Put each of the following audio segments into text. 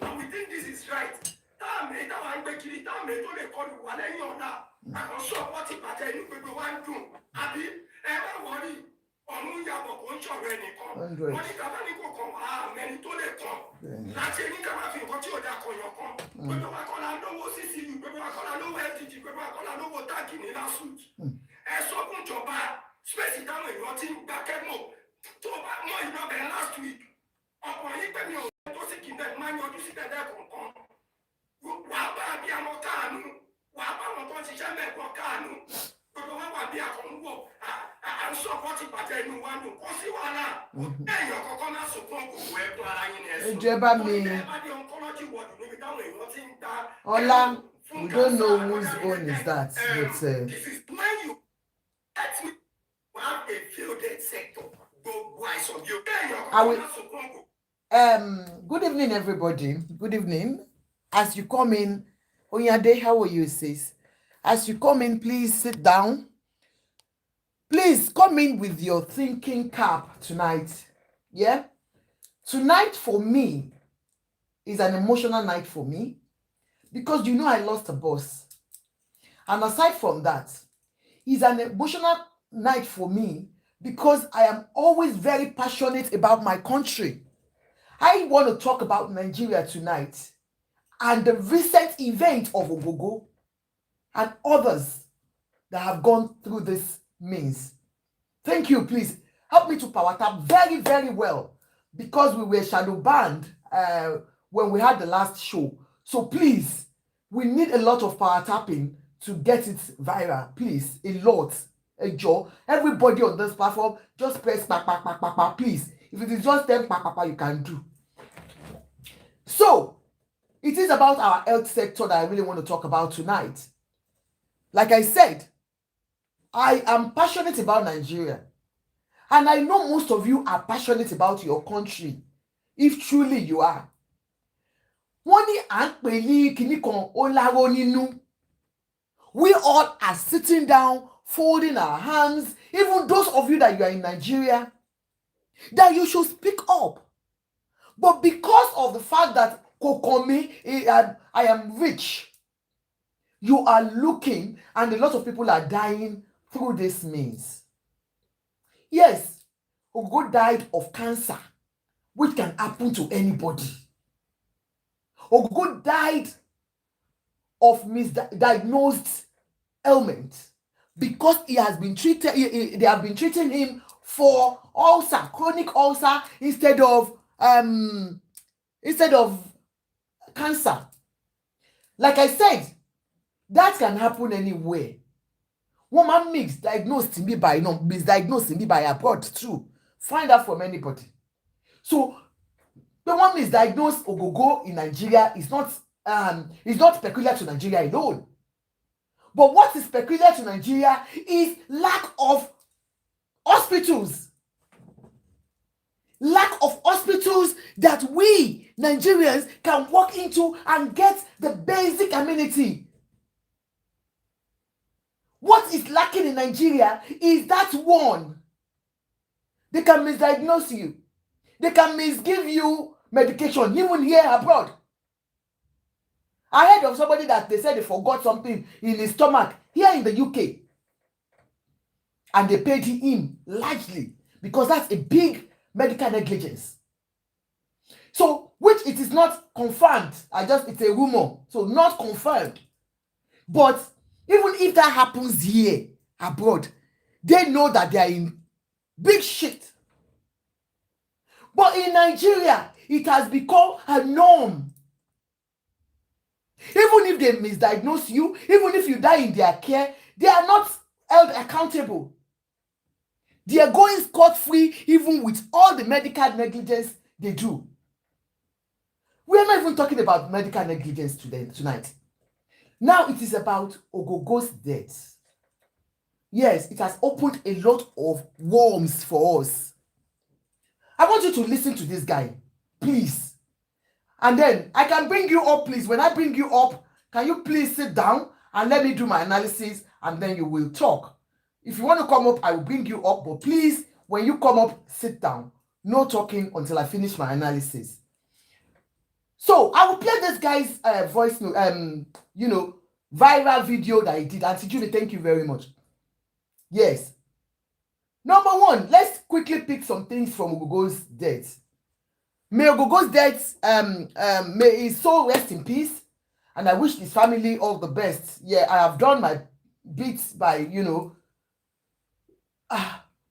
And we think this is right. Last week. Ola, we don't know whose own is that. Good evening, everybody. Good evening. As you come in, Onyade, how are you, sis? As you come in, please sit down. Please come in with your thinking cap tonight. Yeah? Tonight for me is an emotional night for me because you know I lost a boss. And aside from that, it's an emotional night for me because I am always very passionate about my country. I want to talk about Nigeria tonight and the recent event of Ogogo and others that have gone through this means. Thank you, please. Help me to power tap very, very well because we were shadow banned when we had the last show. So please, we need a lot of power tapping to get it viral. Please, a lot. A job. Everybody on this platform, just press pa, please. If it is just 10 pa, you can do. So, it is about our health sector that I really want to talk about tonight. Like I said, I am passionate about Nigeria. And I know most of you are passionate about your country. If truly you are. We all are sitting down, folding our hands. Even those of you that you are in Nigeria, that you should speak up. But because of the fact that Kokomi, I am rich, you are looking and a lot of people are dying through this means. Yes, Ogo died of cancer, which can happen to anybody. Ogo died of misdiagnosed ailment because he has been treated. They have been treating him for ulcer, chronic ulcer, instead of cancer. Like I said, that can happen anywhere. One man misdiagnosed me by abroad too. Find out from anybody. So the one misdiagnosed Ogogo in Nigeria is not peculiar to Nigeria alone. But what is peculiar to Nigeria is lack of hospitals. Lack of hospitals that we Nigerians can walk into and get the basic amenity. What is lacking in Nigeria is that one. They can misdiagnose you. They can misgive you medication, even here abroad. I heard of somebody that they said they forgot something in his stomach here in the UK. And they paid him largely because that's a big medical negligence. So, which it is not confirmed. It's a rumor. So, not confirmed. But even if that happens here abroad, they know that they are in big shit. But in Nigeria, it has become a norm. Even if they misdiagnose you, even if you die in their care, they are not held accountable. They are going scot-free even with all the medical negligence they do. We are not even talking about medical negligence tonight. Now it is about Ogogo's death. Yes, it has opened a lot of worms for us. I want you to listen to this guy, please. And then I can bring you up, please. When I bring you up, can you please sit down and let me do my analysis and then you will talk. If you want to come up, I will bring you up. But please, when you come up, sit down. No talking until I finish my analysis. So I will play this guy's voice note, viral video that he did. Auntie Julie, thank you very much. Yes. Number one, let's quickly pick some things from Ogogo's death. May Ogogo's death, may his soul rest in peace. And I wish his family all the best. Yeah, I have done my bits by,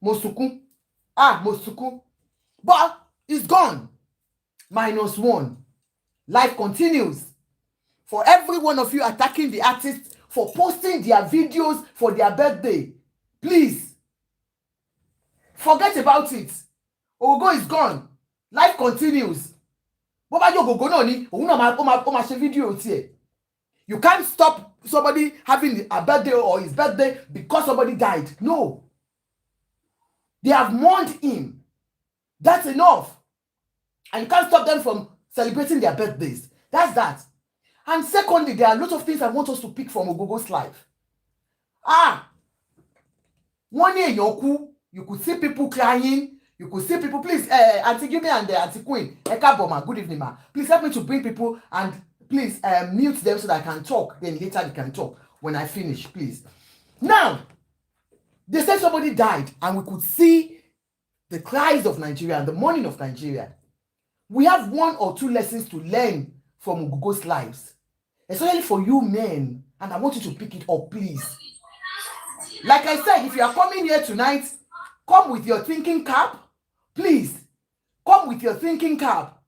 Mosuku. Mosuku. But it's gone. -1. Life continues. For every one of you attacking the artists for posting their videos for their birthday, please forget about it. Ogogo is gone. Life continues. You can't stop somebody having a birthday or his birthday because somebody died. No. They have mourned him. That's enough. And you can't stop them from celebrating their birthdays. That's that. And secondly, there are a lot of things I want us to pick from Ogogo's life. One year you could see people crying. You could see people, please, Auntie Gimi and Auntie Queen, Eka Boma, good evening, ma. Please help me to bring people and please mute them so that I can talk. Then later they can talk when I finish, please. Now, they said somebody died and we could see the cries of Nigeria and the mourning of Nigeria. We have 1 or 2 lessons to learn from Ogogo's lives, especially for you men, and I want you to pick it up, please. Like I said, if you are coming here tonight, come with your thinking cap. Please, come with your thinking cap.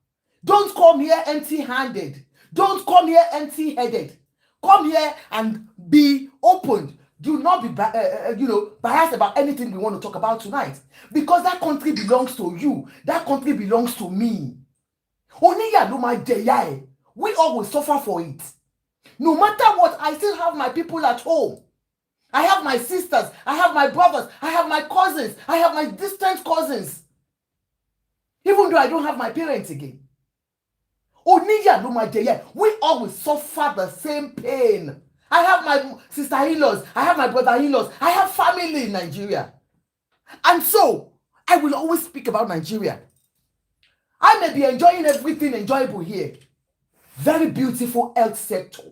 Don't come here empty-handed. Don't come here empty-headed. Come here and be open. Do not be biased about anything we want to talk about tonight. Because that country belongs to you. That country belongs to me. We all will suffer for it. No matter what, I still have my people at home. I have my sisters. I have my brothers. I have my cousins. I have my distant cousins. Even though I don't have my parents again. We all will suffer the same pain. I have my sister-in-laws. I have my brother-in-laws. I have family in Nigeria. And so, I will always speak about Nigeria. I may be enjoying everything enjoyable here. Very beautiful health sector.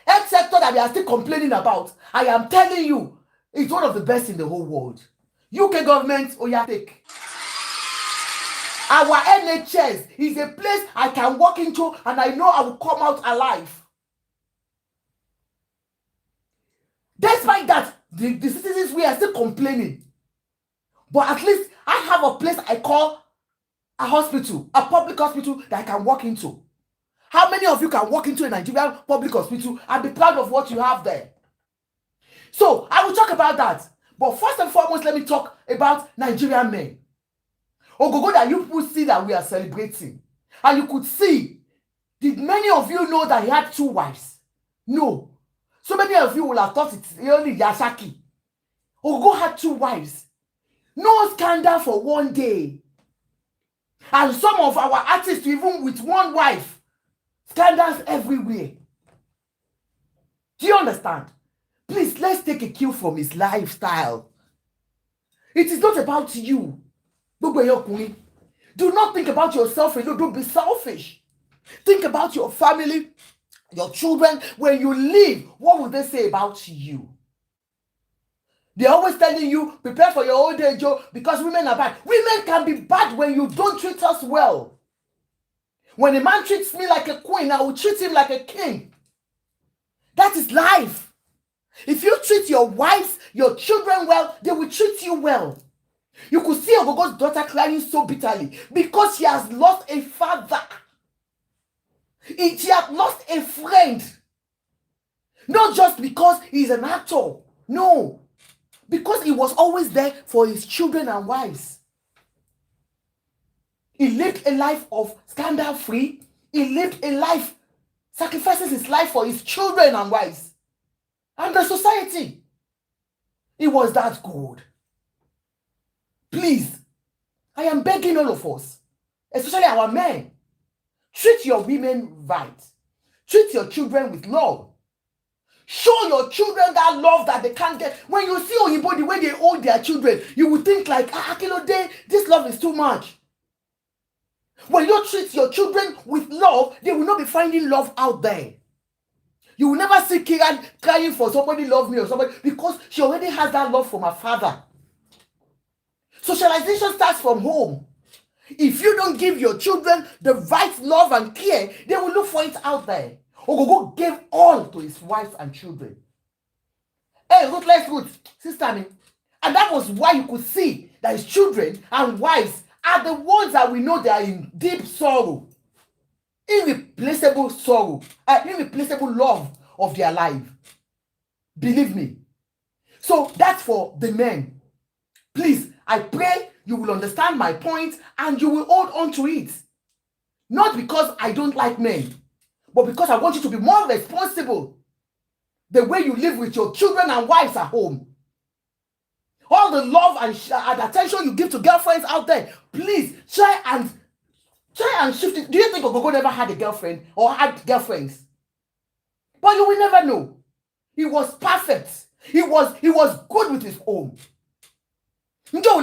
Health sector that we are still complaining about. I am telling you, it's one of the best in the whole world. UK government, take. Our NHS is a place I can walk into and I know I will come out alive. Despite that, the citizens, we are still complaining. But at least I have a place I call a hospital, a public hospital that I can walk into. How many of you can walk into a Nigerian public hospital and be proud of what you have there? So, I will talk about that. But first and foremost, let me talk about Nigerian men. Ogogo that you people see that we are celebrating. And you could see, did many of you know that he had 2 wives? No. So many of you will have thought it's only Yashaki. Ogogo had 2 wives. No scandal for 1 day. And some of our artists, even with 1 wife, scandals everywhere. Do you understand? Please, let's take a cue from his lifestyle. It is not about you. Do not think about yourself alone. Don't be selfish. Think about your family, your children. When you leave, what will they say about you? They're always telling you, prepare for your old age, because women are bad. Women can be bad when you don't treat us well. When a man treats me like a queen, I will treat him like a king. That is life. If you treat your wives, your children well, they will treat you well. You could see Ogogo's daughter crying so bitterly because she has lost a father. She has lost a friend. Not just because he's an actor. No. Because he was always there for his children and wives. He lived a life of scandal-free. He lived a life, sacrifices his life for his children and wives. And the society. It was that good. Please, I am begging all of us, especially our men, treat your women right. Treat your children with love. Show your children that love that they can't get. When you see Oyinbo, the way they hold their children, you will think like, Akilode, this love is too much. When you treat your children with love, they will not be finding love out there. You will never see Kiran crying for somebody love me or somebody, because she already has that love from her father. Socialization starts from home. If you don't give your children the right love and care, they will look for it out there. Ogogo gave all to his wife and children. Hey, ruthless Ruth, sister me. And that was why you could see that his children and wives are the ones that we know they are in deep sorrow. Irreplaceable sorrow, irreplaceable love of their life. Believe me. So that's for the men. Please, I pray you will understand my point and you will hold on to it. Not because I don't like men, but because I want you to be more responsible the way you live with your children and wives at home. All the love and attention you give to girlfriends out there, please try and shift it. Do you think Ogogo never had a girlfriend or had girlfriends? But you will never know. He was perfect. He was good with his home. Because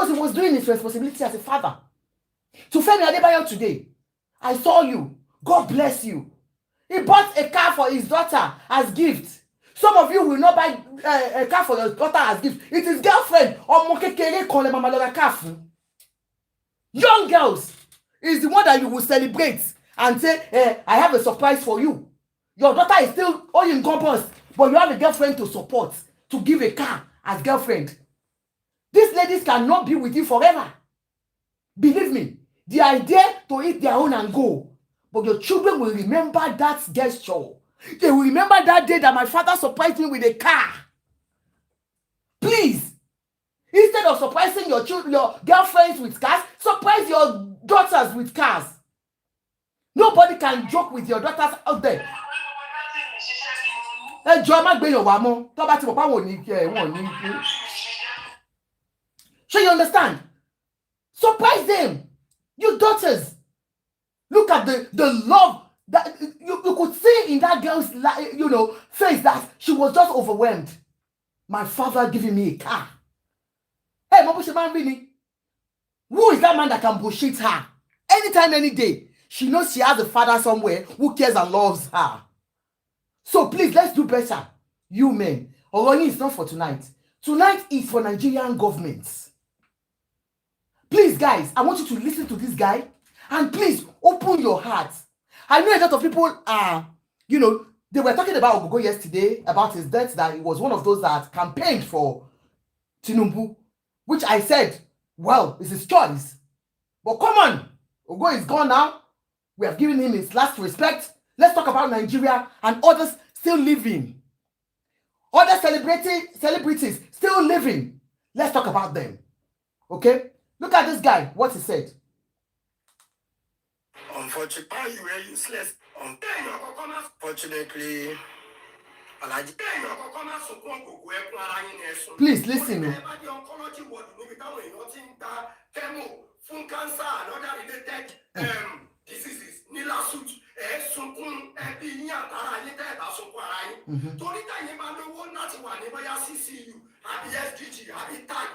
he was doing his responsibility as a father. To Femi Adebayo today, I saw you. God bless you. He bought a car for his daughter as gift. Some of you will not buy a car for your daughter as gift. It is girlfriend or young girls is the one that you will celebrate and say, I have a surprise for you. Your daughter is still all in compass, but you have a girlfriend to support, to give a car as girlfriend. These ladies cannot be with you forever. Believe me, the idea to eat their own and go, but your children will remember that gesture. They will remember that day that my father surprised me with a car. Please, instead of surprising your girlfriends with cars, surprise your daughters with cars. Nobody can joke with your daughters out there. So you understand? Surprise them. Your daughters. Look at the love that you could see in that girl's face that she was just overwhelmed. My father giving me a car. Hey, who is that man that can bullshit her? Anytime, any day. She knows she has a father somewhere who cares and loves her. So please, let's do better. You men. Oroni is not for tonight. Tonight is for Nigerian governments. Please, guys, I want you to listen to this guy. And please, open your heart. I know a lot of people are, they were talking about Ogogo yesterday, about his death, that he was one of those that campaigned for Tinubu, which I said, well, it's his choice. But come on, Ogogo is gone now. We have given him his last respect. Let's talk about Nigeria and others still living. Other celebrities still living. Let's talk about them. Okay? Look at this guy, what he said. Unfortunately, you were useless. Unfortunately, please listen. Diseases, Nila suit, Sunkun, CCU, SDG, TAG,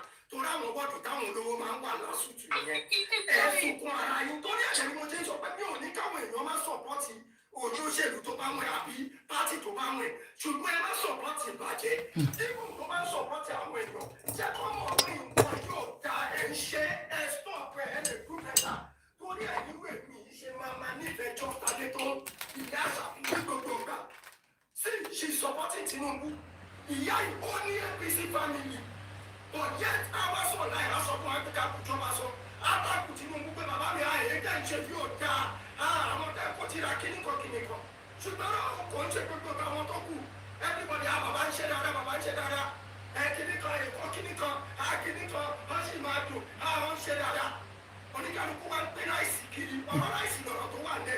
olóṣèlú tó bá wọn àbí pátì tó bá wọn ṣùgbọ́n ẹ má sọ̀pọ̀tì ìbàjẹ́ dípò tó bá ń sọ̀pọ̀tì àwọn èèyàn jẹ́ kọ́ mọ̀ pé nǹkan yóò da ẹ̀ ń ṣe ẹ̀ stop ẹ̀ ẹ̀ lè kú mẹ́ta torí ẹ̀ nínú èmi yìí ṣe máa nífẹ̀ẹ́ jọ tàdé tó ìyá àṣàfihàn gbogbo gbà sí she supporting Tinubu ìyá ìbò ní APC family but yet àwọn sọ náà ìlà sọ fún Áfíríkà kùjọba sọ àtàkùn Tinubu pé bàbá mi àyè jẹ́ ìṣe yóò dáa àwọn tẹ́ kó tira kíníkan ṣùgbọ́n àwọn kò ń ṣe gbogbo àwọn tó kù everybody bàbá ń ṣe dáadáa kíníkan èkó kíníkan wọ́n sì máa dùn àwọn ń ṣe dáadáa oníkàlùkù wa ń gbé láìsí kiri ọ̀rọ̀ láìsí lọ́rọ̀ tó wà ní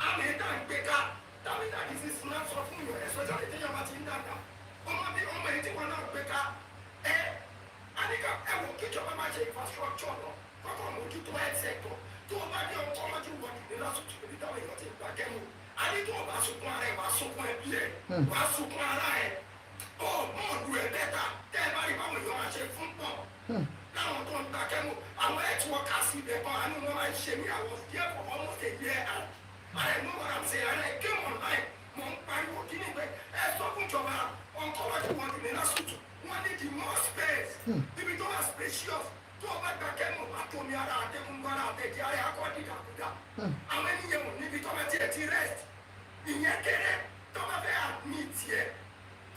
àmì ìdá ń gbé ká tàbí dàbí sí sinmi sọ fún ìwé ẹ̀sọ́ jáde téèyàn bá ti ń dàgbà ọmọ èyí tí wọn náà gbé ká àníkà ẹ̀wọ̀n kíjọba máa ṣe infrastructure lọ kọ́kọ́ mójútó health sector tó o bá ní ọkọ̀ ọmọdé wọ̀ ní lásìkò ibi táwọn èèyàn ti gbà kẹ́mu a ní tó o bá sunkún ara ẹ̀ wá sunkún ẹbí ẹ̀ wá sunkún ara ẹ̀ ó mọ̀ ọ̀dù ẹ̀ bẹ́ta tẹ́ ẹ bá rí báwọn èèyàn máa ṣe fún pọ̀ láwọn tó ń ta kẹ́mù àwọn health workers ibẹ̀ kan àánú wọn máa ń ṣe ní àwọn díẹ̀ for almost a year and I know what I'm saying and I came online mo ń pariwo kí ni pé ẹ sọ fún ìjọba oncology wọn ní lásìkò wọn ní the more space ibi tó wà spacious tó o bá gba kẹ́mù àtòmí ara àtẹkùngbọ́ ara àtẹ̀jẹ́ ara akọ́ dìdàkudà àwọn ènìyàn ò níbi tó bá tiẹ̀ ti rest ìyẹn kéré tó bá fẹ́ admit yẹ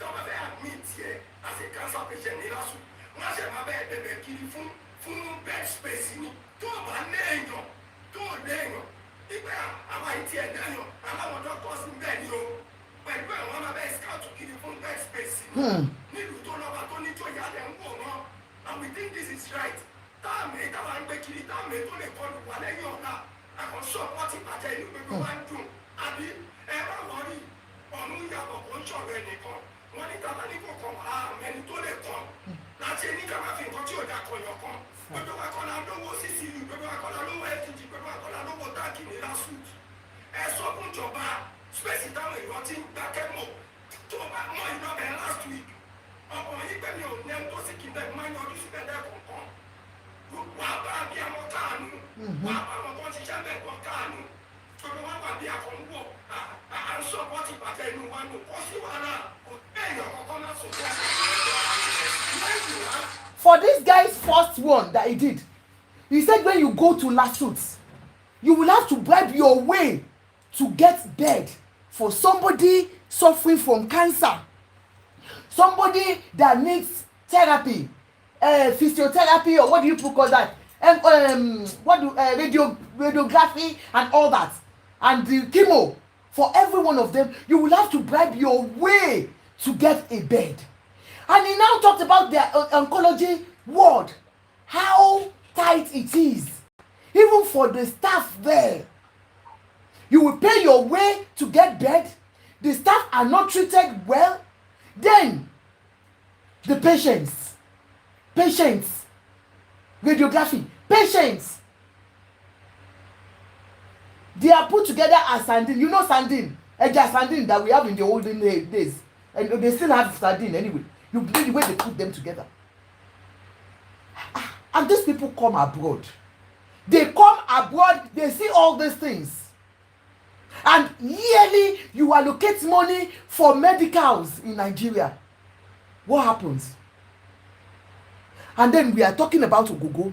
tó bá fẹ́ admit yẹ as a cancer patient ní lásìkò wọ́n ṣe máa bẹ́ẹ̀ bẹ̀bẹ̀ kiri fún bed space ni tó o bá léèyàn tó o léèyàn ìgbà àwọn àìtí ẹ̀dá yàn aláwọ̀ doctors ń bẹ̀ ni o pẹ̀lú ẹ̀ wọ́n máa bẹ́ẹ̀ scout kiri fún bed space ni nílùú tó lọ́ba tó ní tó yá lẹ̀ ń wò wọ́n and we think this is right táàmì táwa ń gbé kiri táàmì tó lè kọlù wà lẹ́yìn ọ̀la àkọsọ pọ́tì bàjẹ́ inú gbogbo wa ń dùn àbí ẹ bá wọrí ọ̀run yàtọ̀ kó ń ṣọ̀rọ̀ ẹnìkan wọ́n ní tàbá ní kò kàn àmẹ́ni tó lè kàn láti ẹni ká má fi nǹkan tí ò dá kọyọ̀ kan gbogbo wa kọ́ la lówó CCU gbogbo wa kọ́ la lówó FTG gbogbo wa kọ́ la lówó táàkì ní lásùt ẹ sọ fún ìjọba spẹ́sì táwọn èèyàn ti ń gbákẹ́ mọ̀ tó bá mọ iná bẹ̀ last week ọkọ̀ yìí pé mi ò ní ẹni tó sì kí bẹ́ẹ̀ máa ń yọjú sí bẹ́ẹ̀ lẹ́ẹ̀kọ̀ọ̀kan wà bá bí àwọn káànú wà bá àwọn tó ń ṣiṣẹ́ bẹ́ẹ̀ kọ́ káànú gbogbo wa wà bí àkọ́ńwọ̀ à ń sọ bọ́ọ̀tì bàtẹ́ inú wa nù kọ́ sí wàhálà kò bẹ́ẹ̀yàn kọ́kọ́ má sọ fún For this guy's first one that he did, he said when you go to lawsuits, you will have to bribe your way to get bed for somebody suffering from cancer, somebody that needs therapy, physiotherapy, or what do you call that? Radiography and all that, and the chemo. For every one of them, you will have to bribe your way to get a bed. And he now talked about the oncology ward, how tight it is, even for the staff there. You will pay your way to get bed. The staff are not treated well. Then, the patients, radiography, patients, they are put together as sardine. You know sardine, just sardine that we have in the olden days. And they still have sardine anyway. You know the way they put them together. And these people come abroad. They come abroad, they see all these things. And yearly, you allocate money for medicals in Nigeria. What happens? And then we are talking about ogogo.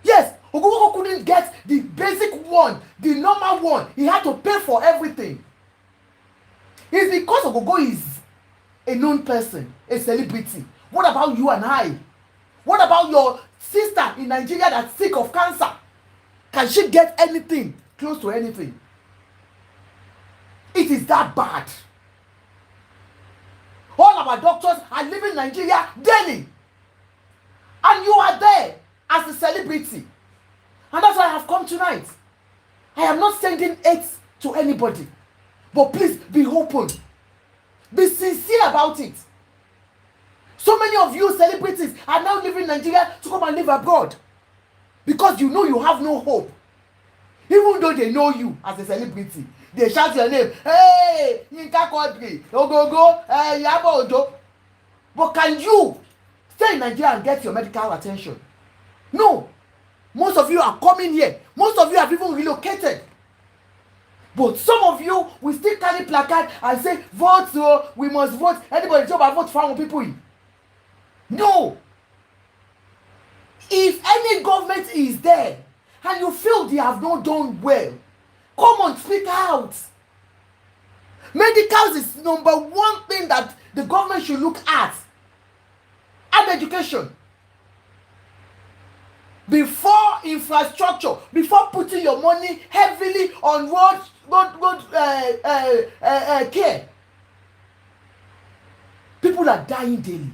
Yes, ogogo couldn't get the basic one, the normal one. He had to pay for everything. It's because ogogo is a known person, a celebrity. What about you and I? What about your sister in Nigeria that's sick of cancer? Can she get anything close to anything? It is that bad. All our doctors are leaving Nigeria daily. And you are there as a celebrity. And that's why I have come tonight. I am not sending hate to anybody. But please be open. Be sincere about it. So many of you celebrities are now leaving Nigeria to come and live abroad. Because you know you have no hope. Even though they know you as a celebrity. They shout your name. Hey, Yinka Quadri, Ogogo, Yabo Ojo. But can you stay in Nigeria and get your medical attention? No. Most of you are coming here. Most of you have even relocated. But some of you will still carry placard and say, vote, so we must vote. Anybody job and vote for our people. No. If any government is there and you feel they have not done well, come on, speak out. Medicals is number one thing that the government should look at. And education. Before infrastructure, before putting your money heavily on road care. People are dying daily.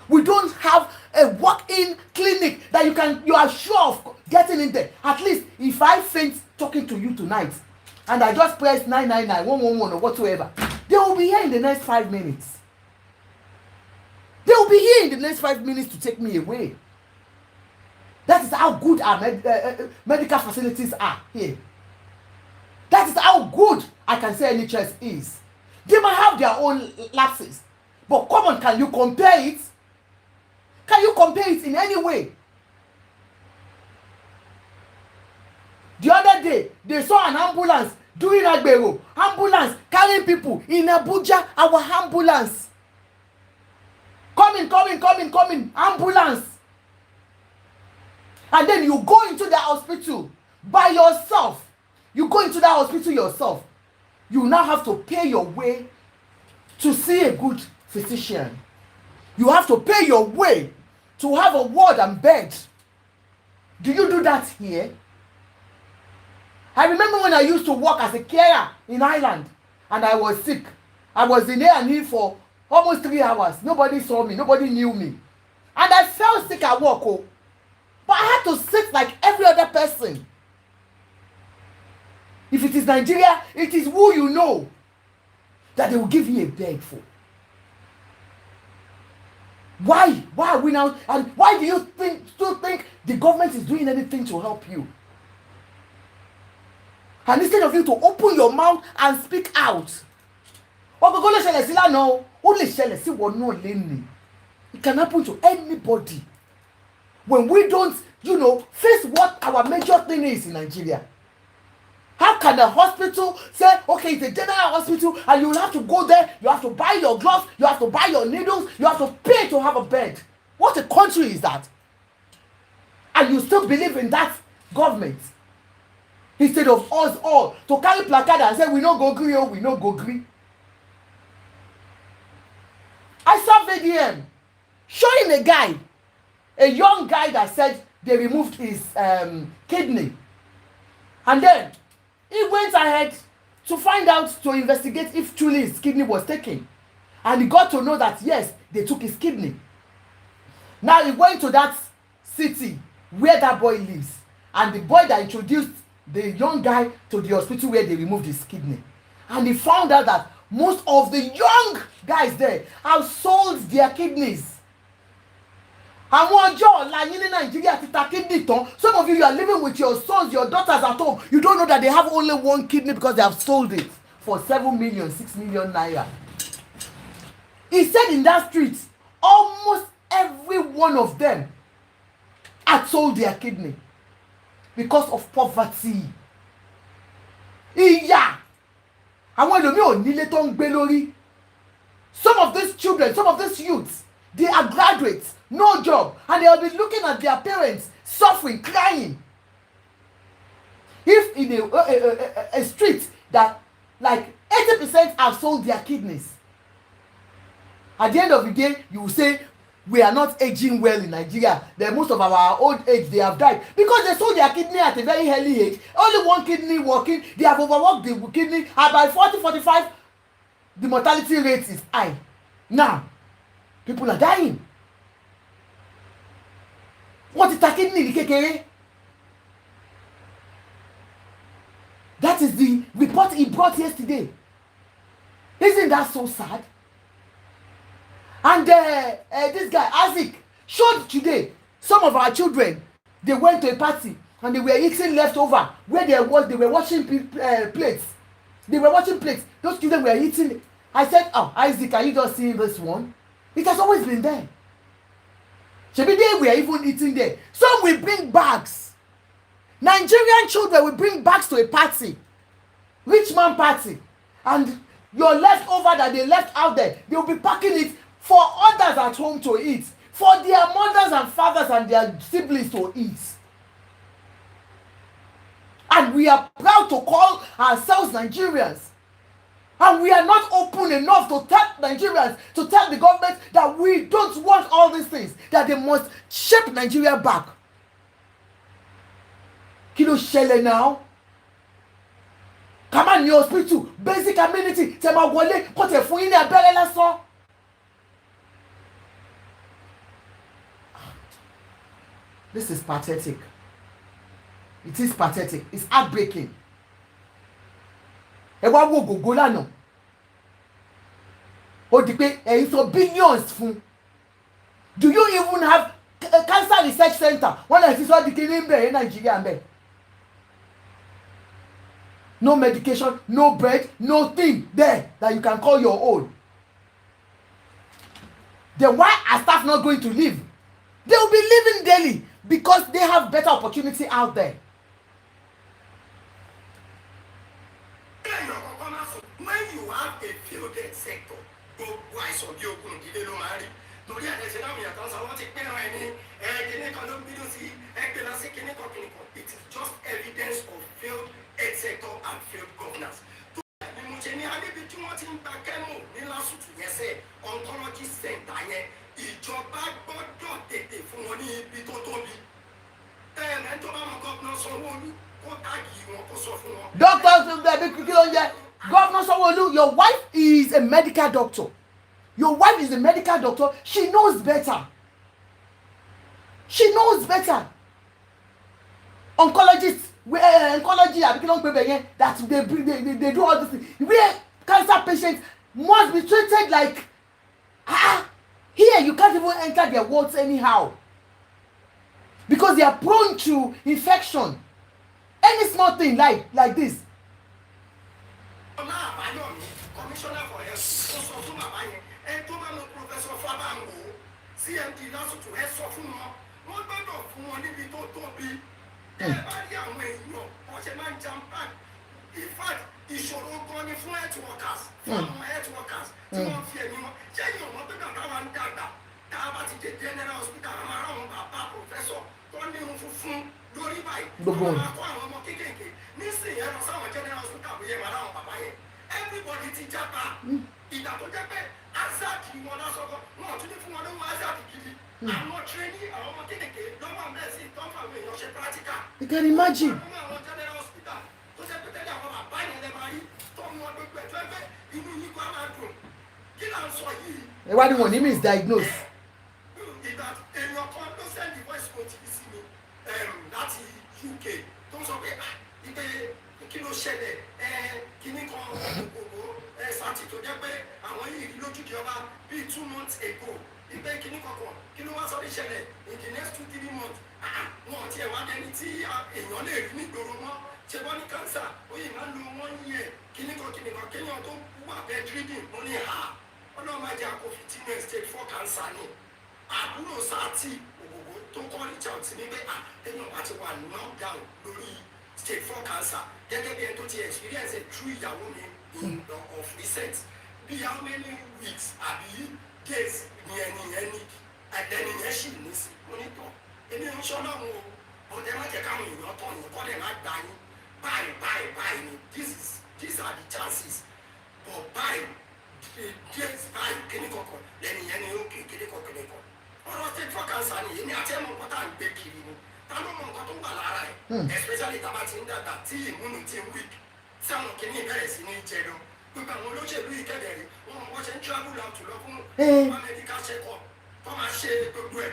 We don't have a walk-in clinic that you are sure of getting in there. At least if I faint talking to you tonight and I just press 999 111 or whatsoever, they will be here in the next 5 minutes. They will be here in the next 5 minutes to take me away. That is how good our medical facilities are here. That is how good I can say NHS is. They might have their own lapses, but come on, can you compare it? Can you compare it in any way? The other day, they saw an ambulance doing Agbero. Ambulance carrying people in Abuja. Our ambulance. Coming. Ambulance. And then you go into the hospital by yourself. You go into that hospital yourself. You now have to pay your way to see a good physician. You have to pay your way to have a ward and bed. Do you do that here? I remember when I used to work as a carer in Ireland and I was sick. I was in A&E for almost 3 hours. Nobody saw me. Nobody knew me. And I felt sick at work. Oh. But I had to sit like every other person. If it is Nigeria, it is who you know that they will give you a bed for. Why? Why are we now? And why do you still think the government is doing anything to help you? And instead of you to open your mouth and speak out. Ogogo lè ṣẹlẹ̀ sí lánàá, ó lè ṣẹlẹ̀ sí wọn náà lénìí. It can happen to anybody. When we don't, face what our major thing is in Nigeria. How can a hospital say, okay, it's a general hospital and you will have to go there, you have to buy your gloves, you have to buy your needles, you have to pay to have a bed. What a country is that? And you still believe in that government? Instead of us all to carry placard and say, we no go gree, we no go gree. I saw VDM showing a guy, a young guy that said they removed his kidney. And then he went ahead to find out, to investigate if truly his kidney was taken. And he got to know that, yes, they took his kidney. Now he went to that city where that boy lives. And the boy that introduced the young guy to the hospital where they removed his kidney. And he found out that most of the young guys there have sold their kidneys. Àwọn ọjọ́ ọ̀la yín ní Nàìjíríà ti ta kidney tán. Some of you are living with your sons, your daughters at home. You don't know that they have only one kidney because they have sold it for 7 million, 6 million naira. He said in that street, almost every one of them had sold their kidney because of poverty. Ìyà. Àwọn ẹlòmíì ò nílé tó ń gbé lórí. Some of these children, some of these youths, they are graduates, no job, and they'll be looking at their parents suffering, crying. If in a street that like 80% have sold their kidneys, at the end of the day, you will say, we are not aging well in Nigeria. Then most of our old age, they have died because they sold their kidney at a very early age. Only one kidney working. They have overworked the kidney, and by 40, 45, the mortality rate is high. Now, people are dying. What is kidney kékeré? That is the report he brought yesterday. Isn't that so sad? And this guy, Isaac, showed today some of our children. They went to a party and they were eating leftover where they were washing plates. They were watching plates. Those children were eating. I said, oh, Isaac, are you just seeing this one? It has always been there. Maybe they were even eating there. Some will bring bags. Nigerian children will bring bags to a party. Rich man party. And your leftover that they left out there, they will be packing it for others at home to eat. For their mothers and fathers and their siblings to eat. And we are proud to call ourselves Nigerians. And we are not open enough to tell Nigerians, to tell the government that we don't want all these things, that they must shape Nigeria back. Kí ló ṣẹlẹ̀ now? Come on, your hospital, basic amenity, tẹ́ máa wọlé, kó tẹ̀ fún yín ní abẹ́rẹ́ lásán. This is pathetic. It is pathetic. It's heartbreaking. Ẹ wá wo Ogogo lánàá. Ó di pé ẹ̀yin sọ billions fún. Do you even have a cancer research center? Wọ́n lè ti sọ di kiri ń bẹ̀ ní Nàìjíríà ń bẹ̀. no medication, no bed, no thing there that you can call your own. Then why are staff not going to leave? They will be leaving daily because they have better opportunity out there. When you have a fielded sector, wise of your torí ẹ̀ ṣe láwọn ìyàtọ̀ sọ wọ́n ti pín ara ẹni kíní kan ló ń bínú sí ẹgbẹ́ lọ sí kíní kan. It is just evidence of failed health sector and failed governance. tó ní mo ṣe ní adébí tí wọ́n ti ń gba kẹ́mù ní lásùtù yẹn sẹ́ oncology center yẹn ìjọba gbọ́dọ̀ tètè fún wọn ní ibi tó tóbi. ẹ̀ tó bá wọn gọ́ọ̀nà Sanwó-Olú kó táàgì wọn kó sọ fún wọn. Governor Sanwó-Olú, your wife is a medical doctor. Your wife is a medical doctor. She knows better. She knows better. Oncologists, oncology, that they do all this thing. Where cancer patients must be treated like, here you can't even enter their wards anyhow. Because they are prone to infection. Any small thing like this. Commissioner for Health, CMD lásìkò ẹ sọ fún wọn gbọ́dọ̀ fún wọn níbi tó tóbi ẹ bá rí àwọn èèyàn wọn ṣe máa ń jam pack. In fact ìṣòro gan ni fún health workers fún àwọn health workers tí wọ́n fi ẹ̀mí wọn ṣé èèyàn wọn gbẹ́gbẹ́ táwa ń dàgbà tá a bá ti dé general hospital àwọn ará wọn bàbá professor tó ní irun funfun lórí báyìí wọn máa kó àwọn ọmọ kéékèèké nísìnyí ẹ lọ sáwọn general hospital bóyá ẹ máa rá àwọn bàbá yẹn everybody ti jápa ìgbà tó jẹ́ pé azaki wọn lásọ̀kọ̀ wọn ò tún ní fún wọn lówó azaki gidi àwọn tírénì àwọn ọmọ kéékèèké lọ́wọ́ mẹ́sì tó ń fàwọn èèyàn ṣe practical. You can imagine. àwọn general hospital tó jẹ́ pé tẹ́lẹ̀ àwọn bàbá yẹn lè máa rí tó ń wọn gbogbo ẹ̀jọ́ ẹgbẹ́ inú yìí kó a máa dùn kí là ń sọ yìí. ìwádìí wọn ní misdiagnose. ìgbà èèyàn kan ló sẹ́ndì voice note yìí sí mi láti UK tó ń sọ pé ìpè kí ló ṣẹlẹ̀ kíní kan gbogbo sátì tó jẹ́ pé àwọn yìí lójúde ọba bíi 2 months ago ìgbẹ́ kíní kankan kí ló wá sọ ní ṣẹlẹ̀ in the next 2-3 months wọn ti ẹ̀ wá dẹni tí èèyàn lè rí nígboro mọ́ ṣe wọ́n ní cancer ó yìí máa ń lo 1 year kíní kan kéèyàn tó wà bedridden ó ní ọlọ́run máa jẹ́ àkófì tí ní stage 4 cancer ni àbúrò sátì ògbògbò tó kọ́ reach out ní pé èèyàn bá ti wà knockdown lórí stage 4 cancer gẹ́gẹ́ bí ẹni tó ti experience it through ìyàwó mi of recent bí how many weeks àbí days ni ẹni yẹn ní ẹni yẹn sì ní sí onítọ̀ èmi ń sọ lọ́run o ọ̀dẹ má jẹ́ káwọn èèyàn tọ̀ yín kọ́ dẹ̀ má gbà yín báyìí ni these are the chances but báyìí days báyìí kíní kọ̀ọ̀kan lẹ́ni yẹn ni ó kékeré kọ̀ọ̀kan ọ̀rọ̀ stage 4 cancer ni èmi àti ẹ̀mọ̀ nǹkan tá à ń gbé kiri ni ta ló mọ nǹkan tó wà lára ẹ̀ especially tá a bá ti ń dàgbà tí ìmúnú ti ń weak tí àwọn kìíní bẹ̀rẹ̀ sí ní jẹun gbogbo àwọn olóṣèlú ìkẹ́dẹ̀ rí wọ́n ṣe ń travel out lọ fún medical check up tó máa ṣe gbogbo ẹ̀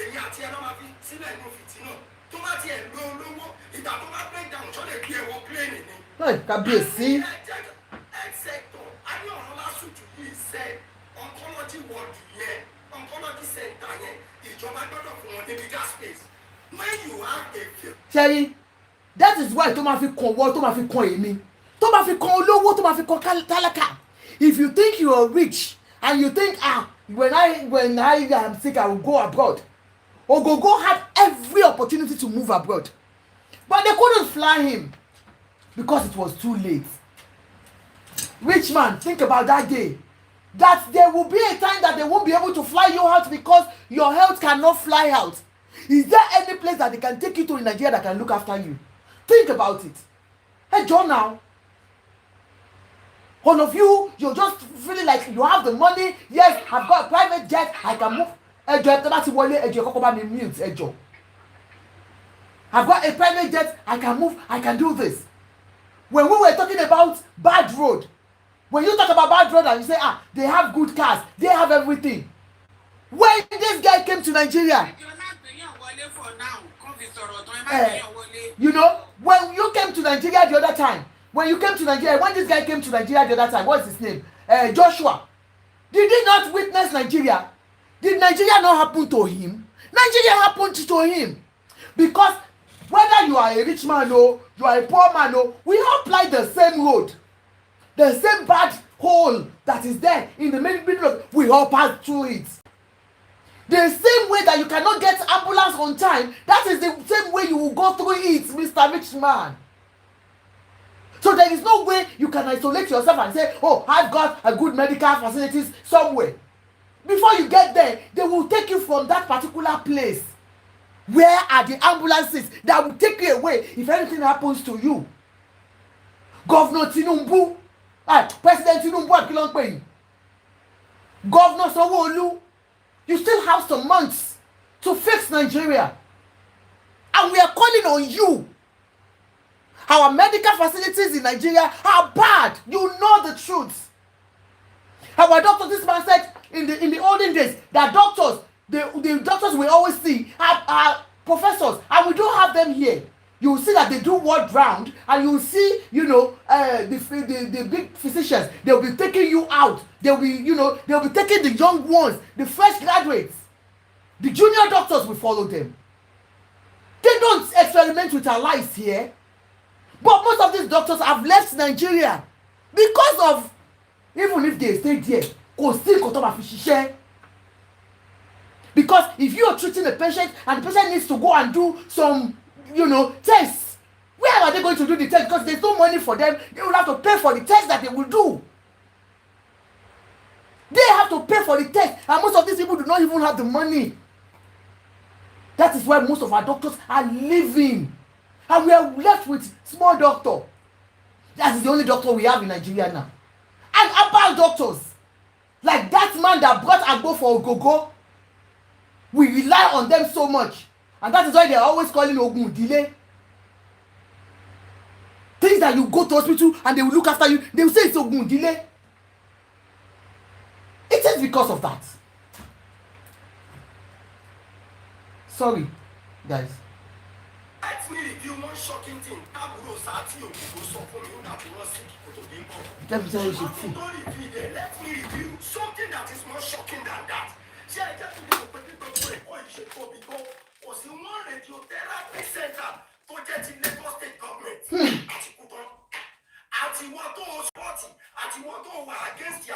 èyí àti ẹ̀ lọ́ máa fi sílẹ̀ inú fìtínà tó bá tiẹ̀ lo olówó ìgbà tó bá break down tó lè gbé ẹ̀wọ̀ pléènì ni. kábíyèsí. health sector a ní ọ̀rọ̀ lásùtù yìí sẹ́ oncology ward yẹn oncology center yẹn ìjọba gbọ́dọ̀ fún wọn ní bigger space when you have a field. ṣẹ́rí that is why tó máa fi kàn wọ́ tó máa fi kàn èmi tó máa fi kàn olówó tó máa fi kàn tálákà if you think you are rich and you think when I am sick I will go abroad. Ogogo had every opportunity to move abroad but they couldn't fly him because it was too late. Rich man, think about that day that there will be a time that they won't be able to fly you out because your health cannot fly out. Is there any place that they can take you to in Nigeria that can look after you? Think about it. Hey John, now all of you, you're just feeling like you have the money. Yes, I've got a private jet, I can move. I've got a private jet, I can move, I can do this. When we were talking about bad road, when you talk about bad road and you say they have good cars, they have everything. When this guy came to Nigeria, you know, when you came to Nigeria the other time, when this guy came to Nigeria the other time, what's his name? Joshua. Did he not witness Nigeria? Did Nigeria not happen to him? Nigeria happened to him because Whether you are a rich man or you are a poor man, we all ply the same road. The same bad hole that is there in the middle of, we all pass through it. The same way that you cannot get ambulance on time, that is the same way you will go through it, Mr. Rich Man. So there is no way you can isolate yourself and say, oh, I've got a good medical facilities somewhere. Before you get there, they will take you from that particular place. Where are the ambulances that will take you away if anything happens to you? Governor Tinubu, President Tinubu, Governor Sanwo-Olu, you still have some months to fix Nigeria. And we are calling on you. Our medical facilities in Nigeria are bad. You know the truth. Our doctor, this man said in the olden days that doctors, the doctors we always see are professors, and we don't have them here. You will see that they do ward round, and you will see, the big physicians, they'll be taking you out. They'll be taking the young ones, the fresh graduates. The junior doctors will follow them. They don't experiment with our lives here. But most of these doctors have left Nigeria because of, even if they stay there, because if you are treating a patient and the patient needs to go and do some, tests, where are they going to do the test? Because there's no money for them. They will have to pay for the test that they will do. They have to pay for the test, and most of these people do not even have the money. That is why most of our doctors are leaving, and we are left with small doctor. That is the only doctor we have in Nigeria now. And herbal doctors, like that man that brought agbo for ogogo, we rely on them so much, and that is why they are always calling ogun delay. Things that you go to hospital and they will look after you, they will say it's ogun delay. It is because of that. Sorry, guys. Let me review one shocking thing. Let me review something that is more shocking than that. See, I just was in one radiotherapy center for getting Lagos State government. Against the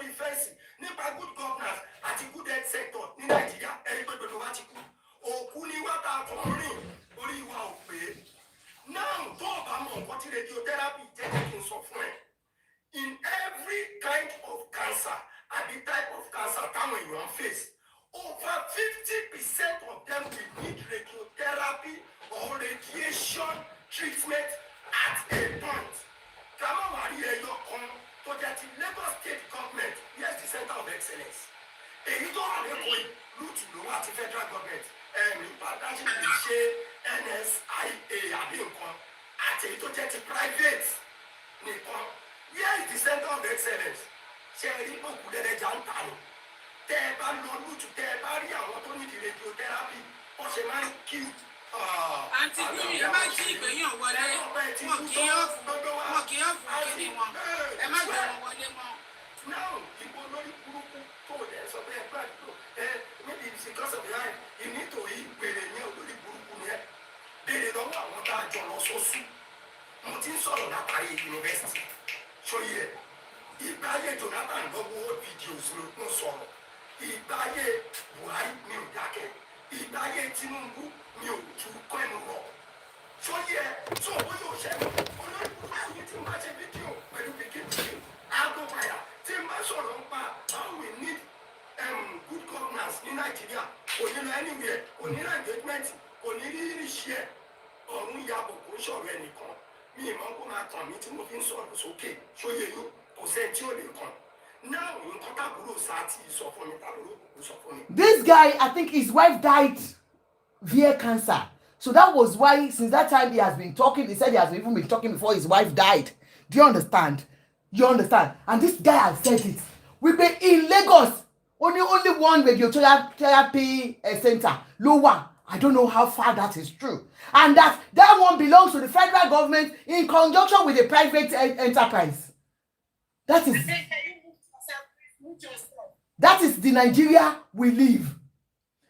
defense, good governance, good health sector in Nigeria, now, what radiotherapy taking software in every kind of cancer and the type of cancer you are face, over 50% of them will need radiotherapy or radiation treatment at a point. Come on, to get the Lagos State government, yes, the center of excellence. And you don't have a point, look to the federal government, and in partnership with NSIA, at a to get the private. Where is the center of excellence? Sharing book with the Jantano. There, but not to tell Barry, I want to need radiotherapy, or she might kill. Àǹtí mi ẹ má jí ìgbéyàn wọlé wọn kì í ọ̀fù kíni wọn ẹ má gbé wọn wọlé mọ́. Now, ìbò lórí burúkú tó o dẹ̀ sọ pé ẹ gbàdúrà maybe it's because of the eye you need to eat gbèrè ní olórí burúkú ni ẹ béèrè lọ́wọ́ àwọn tá a jọ lọ sọ́sù mo ti ń sọ̀rọ̀ látàrí yunifásitì ṣóyè ìgbà ayé Jonathan lọ́wọ́ videos ló ń sọ̀rọ̀ ìgbà ayé Buhari mi ò dákẹ́ ìgbà ayé Tinubu mi ò tú kọ́ ẹnu rọ̀ ṣóyè tó owó yóò ṣẹlẹ̀ olórí burúkú yìí ti máa ṣe fídíò pẹ̀lú kékeré aago padà tí n bá sọ̀rọ̀ ń pa how we need good governance ní Nàìjíríà kò ní lọ anywhere kò ní lọ engagement kò ní rí iṣẹ́ ọ̀run yàgò kò sọ̀rọ̀ ẹnìkan mi ìmọ̀ kó máa kàn mí tí mo fi ń sọ̀rọ̀ sókè ṣóyè yín kò sẹ́ni tí ò lè kàn náà nǹkan tàbúrò sáà tí sọ fún mi tàbúrò kò sọ fún mi. This guy, I think his wife died via cancer. So that was why since that time he has been talking. He said he has even been talking before his wife died. Do you understand? You understand? And this guy has said it. We've been in Lagos. Only one radiotherapy center. Lower. I don't know how far that is true. And that one belongs to the federal government in conjunction with a private enterprise. That is the Nigeria we live.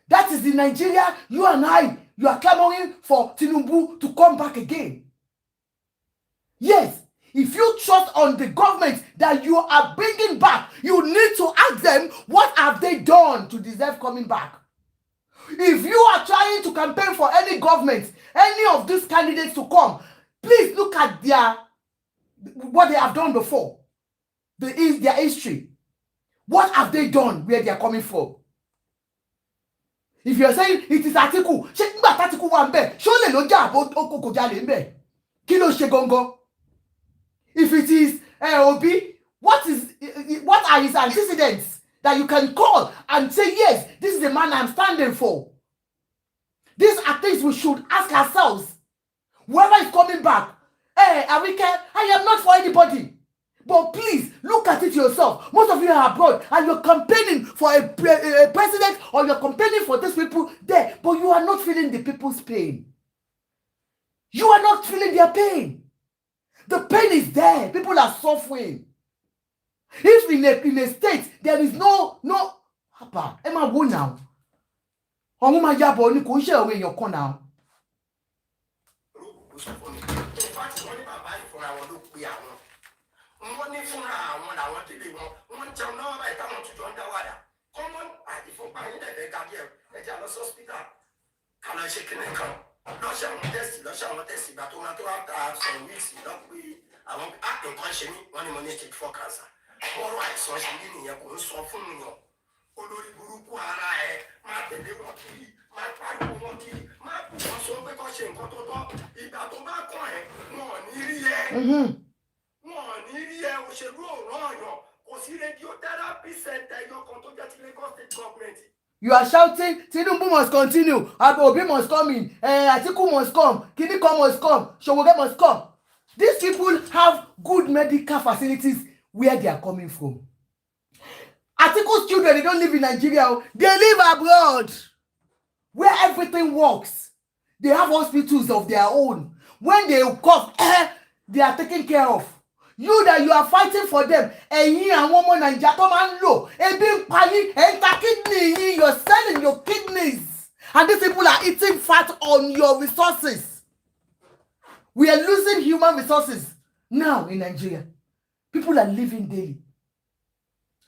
That is the in Nigeria, you and I, you are clamoring for Tinubu to come back again. Yes, if you trust on the government that you are bringing back, you need to ask them, what have they done to deserve coming back? If you are trying to campaign for any government, any of these candidates to come, please look at what they have done before, their history. What have they done where they are coming from? If you are saying it is Atiku, if it is Obi, what are his antecedents that you can call and say, yes, this is the man I'm standing for? These are things we should ask ourselves. Whoever is coming back, hey, Arike, I am not for anybody. But please, look at it yourself. Most of you are abroad and you're campaigning for a president, or you're campaigning for these people there, but you are not feeling the people's pain. You are not feeling their pain. The pain is there. People are suffering. If in a state there is no Papa, Emma wo now. Ọmọ ya bo ni kò ṣe òwe èyàn kan now. Wọ́n ní fúnra àwọn làwọn délé wọn wọ́n ń jẹun náà báyìí táwọn tuntun ń dá wàdà kọ́mọ́ àìfúnpá yín lẹ́fẹ̀ẹ́ ká díẹ̀ ẹja lọ sọ́spítà ká lọ ṣe kíní kan lọ́sẹ̀ àwọn tẹ́sì ìgbà tó máa tó wá ta some weeks lọ́pẹ́ àwọn nǹkan ṣe mí wọ́n ní mo ní stage 4 cancer ọ̀rọ̀ àìsàn ṣe mí nìyẹn kò ń sọ fún mi yàn olórí burúkú ara ẹ máa tẹ̀lé wọn kiri máa pariwo wọn kiri máa kú wọn sọ pé kọ́ ṣe nǹkan tó tọ́ ìgbà tó bá kàn ẹ́ wọn ò ní rí ẹ. You are shouting, Tinubu must continue, Obi must come in, Atiku must come, Kiniko must come, Showoge must come. These people have good medical facilities where they are coming from. Atiku's children, they don't live in Nigeria, they live abroad, where everything works. They have hospitals of their own. When they cough, they are taken care of. You that you are fighting for them, you're selling your kidneys, and these people are eating fat on your resources. We are losing human resources now in Nigeria. People are living daily.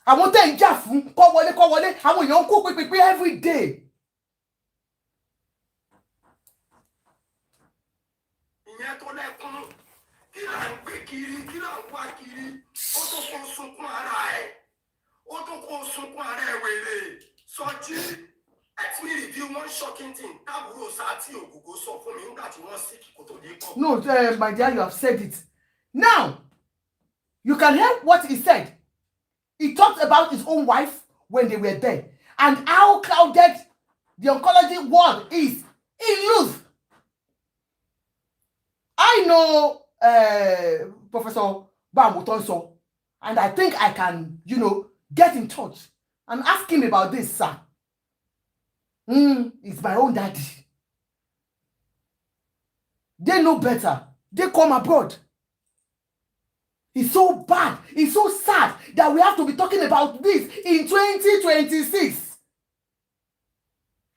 I want to enjoy I want you every day. Let me review one shocking thing. No, my dear, you have said it. Now, you can hear what he said. He talked about his own wife when they were there and how crowded the oncology ward is in Luz. I know Professor Bamutonso, and I think I can, get in touch and ask him about this, sir. It's my own daddy. They know better. They come abroad. It's so bad. It's so sad that we have to be talking about this in 2026.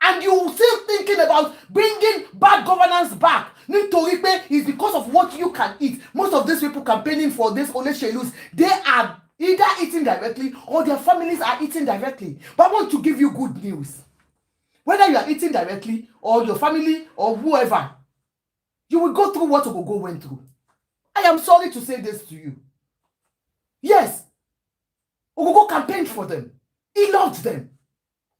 And you're still thinking about bringing bad governance back. Is because of what you can eat. Most of these people campaigning for this Oleshelus, they are either eating directly or their families are eating directly. But I want to give you good news. Whether you are eating directly or your family or whoever, you will go through what Ogogo went through. I am sorry to say this to you. Yes, Ogogo campaigned for them. He loved them.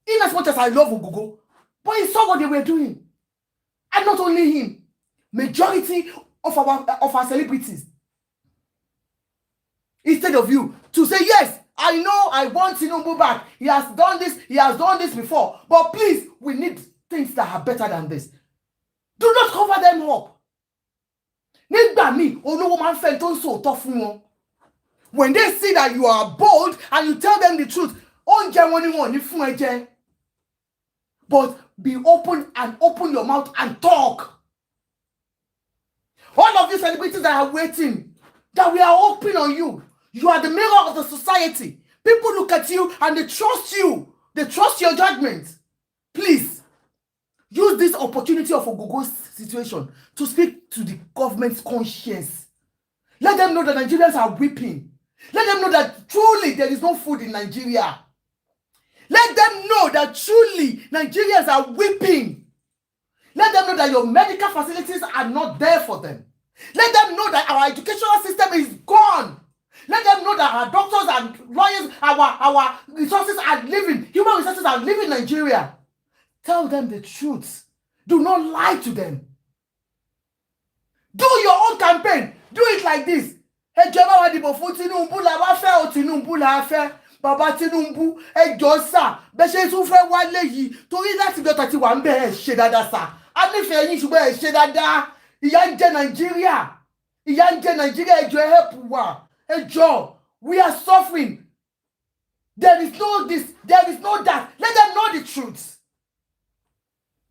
In as much as I love Ogogo, but he saw what they were doing. And not only him, majority of our celebrities. Instead of you to say, yes, I know I want Tinubu back. He has done this before. But please, we need things that are better than this. Do not cover them up. When they see that you are bold and you tell them the truth, but be open and open your mouth and talk. All of these celebrities that are waiting, that we are open on you. You are the mirror of the society. People look at you and they trust you. They trust your judgment. Please, opportunity of Ogogo's situation to speak to the government's conscience. Let them know that Nigerians are weeping. Let them know that truly there is no food in Nigeria. Let them know that truly Nigerians are weeping. Let them know that your medical facilities are not there for them. Let them know that our educational system is gone. Let them know that our doctors and lawyers, our resources are leaving, human resources are leaving Nigeria. Tell them the truth. Do not lie to them. Do your own campaign. Do it like this. Ẹjọba wa dìbò fún Tinubu la wá fẹ́ o, Tinubu la fẹ́. Bàbá Tinubu, ẹjọ́ sà, bẹ́ ṣe tún fẹ́ wálé yìí torí láti dọ́tà tí wà ń bẹ̀ ẹ̀ ṣe dáadáa sà. A nífẹ̀ẹ́ yín ṣùgbọ́n ẹ̀ ṣe dáadáa. Ìyà ń jẹ Nàìjíríà. Ìyà ń jẹ Nàìjíríà, ẹjọ́ help wa. Ẹjọ́, we are suffering. There is no this, there is no that. Let them know the truth.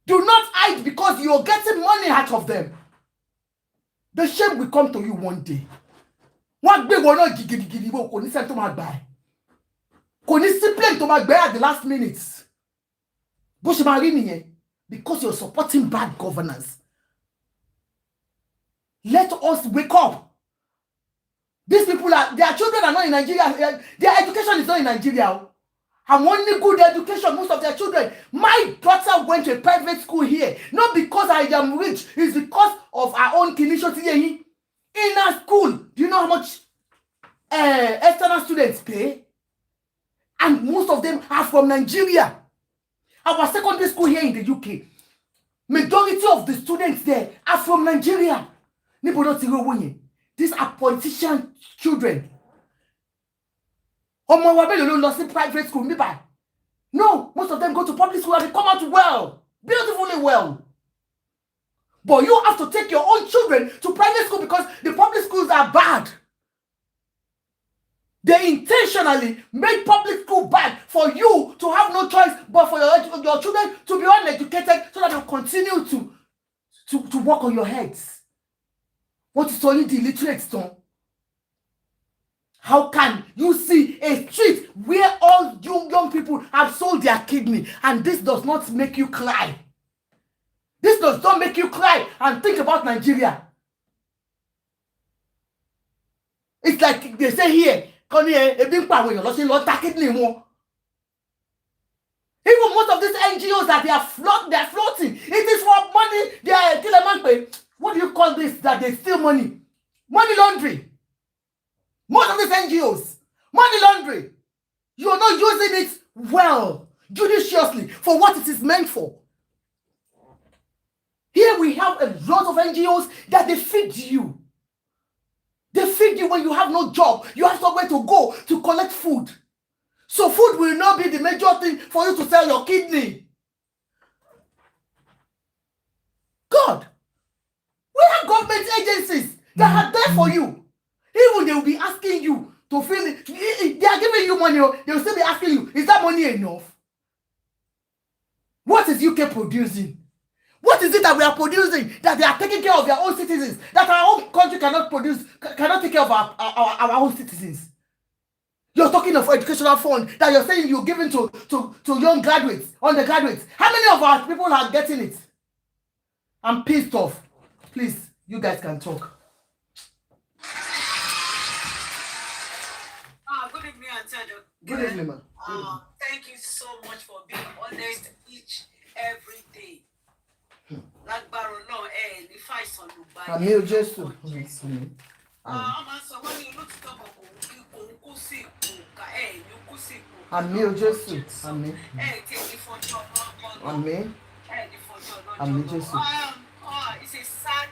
Do not hide because you're getting money out of them. The shame will come to you one day. Wọ́n gbé wọn náà gidigidi bó kò ní sẹ́ni tó máa gbà ẹ́. Kò ní sí plane tó máa gbé at the last minute. Bó ṣe máa rí nìyẹn because you're supporting bad governance. Let us wake up. These people their children are not in Nigeria. Their education is not in Nigeria. And only good education, most of their children. My daughter went to a private school here. Not because I am rich. It's because of our own kinishoti. In our school, do you know how much external students pay? And most of them are from Nigeria. Our secondary school here in the UK, majority of the students there are from Nigeria. These are politician children. Private school. No, most of them go to public school and they come out well, beautifully well. But you have to take your own children to private school because the public schools are bad. They intentionally made public school bad for you to have no choice but for your children to be uneducated so that they'll continue to work on your heads. What is only the illiterate done? How can you see a street where all young people have sold their kidney and this does not make you cry? This does not make you cry and think about Nigeria. It's like they say here, even most of these NGOs that they are floating. It is for money. They are killing. What do you call this? That they steal money? Money laundering. Most of these NGOs, money laundering. You are not using it well, judiciously, for what it is meant for. Here we have a lot of NGOs that they feed you. They feed you when you have no job. You have somewhere to go to collect food. So food will not be the major thing for you to sell your kidney. God, we have government agencies that are there for you. Even they will be asking you to fill it. They are giving you money. They will still be asking you, is that money enough? What is UK producing? What is it that we are producing that they are taking care of their own citizens? That our own country cannot produce, cannot take care of our own citizens. You're talking of educational fund that you're saying you're giving to young graduates, undergraduates. How many of our people are getting it? I'm pissed off. Please, you guys can talk. Good evening, Antonio. Good evening, ma'am. Thank you so much for being honest each every day. Lágbára Ọlọ́run ní fàìsàn ló bá Àmín o Jésù. Ọmọ sọ wọ́n ní olótìtọ́ kan kò kú sí ìkó ní kú sí ìkó. Àmín o Jésù. Àmín. Tí ní fọjọ́ ọlọ́gbọ́n. Àmín. Ní fọjọ́ ọlọ́gbọ́n. Àmín Jésù. It's a sad.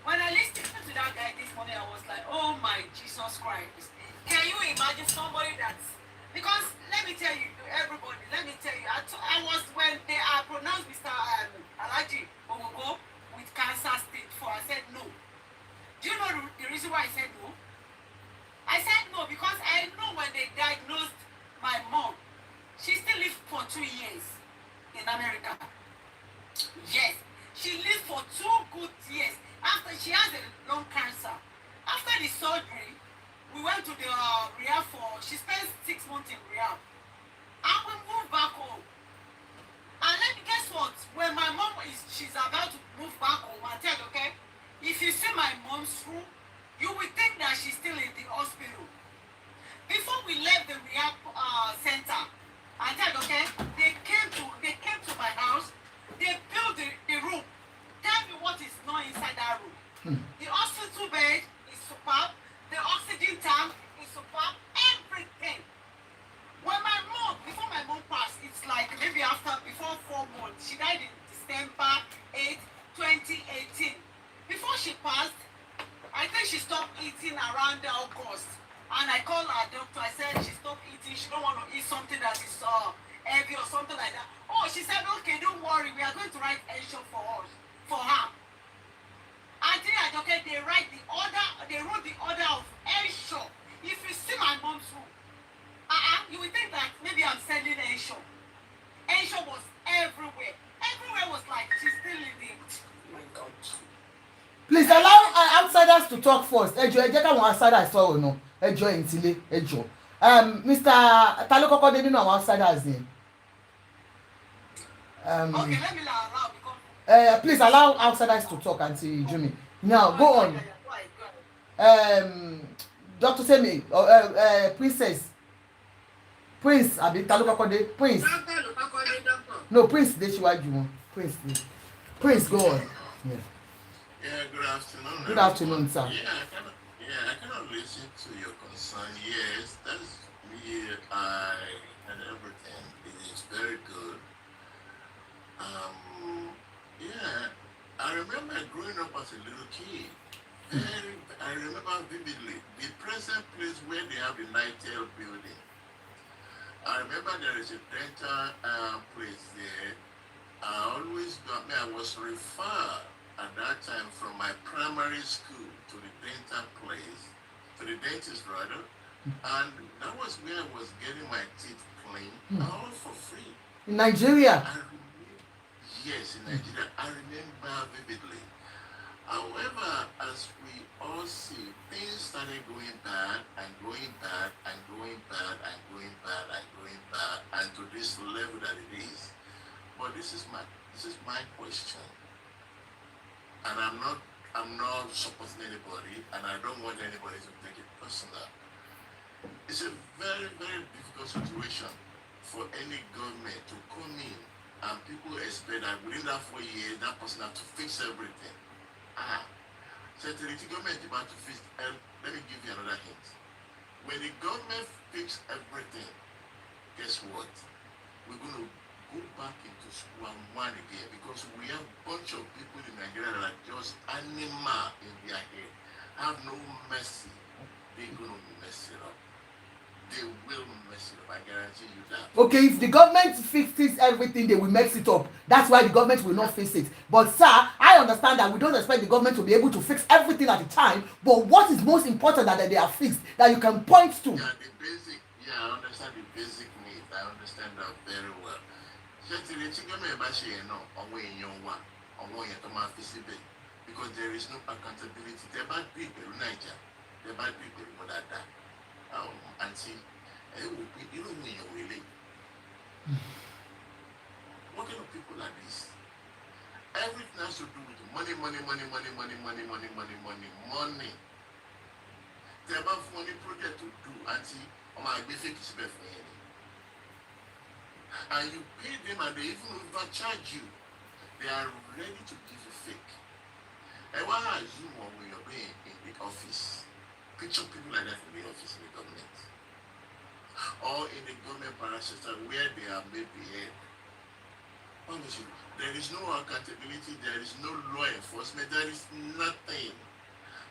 When I listened to that guy this morning, I was like, oh my Jesus Christ. Can you imagine somebody that's, because let me tell you, everybody, I was, when they pronounced Mr. Alaji Ogogo with cancer stage 4, I said no. Do you know the reason why I said no? I said no because I know when they diagnosed my mom, she still lived for 2 years in America. Yes, she lived for 2 good years. After she has a lung cancer. After the surgery, we went to the rehab she spent 6 months in rehab. And we moved back home. And let me guess what? When my mom she's Please allow outsiders to talk first. Ẹ jẹ́ káwọn outsiders sọ̀rọ̀ náà. Ẹ jọ̀ọ́ ìtìlẹ̀, ẹ jọ̀ọ́. Mr. Ta ló kọ́kọ́ dé nínú àwọn outsiders yẹn? Okay, let me allow because. Please allow outsiders to talk, Auntie Jumi. Now go on. Dr. Semi, Prince, àbí ta ló kọ́kọ́ dé? Prince. No, Prince dé síwájú wọn. Prince, go on. Yeah. Yeah, good afternoon. Good afternoon, sir. I cannot listen to your concern. Yes, that's me. And everything. It is very good. Yeah, I remember growing up as a little kid. I remember vividly the present place where they have the Nightel building. I remember there is a dental place there. I was referred at that time from my primary school to the dental place, to the dentist rather, and that was where I was getting my teeth cleaned, all for free. In Nigeria? Yes, in Nigeria. I remember vividly. However, as we all see, things started going bad and going bad and going bad and going bad and going bad, and to this level that it is. But this is my question, and I'm not supporting anybody, and I don't want anybody to take it personal. It's a very, very difficult situation for any government to come in, and people expect that within that 4 years, that person has to fix everything. So the government is about to fix. Let me give you another hint. When the government fix everything, guess what? We're going to go back into square one again, because we have a bunch of people in Nigeria that are just animal in their head, have no mercy. They're going to mess it up. They will mess it up. I guarantee you that. Okay, if the government fixes everything, they will mess it up. That's why the government will not fix it. But sir, I understand that we don't expect the government to be able to fix everything at a time. But what is most important that they are fixed, that you can point to? Yeah, I understand the basic needs. I understand that very well. Because there is no accountability. They're bad people in Nigeria. They're bad people in that. And see, you don't mean you're really. What kind of people are these? Everything has to do with money. They have money project to do, and see, my basic is best for you. And you pay them, and they even overcharge you. They are ready to give you fake. And why are you when you're being in the office? Picture people like that in the office in the government, or in the government parastatal where they are maybe head. Honestly, there is no accountability, there is no law enforcement, there is nothing.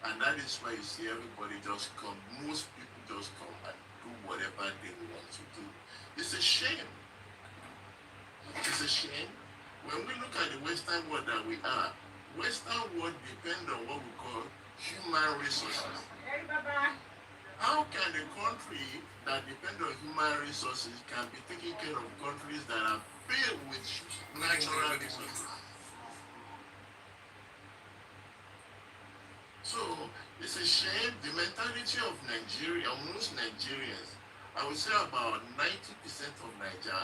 And that is why you see everybody just come, most people just come and do whatever they want to do. It's a shame. It's a shame. When we look at the Western world that we are, Western world depends on what we call human resources. How can a country that depends on human resources can be taking care of countries that are filled with natural resources? So it's a shame. The mentality of Nigeria, most Nigerians, I would say about 90% of Nigeria,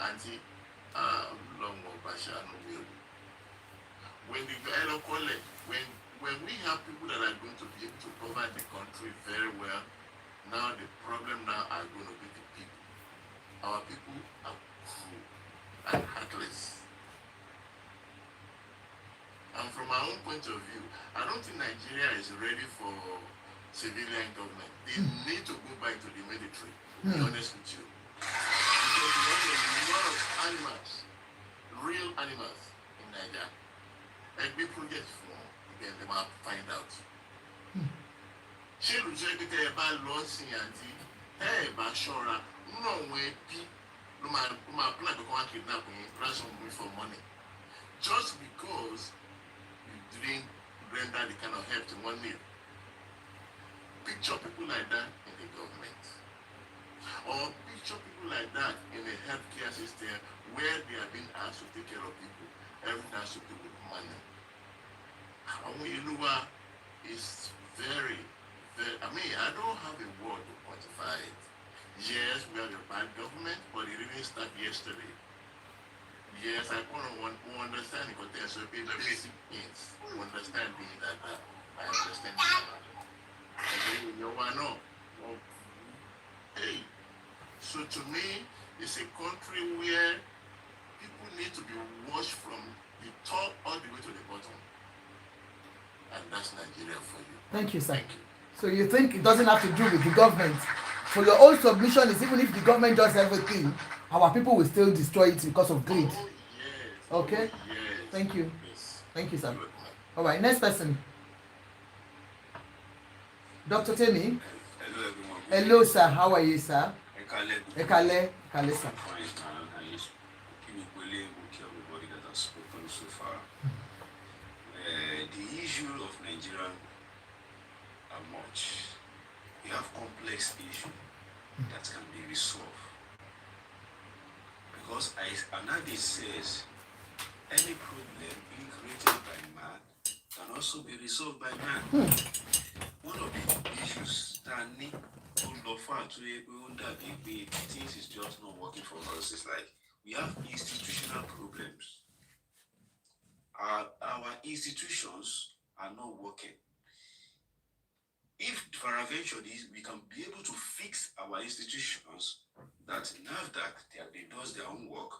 when we have people that are going to be able to cover the country very well, now the problem now are going to be the people. Our people are cruel and heartless. And from our own point of view, I don't think Nigeria is ready for civilian government. They need to go back to the military, to be honest with you. Because we have a lot of animals, real animals in Nigeria. And we project for then they might find out. Ṣé ìlú jẹ́ pé tẹ́ ẹ bá lọ sí àǹtí tẹ́ ẹ bá ṣọ́ra nínú àwọn ẹbí ló máa plan to come and kidnap yín ransom me for money just because you didn't render the kind of help to one need. Picture people like that in the government, or picture people like that in the healthcare system where they are being asked to take care of people. Everything has to do with money. Àwọn ìlú wa is very, very, I mean, I don't have a word to quantify it. Yes, we have a bad government, but it didn't start yesterday. Yes, I want to understand the context of the basic things. Understanding that I understand that. Okay, you know. Well, hey, so to me, it's a country where people need to be washed from the top all the way to the bottom. And that's Nigeria for you. Thank you, sir. Thank you. So you think it doesn't have to do with the government? For your own submission is even if the government does everything, our people will still destroy it because of greed. Oh, yes. Okay? Oh, yes. Thank you. Yes. Thank you, sir. Good. All right, next person. Dr. Temi. Hello, everyone. Hello, sir. How are you, sir? Ekale, Ekale, sir. fine, and you everybody that has spoken so far. The issue of Nigeria are much. We have complex issue that can be resolved. Because another says any problem being created by man can also be resolved by man. One of the issues that need to look far to things is just not working for us. It's like we have institutional problems. Our institutions are not working. If peradventure we can be able to fix our institutions, that NAFDAC they does their own work,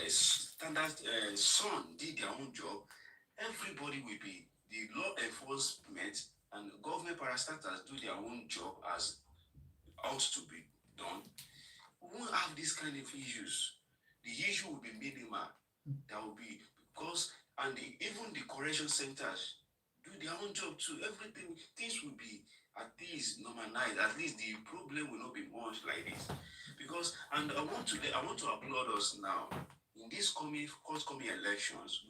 Standard Sun did their own job, everybody will be the law enforcement and government parastatals do their own job as ought to be done. We won't have these kind of issues. The issue will be minimal. That will be because even the correction centers do their own job too. Everything, things will be at least normalized. At least the problem will not be much like this. Because I want to applaud us now in this forthcoming elections.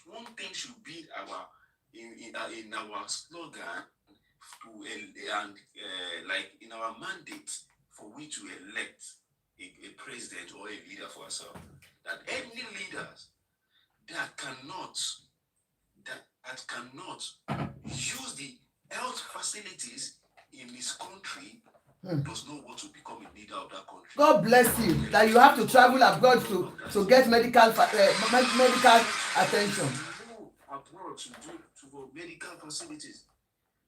One thing should be in our slogan like in our mandate for we to elect a president or a leader for ourselves. That any leaders that cannot use the health facilities in his country does not want to become a leader of that country. God bless you that you have to travel abroad to get medical attention. Go abroad to medical facilities,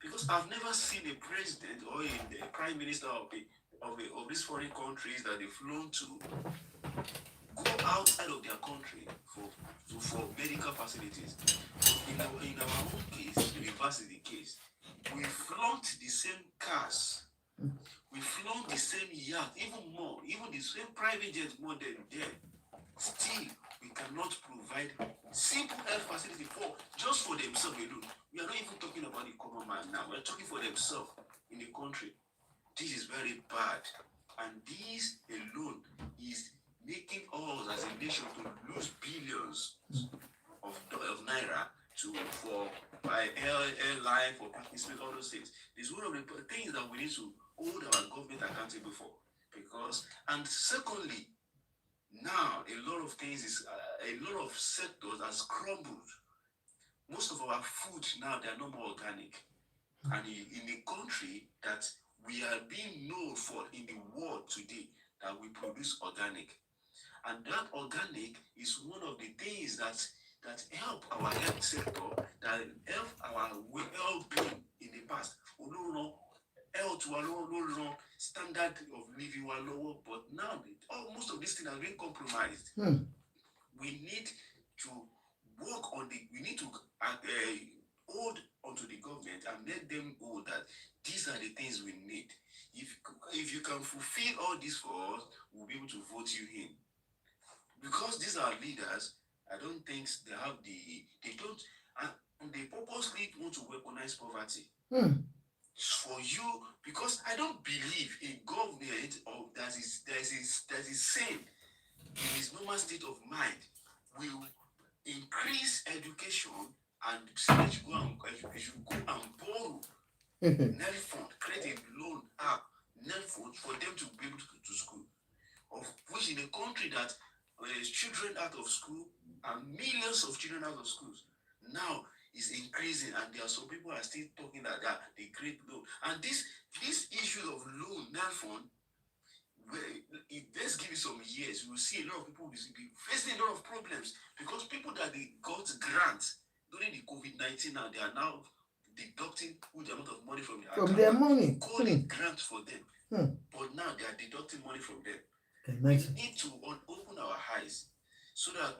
because I've never seen a president or a prime minister of these foreign countries that they've flown to go outside of their country for medical facilities. In our own case, the reverse is the case. We flaunt the same cars, we flaunt the same yacht, even more, even the same private jet more than them. Still, we cannot provide simple health facility just for themselves alone. We are not even talking about the common man now. We are talking for themselves in the country. This is very bad, and this alone is making us as a nation to lose billions of naira for airline, for participants, all those things. It's one of the things that we need to hold our government accountable for. And secondly, now a lot of things a lot of sectors has crumbled. Most of our food now, they are no more organic. And in a country that we are being known for in the world today, that we produce organic. And that organic is one of the things that help our health sector, that help our well-being in the past. Health, standard of living, but now most of these things have been compromised. We need to work on we need to hold onto the government and let them know that these are the things we need. If you can fulfill all this for us, we'll be able to vote you in. Because these are leaders, I don't think they have they purposely want to weaponize poverty. For you, because I don't believe a government that is sane in his normal state of mind will increase education and say that you should go and borrow net fund, create a loan app, net fund for them to be able to go to school. Of which in a country that children out of school and millions of children out of schools. Now, is increasing, and there are some people are still talking that they create loan. And this issue of loan, NAFON, let's give it some years, you will see a lot of people will be facing a lot of problems, because people that they got grants during the COVID-19 now, they are now deducting huge amount of money from their money. Call it grant for them. But now they are deducting money from them. We need to open our eyes so that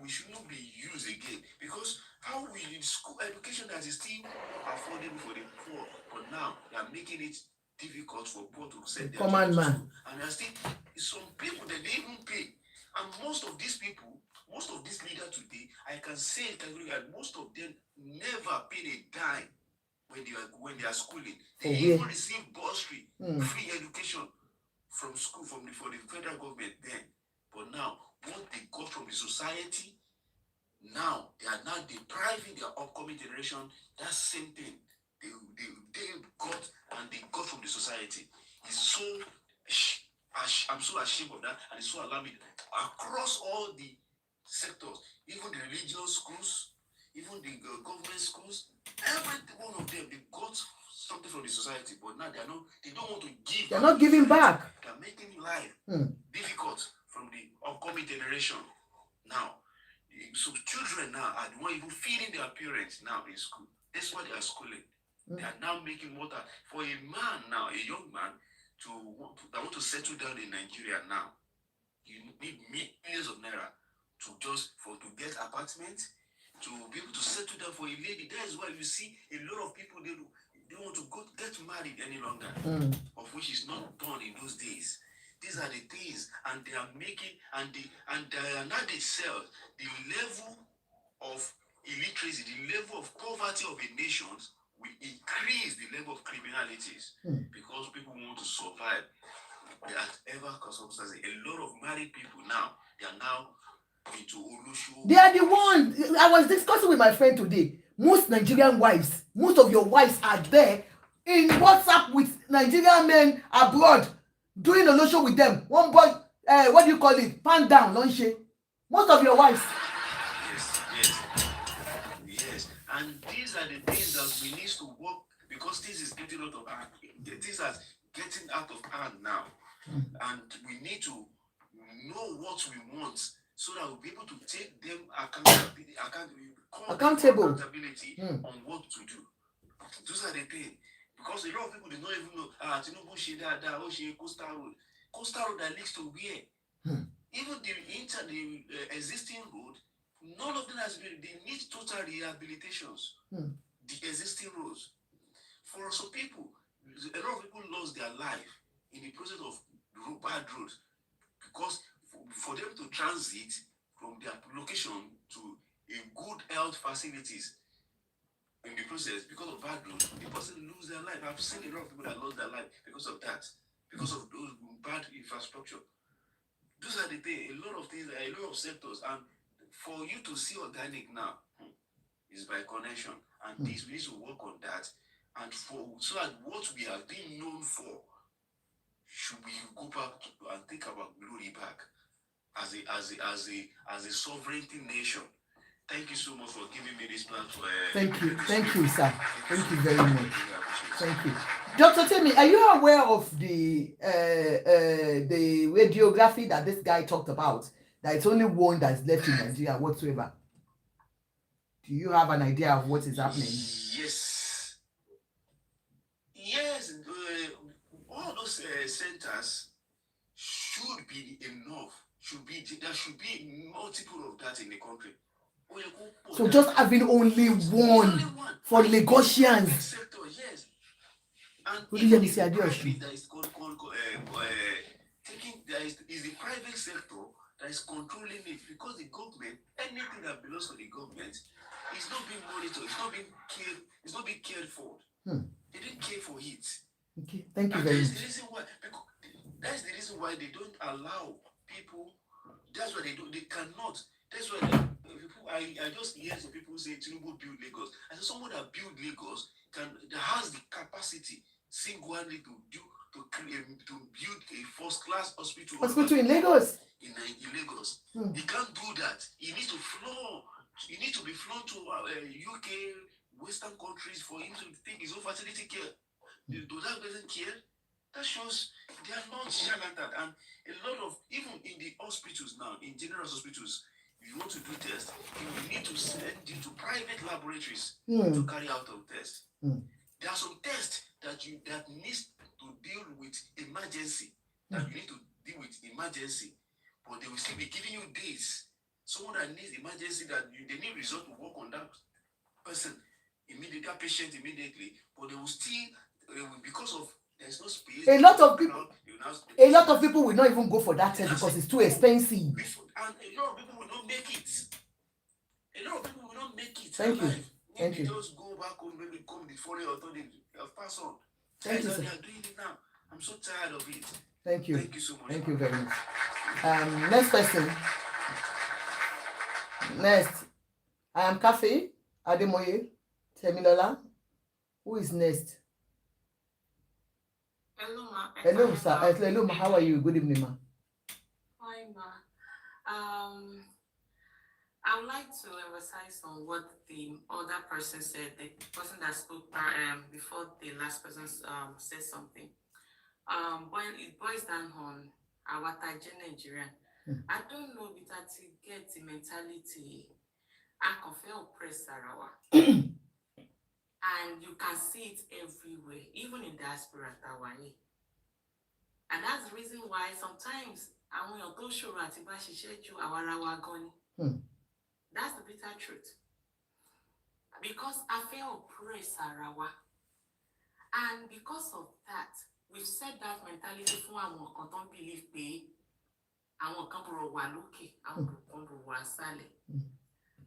we should not be used again. Because how we in school education that is still affordable for the poor, but now they are making it difficult for poor to send their children to school. And there are still some people that they even pay. And most of these people, most of these leaders today, I can say that most of them never paid a dime when they are schooling. They even receive bursary, free education from school for the federal government then. But now, what they got from the society, now they are now depriving their upcoming generation that same thing they got and they got from the society. It's so I'm so ashamed of that, and it's so alarming across all the sectors, even the religious schools, even the government schools. Every one of them, they got something from the society, but now they don't want to give. They're not giving back. They're making life difficult from the upcoming generation. Now, so children now are the one even feeding their parents now in school. That's why they are schooling. They are now making water for a man now, a young man, that want to settle down in Nigeria now. You need millions of naira to get apartments, to be able to settle down for a lady. That is why you see a lot of people, they don't want to get married any longer, of which is not done in those days. These are the things, and they are making, and they are not themselves, the level of illiteracy, the level of poverty of a nation will increase the level of criminalities, because people want to survive. Whatever circumstances, a lot of married people now, they are now into Olushu. They are the ones. I was discussing with my friend today. Most Nigerian wives, most of your wives are there in WhatsApp with Nigerian men abroad, doing a show with them. One boy, what do you call it? Pan down, lunch. Most of your wives. Yes. And these are the things that we need to work, because this is getting out of hand. This is getting out of hand now. And we need to know what we want, so that we'll be able to take them accountability on what to do. Those are the things. Because a lot of people do not even know, Tinubu she Coastal Road. Coastal Road that leads to where? Even the existing road, none of them has been, they need total rehabilitations. The existing roads. For some people, a lot of people lost their life in the process of bad roads, because for them to transit from their location to a good health facilities, in the process, because of bad roads, the person lose their life. I've seen a lot of people that lost their life because of that, because of those bad infrastructure. Those are the things, a lot of things, a lot of sectors. And for you to see organic now is by connection, and this we need to work on that. And so that what we have been known for, should we go back and take our glory back as a sovereignty nation. Thank you so much for giving me this platform. Thank you, sir. Thank you very much. Thank you. Dr. Temi, are you aware of the radiography that this guy talked about? That it's only one that's left in Nigeria whatsoever. Do you have an idea of what is happening? Yes. All those centers should be enough. There should be multiple of that in the country. So just having only one for Lagosians. Sector, yes. And even if the private that is is the private sector that is controlling it, because the government, anything that belongs to the government, is not being monitored, it's not being cared for. They didn't care for it. Okay, thank you very much. That's the reason why they don't allow people. That's why they cannot. That's why I just hear some people say Tinubu build Lagos. I said someone that build Lagos that has the capacity single-handedly to build a first-class hospital in Lagos. In Lagos, he can't do that. He needs to to be flown to UK, Western countries for him to take his own fertility care. Does that doesn't care? That shows they are not charlatan. And a lot of, even in the hospitals now, in general hospitals, if you want to do tests, you need to send you to private laboratories to carry out a test. There are some tests that needs to deal with emergency, that you need to deal with emergency, but they will still be giving you days. Someone that needs emergency, they need result to work on that person immediately, that patient immediately, but they will still, because of there's no space. A lot of people will not even go for that test because it's too expensive. And a lot of people will not make it. Thank you. Thank you. Just go back home, maybe come the foreign authority, pass on. Thank you, sir. They are doing it now. I'm so tired of it. Thank you. Thank you so much. Thank you very much. Next person. Next. I am Cafe Ademoye Temilola. Who is next? Hello, ma. Hello, sir. Hello, ma. How are you? Good evening, ma. Hi, ma. I would like to emphasize on what the other person said, the person that spoke before the last person said something. It boils down on our Nigerian. I don't know if that get the mentality. I can feel oppressed, Sarawa. And you can see it everywhere, even in diaspora, Tawaye. And that's the reason why sometimes I want to show our goni. That's the bitter truth. Because I feel oppressed, Sarawa. And because of that, we've said that mentality for our don't believe pay. I want come to Waluki, I want to come to Wasale.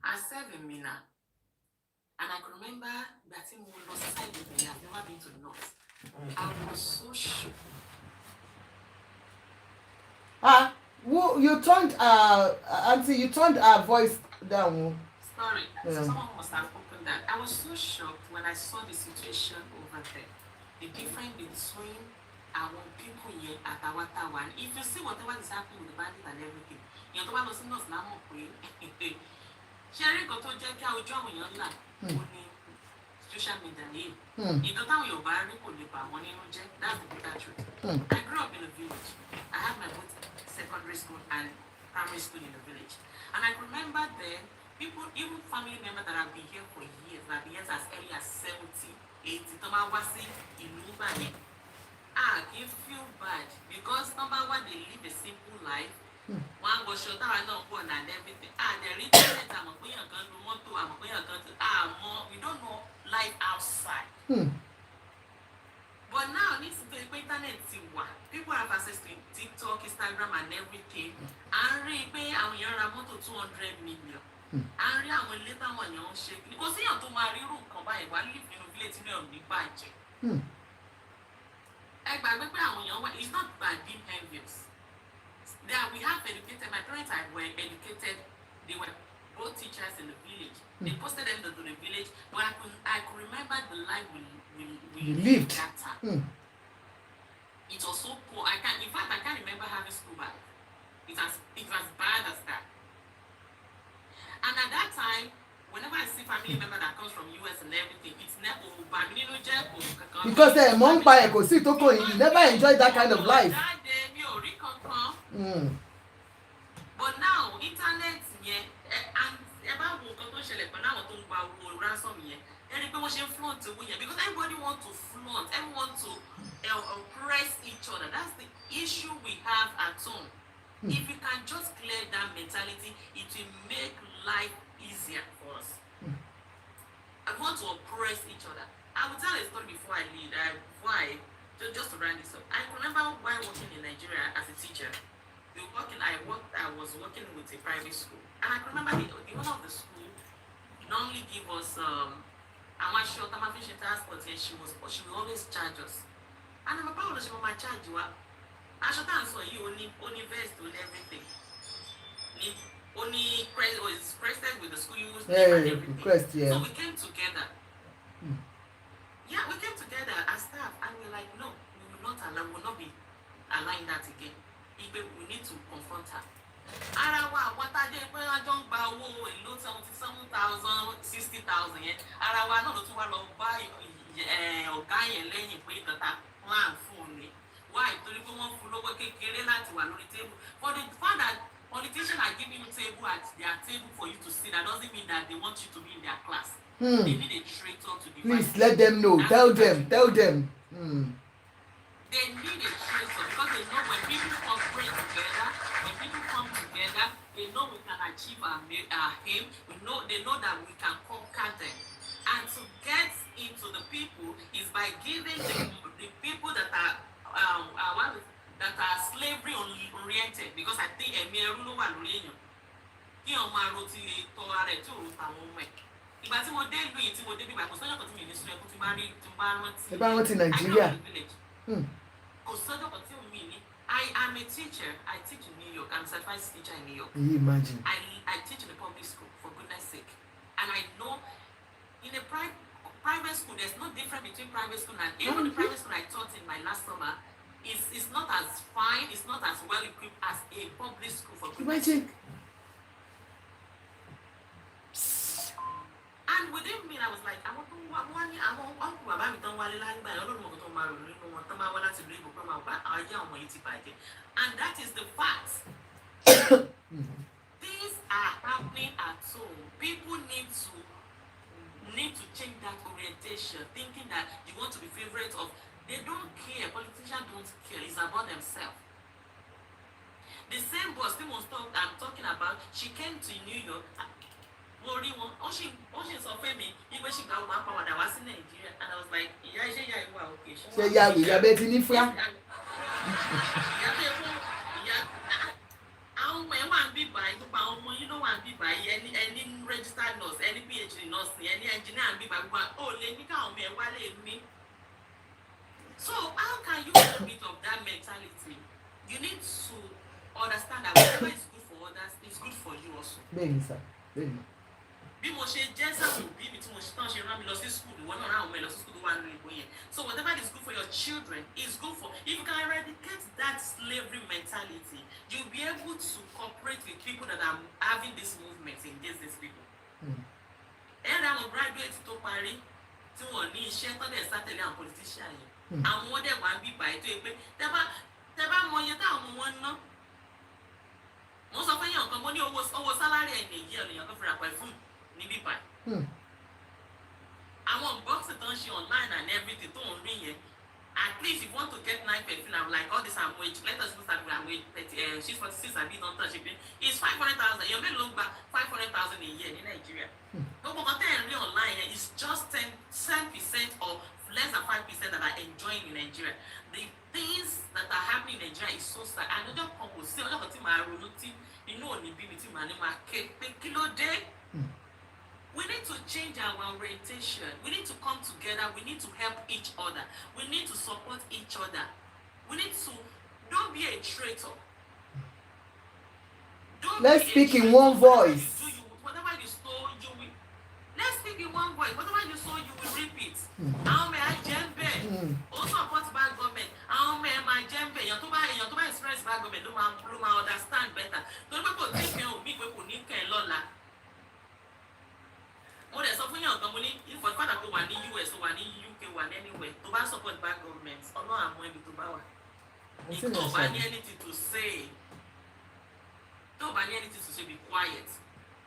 I serve in Mina. And I can remember that in North side of me, I've never been to North. I was so shocked. You turned Auntie, you turned our voice down. Sorry, someone must have opened that. I was so shocked when I saw the situation over there. The difference between our people here at Awata. If you see whatever is happening with the bandit and everything, you know what was now sharing got to check out John when you're not social media. You don't know your barrier could be money, that's the bitter truth. I grew up in a village. I had my both secondary school and primary school in the village. And I remember then, people, even family members that have been here for years, that have been here as early as 70, 80, I can feel bad because number one, they live a simple life. One go shut down and everything. They're internet, we don't know life outside. But now, this is the internet. People have access to TikTok, Instagram, and everything. And you're about 200 million. And we later on your shake. Because you have to marry room, come by, while you live in a village, you know, big budget. It's not bad being envious. We have educated, my parents were educated, they were both teachers in the village. They posted them to the village, but I could remember the life we lived that time. It was so poor. In fact, I can't remember having school bag. It was bad as that. And at that time, whenever I see family member that comes from US and everything, it's never because you never enjoyed that kind of life. But now, internet, and because everybody wants to flaunt, everyone to oppress each other. That's the issue we have at home. If we can just clear that mentality, it will make life easier for us. I want to oppress each other. I will tell a story before I leave. Just to round this up. I remember while working in Nigeria as a teacher, I was working with a private school. And I remember the owner of the school normally give us I want short time fishing transport, and she will always charge us. And I'm about to charge you up. I should answer you only vest and everything. Only crested with the school use and everything. So we came together. Yeah, we came together as staff and we're like, no, we will not be allowing that again. We need to confront her. Ara wa àwọn tá a jẹ́ pé wọ́n jọ ń gba owó èlò 77,000 60,000 yẹn. Ara wa náà ló tún wá lọ bá ọ̀gá yẹn lẹ́yìn pé tata wọ́n á fún un ní. Why? Torí pé wọ́n fún lówó kékeré láti wà lórí table. For the fact that politicians are giving you table at their table for you to sit, that doesn't mean that they want you to be in their class. They need a traitor to divide. Please let them know. Tell them. They need a traitor because they know when people cooperate together, when people come together, they know we can achieve our aim. They know that we can conquer them. And to get into the people is by giving the people that are slavery oriented, because I think ẹ̀mí ló wà lórí èèyàn kí ọmọ aró ti tọ́ ara ẹ̀ tí òun tàwọn ọmọ ẹ̀. Ìgbà tí mo dé ìlú yìí tí mo dé bíbá kò sọ́jọ́ kan tí mi ní sùn ẹkún tí bá rántí. Ẹ bá rántí Nàìjíríà. Kò sọ́jọ́ kan tí mi ní. I am a teacher. I teach in New York. I'm a certified teacher in New York. Can you imagine? I teach in a public school, for goodness sake. And I know in a private school, there's no difference between private school and even the private school I taught in my last summer is not as fine, it's not as well equipped as a public school, for goodness sake. And within me, I was like, I want uncle bàbá mi tán wálé láyé báyìí ọlọ́run mọ̀kàn tó máa rò nínú wọn tán máa wá láti ìlú ìbò pé máa bá ayé àwọn yìí ti bàjẹ́. And that is the fact. Things are happening at home. People need to change that orientation, thinking that you want to be favorite of. They don't care. Politicians don't care. It's about themselves. The same boss I'm talking about, she came to New York. She sọ fún mi ìgbé ṣì gba ọmọ apáwọ̀dà wá sí Nàìjíríà, and I was like, ìyá iṣẹ́ ìyá ìwà òkè ṣe ìyá ìyá bẹ́ẹ̀ ti ní fúra. Ìyá tó yẹ fún ìyá àwọn ọmọ ẹ̀ wà ń bí báyìí, gbogbo àwọn ọmọ yín ló wà ń bí báyìí, ẹni registered nurse, ẹni PhD nurse, ẹni engineer ń bí báyìí, gbogbo ò lè ní káwọn ọmọ ẹ̀ wá lè ní. So how can you get rid of that mentality? You need to understand that whatever is good for others is good for you also. Bẹ́ẹ̀ni sá, bẹ́ẹ̀ni. Bí mo ṣe jẹ́ sáwọn òbí mi tí mo ṣe tán ṣe rán mi lọ sí school, ìwọ náà rán àwọn ọmọ ẹ lọ sí school tó wà nínú ìbò yẹn. So whatever is good for your children is good for. If you can eradicate that slavery mentality, you'll be able to cooperate with people that are having this movement against these people. Ẹ̀rọ àwọn graduate tó parí tí wọ́n ní iṣẹ́ tó dẹ̀ sátẹ̀lé àwọn politician yẹn. Àwọn wọ́n dẹ̀ wá ń bí báyìí tó yẹ pé tẹ́ bá mọ iye táwọn ọmọ wọn ná. Mo sọ fún yàn kan, mo ní owó sálárì ẹ̀ nìyí ọ̀nìyàn kan fira pẹ̀ fún níbí báyìí. Àwọn unboxing tó ń ṣe online and everything tó ń rí yẹn, at least if you want to get 9 perfume, I'm like all this am wage, let us start with am wage she's 46 and don't touch it. It's 500,000. Your men look back 500,000 a year in Nigeria. Gbogbo kan tẹ́ ẹ̀ rí online yẹn is just 10% or less than 5% that are enjoying in Nigeria. The things that are happening in Nigeria is so sad. And ọjọ́ kan kò sí ọjọ́ kan tí màá ronú tí inú ò ní bí mi tí màá ní máa ké pé kí ló dé? We need to change our orientation. We need to come together. We need to help each other. We need to support each other. We need to, don't be a traitor. Let's speak in one voice. Whatever you stole, you will. Let's speak in one voice. Whatever you stole, you will reap it. Àwọn ọmọ ẹ̀ jẹ́ also support bad government. Àwọn ọmọ ẹ̀ máa jẹ́ bẹ́ẹ̀. Èèyàn tó bá experience bad government ló máa understand better. Torí pé kò tí kẹ́ òmí pé kò ní kẹ́ ẹ lọ́la. Mo dẹ̀ sọ fún yàn kan, mo ní ìfọ̀dúfàdà tó wà ní US, wà ní UK, wà ní anywhere, tó bá support bad government, ọlọ́run àmọ́ ẹbí tó bá wà. Tó bá ní anything to say, be quiet.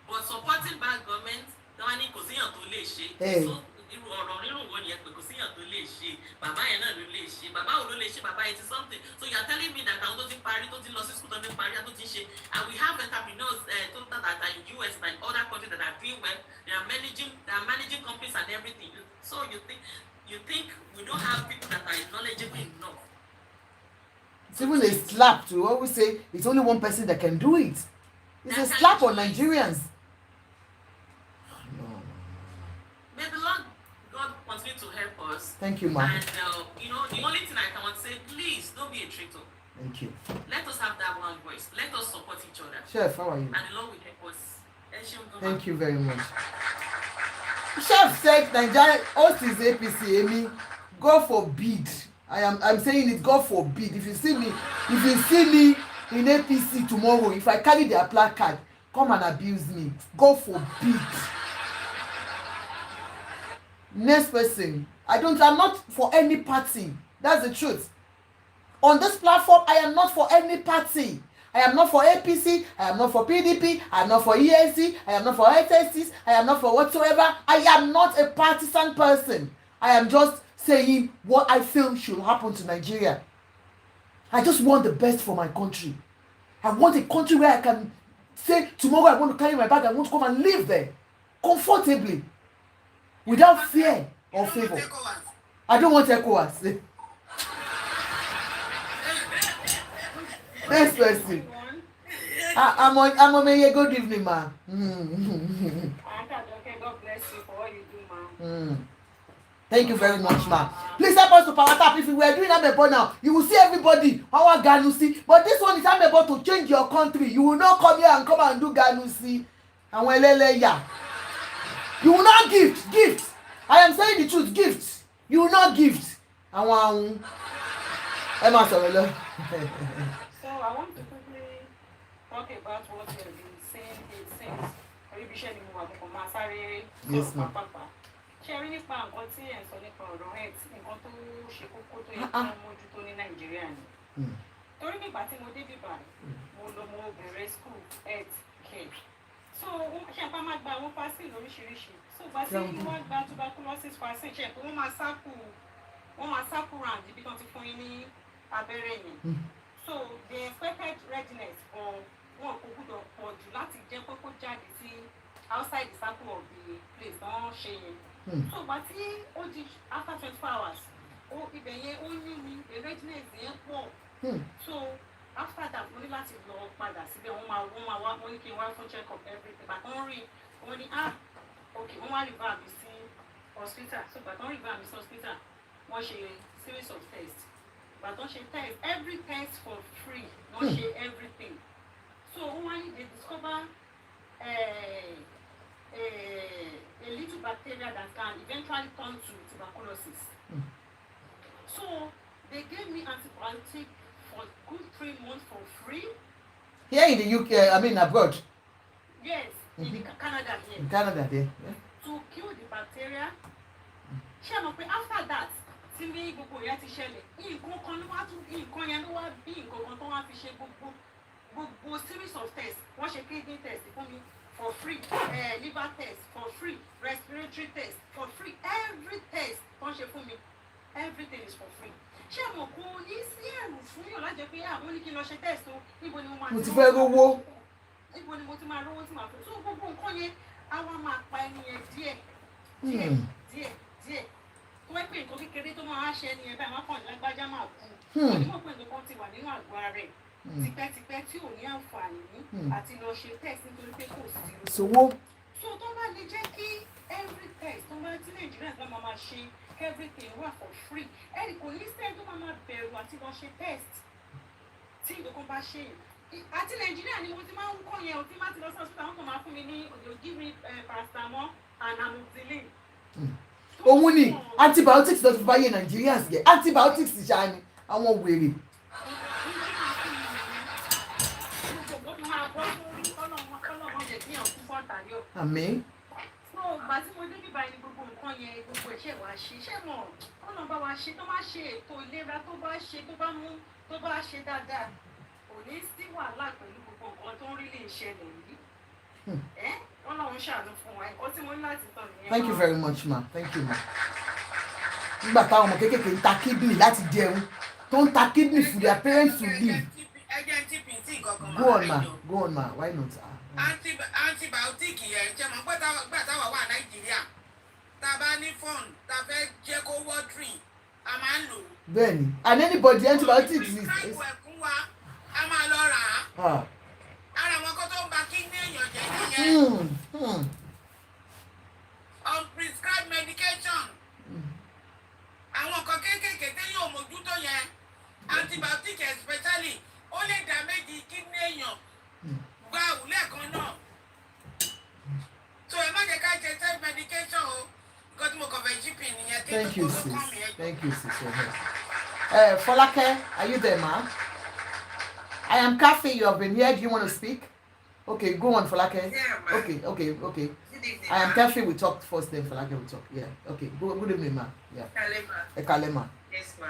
But supporting bad government, wọ́n ní kò síyàn tó lè ṣe. So irú ọ̀rọ̀ rírùn wo nìyẹn pé kò síyàn tó lè ṣe. Bàbá yẹn náà ló lè ṣe. Bàbá wo ló lè ṣe? Bàbá 80 something. So you are telling me that àwọn tó ti parí, tó ti lọ sí school, tó ti parí, tó ti ṣe. And we have entrepreneurs that are in US and other countries that are doing well. They are managing companies and everything. So you think we don't have people that are knowledgeable enough? It's even a slap to always say it's only one person that can do it. It's a slap on Nigerians. May the Lord God continue to help us. Thank you, ma'am. And the only thing I can say, please don't be a traitor. Thank you. Let us have that one voice. Let us support each other. Chef, how are you? And the Lord will help us. Thank you very much. Chef said Nigeria host is APC. Amy, God forbid. I'm saying it. God forbid. If you see me in APC tomorrow, if I carry their placard, come and abuse me. God forbid. Next person. I'm not for any party. That's the truth. On this platform, I am not for any party. I am not for APC. I am not for PDP. I am not for ESC. I am not for SSCs. I am not for whatsoever. I am not a partisan person. I am just saying what I feel should happen to Nigeria. I just want the best for my country. I want a country where I can say tomorrow I want to carry my bag. I want to come and live there comfortably without fear or favor. I don't want ECOWAS. Next person. I'm on a good evening, ma. God bless you for what you do, ma. Thank you very much, ma. Please help us to power tap. If we were doing Amebo now, you will see everybody our Ganusi. But this one is Amebo to change your country. You will not come here and come and do Ganusi. And welele ya. You will not gift. I am saying the truth, gift. You will not gift. And Emma Sorelo. So I want to quickly talk about what you have been saying since prohibition in Yes, ma'am. Sharing nípa nǹkan tí ẹ̀ ń sọ nípa ọ̀rọ̀ health nǹkan tó ṣe kókó tó yẹ kí wọ́n mójútó ní Nàìjíríà ni. Torí nígbà tí mo dé bíbá mo bẹ̀rẹ̀ school health care. So ṣe àpá máa gba àwọn vaccine lóríṣiríṣi. So ìgbà tí wọ́n gba tuberculosis vaccine ṣe pé wọ́n máa sáàkù round ibi tí wọ́n ti fún yín ní abẹ́rẹ́ yẹn. So the expected readiness for wọn kò gbúdọ̀ pọ̀ jù láti jẹ́ pé kó jáde sí outside the circle of the place wọ́n ṣe yẹn. So ìgbà tí ó di after 24 hours ibẹ̀ yẹn ó ní mi the readiness yẹn pọ̀. So after that mo ní láti lọ padà síbẹ̀ wọ́n máa wá mo ní kí n wá fún check up everything but wọ́n rí wọ́n ní okay wọ́n wá refer mi sí hospital so but wọ́n refer mi sí hospital wọ́n ṣe series of tests but wọ́n ṣe test every test for free wọ́n ṣe everything so wọ́n they discover a little bacteria that can eventually turn to tuberculosis. So they gave me antibiotic for good 3 months for free. Here in the UK, I mean abroad. Yes, in Canada here. In Canada there. Yeah. To kill the bacteria. After that, tí ní gbogbo ìyá ti ṣẹlẹ̀, nǹkan kan ló wá tún nǹkan yẹn ló wá bí nǹkan kan tó wá fi ṣe gbogbo series of tests. Wọ́n ṣe kidney test fún mi for free, liver test for free, respiratory test for free, every test wọ́n ṣe fún mi, everything is for free. Ṣé mo kò ní sí ẹ̀rù fún yàn lájẹ pé àwọn ní kí n lọ ṣe test o, níbo ni mo máa mo ti fẹ́ rówó. Níbo ni mo ti máa rówó tí màá fẹ́. So gbogbo nǹkan yẹn á wá máa pa ẹni yẹn díẹ̀. Tó wẹ́ pé nǹkan kékeré tó máa ṣe ẹni yẹn báyìí wọ́n kàn lágbájá máa kú. Wọ́n ní mọ̀ pé nǹkan ti wà nínú àgọ́ ara rẹ̀ tipẹ́tipẹ́ tí ò ní àǹfààní àti lọ ṣe test nítorí pé kò sí Sowó. So tó bá lè jẹ́ kí every test tó bá tí Nàìjíríà tó máa ṣe everything wà for free ẹnì kò ní sẹ́ni tó máa bẹ̀rù àti lọ ṣe test tí ìdókòó bá ṣe yẹn àti Nàìjíríà ni mo ti máa ń kọ́ yẹn òtí má ti lọ sí hospital wọn kàn máa fún mi ní give me paracetamol and amoxicillin. Òun ni antibiotics ló fi báyé Nigerians jẹ antibiotics ṣáà ni àwọn wèrè. Àmín. So ìgbà tí mo dé bíbá ẹni gbogbo nǹkan yẹn gbogbo ẹ̀ṣẹ̀ wa ṣe iṣẹ́ mọ̀ ọ̀nà bá wa ṣe tó bá ṣe ètò ìlera tó bá ṣe dáadáa kò ní sí wàhálà pẹ̀lú gbogbo nǹkan tó ń rí lè ṣẹlẹ̀ yìí. Ọlọ́run ṣàánú fún wa ẹ̀kọ́ tí mo ní láti tọ̀ nìyẹn. Thank you very much ma thank you ma. Nígbà táwọn ọmọ kéékèèké ń ta kidney láti jẹun tó ń ta kidney for their parents to live. Go on ma why not. Antibiotic yẹn jẹ́ mọ́ pé gbà táwa wà Nàìjíríà tá a bá ní fọ́ọ̀nù tá a fẹ́ jẹ́ kó wọ́ọ̀dìrì a máa ń lò. Bẹ́ẹ̀ni and anybody antibiotics is. Ẹ̀kún wa a máa lọ rà á. Ara àwọn kan tó ń ba kídìní èèyàn jẹ́ nìyẹn. Unprescribed medication. Àwọn kan kéékèèké tí yóò mójútó yẹn antibiotic especially ó lè damage kídìní èèyàn gba àwùlẹ̀ kan náà. So ẹ má jẹ́ ká jẹ self medication o nǹkan tí mo kàn fẹ́ GP nìyẹn kí Thank you n tó sis. Thank you sis. Fọlákẹ́, are you there ma? I am Cafe. You have been here. Do you want to speak? Okay, go on, Falake. Yeah, ma. Okay. Good evening, I am ma. Cafe. We talked first, then Falake will talk. Yeah. Okay. Good evening, ma. Yeah. Kalema. Ekalema. Yes, ma.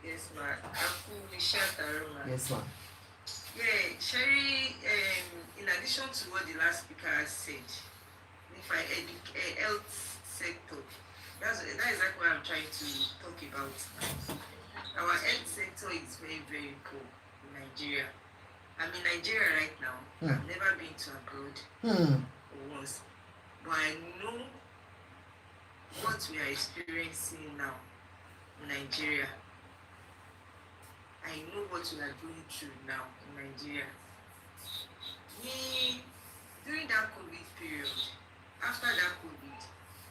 Yes, ma. Aku Nishataro, ma. Yes, ma. Yeah, Sherry, in addition to what the last speaker has said, if I health sector, that is exactly what I'm trying to talk about. Our health sector is very, very poor in Nigeria. I'm in Nigeria right now. I've never been to abroad once, but I know what we are experiencing now in Nigeria. I know what we are going through now in Nigeria. During that COVID period, after that COVID,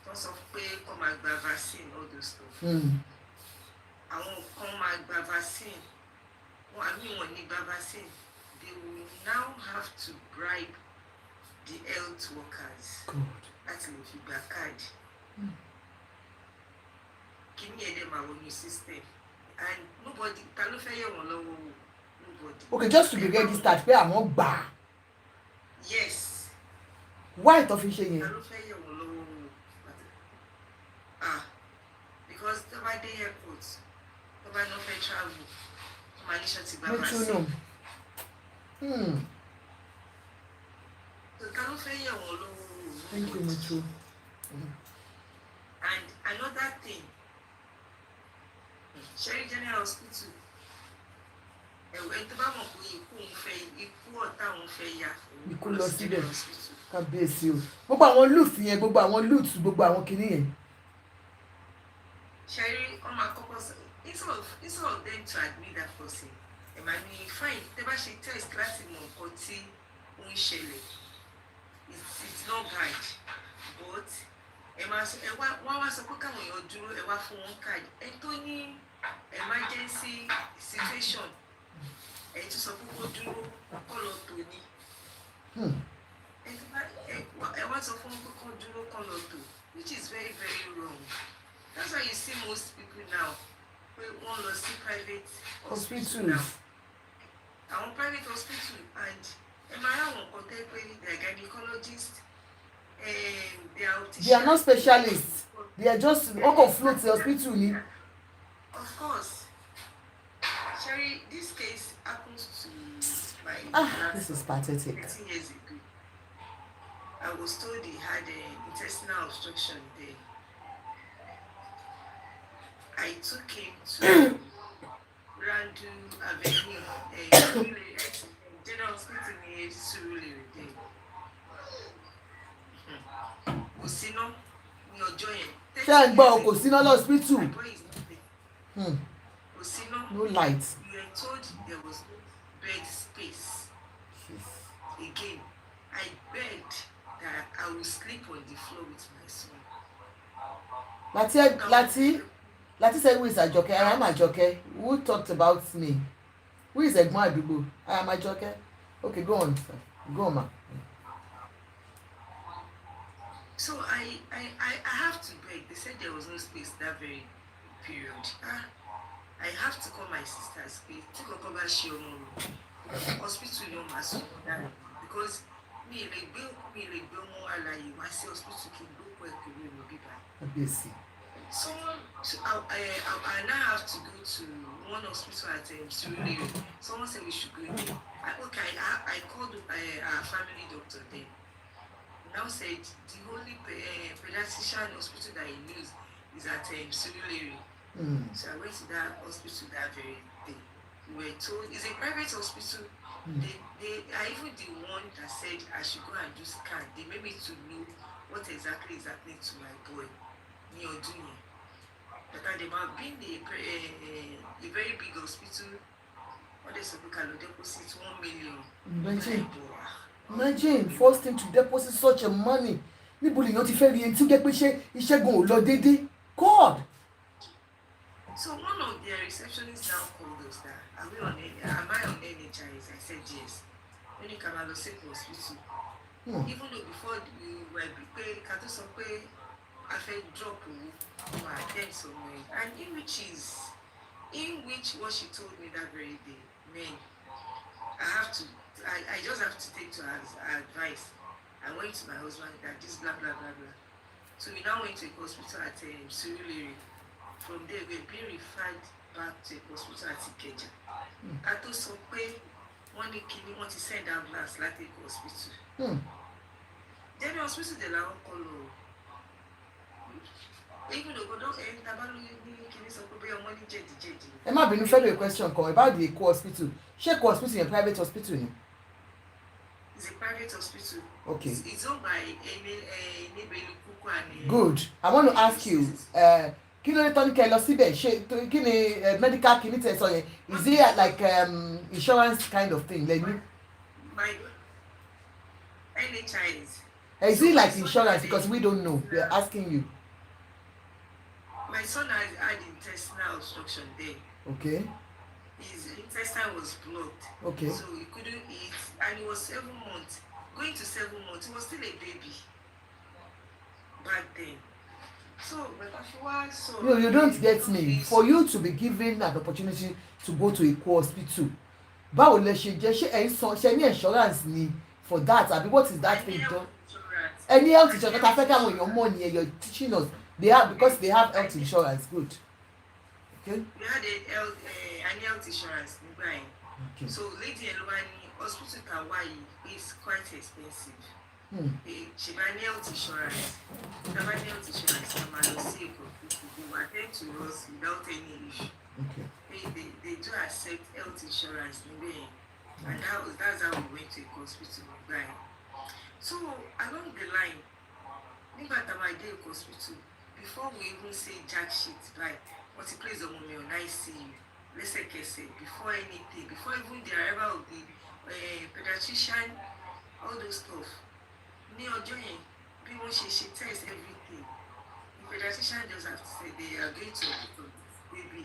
tons of pay come and gba vaccine, all those stuff. Àwọn kan máa gba vaccine. I mean, when they gba vaccine, they will now have to bribe the health workers. That's lè fi gba card. Kìíní ẹ̀dẹ̀ máa wọ new system. And nobody, ta ló fẹ́ yẹ̀ wọ́n lọ́wọ́ o? Nobody. Okay, just to be registered, pé àwọn gbà. Yes. Why tó fi ṣe Ta yẹn? ló fẹ́ yẹ̀ wọ́n lọ́wọ́ o? Because tó bá dé airport, tó bá no fẹ́ travel, tó máa ní ṣe ti gba Me too vaccine. know. So ta ló fẹ́ yẹ̀ wọ́n lọ́wọ́ o? Thank you, me too. And another thing, Sherry General Hospital, ẹ̀wẹ̀ tó bá mọ̀ pé ikú ọ̀tá òun fẹ́ yá. Ikú lọ síbẹ̀. Kábíyèsí o. Gbogbo àwọn loots yẹn, gbogbo àwọn loots, gbogbo àwọn kinní yẹn. Sherry, on my purpose, instead of them to admit that person, ẹ máa ní fine, tẹ́ bá ṣe test láti mọ nǹkan tí ó ń ṣẹlẹ̀. It's not bad, but wọ́n wá sọ pé káwọn èèyàn dúró ẹ wá fún wọn card ẹ tó ní emergency situation ẹ tún sọ pé kó dúró kó lọ tò ní ẹ wá sọ fún wọn pé kó dúró kó lọ tò, which is very, very wrong. That's why you see most people now pé wọ́n lọ sí private hospital now. Àwọn private hospital and ẹ máa ráwọn kan tẹ́ pé they are gynecologists. They are not specialists. They are just float the hospital. Of course. Sherry, this case happens to my This is pathetic. 13 years ago. I was told he had intestinal obstruction there. I took him to Randu Avenue, General Hospital near Surulere there. Kò síná ní ọjọ́ yẹn. Ṣé ẹ gbọ́ kò síná lọ́sibítù? My boy is not there. Kò síná. No light. We were told there was no bed space. Again, I begged that I will sleep on the floor with my son. Lati said, who is Ajoke? I am Ajoke. Who talked about me? Who is Egmon Adugo? I am Ajoke. Okay, go on, sir. Go on, ma. So I have to beg. They said there was no space that very period. I have to call my sister's space. To go cover hospital no mass because me le gbé ọmọ alaye wá sí hospital kí n gbókò ẹ̀kọ́ ìwé mi bíbá. I now have to go to one hospital at Surulere. Someone said we should go there. I called our family doctor then. Now said the only pediatrician hospital that he knows is at Surulere. So I went to that hospital that very day. We were told it's a private hospital. They are even the one that said I should go and do scan. They made me to know what exactly is happening to my boy, Junior. But they have been a very big hospital. What they say we can deposit 1 million. Imagine forced him to deposit such a money. Níbo lèèyàn ti fẹ́ rí ẹni tí ó jẹ́ pé iṣẹ́ gan ò lọ déédéé. God. So one of their receptionists now called us that, am I on NHIS? I said yes. When you come out of the hospital, even though before we were prepared, Kato sọ pé I felt drop to attend somewhere, and in which what she told me that very day, man, I just have to take to her advice. I went to my husband that this blah blah blah blah. So we now went to a hospital at Surulere. From there, we're being referred back to a hospital at Ikeja. Ká tó sọ pé wọ́n ní kíní wọ́n ti send ambulance láti hospital. Then hospital de làwọn kọ lọ. Even though don't tabalu ní kíní sọ pé bóyá wọ́n ní jẹ̀díjẹ̀dí. Ẹ má bínú fẹ́ lóye question kan about the Èkó hospital. Ṣé Èkó hospital yẹn private hospital ni? It's a private hospital. Okay. It's owned by Enebeli Kuku and. Good. I want to ask you, kí ló dé tán ní kẹ́ lọ síbẹ̀? Ṣé kí ni medical kìíní tẹ̀ sọ yẹn? Is it like insurance kind of thing? Like, My NHIs. is it like insurance? Because we don't know. We are asking you. My son had intestinal obstruction there. Okay. His intestine was blocked. Okay. So he couldn't eat, and he was 7 months. Going to 7 months, he was still a baby back then. So, but so No, you don't get me. For you to be given an opportunity to go to Èkó hospital, báwo lẹ ṣe jẹ́ ṣé ẹ̀ ń san ṣe ní insurance ni for that? Àbí what is that thing done? Any health insurance? Kọ́ta fẹ́ káwọn èèyàn mọ̀ nìyẹn, you're teaching us. They have, because they have health insurance. Good. Okay. We had an health insurance. Okay. So, Lady Elwani, hospital Hawaii is quite expensive. She ran health insurance. Health insurance, who attend to us without any issue. Okay. They do accept health insurance, and that's how we went to a hospital. So along the line, hospital, before we even say jack shit, right? What he plays on me on ICU, let's say before anything, before even the arrival of the pediatrician, all those stuff. People she test everything. The pediatrician just have to say they are going to baby.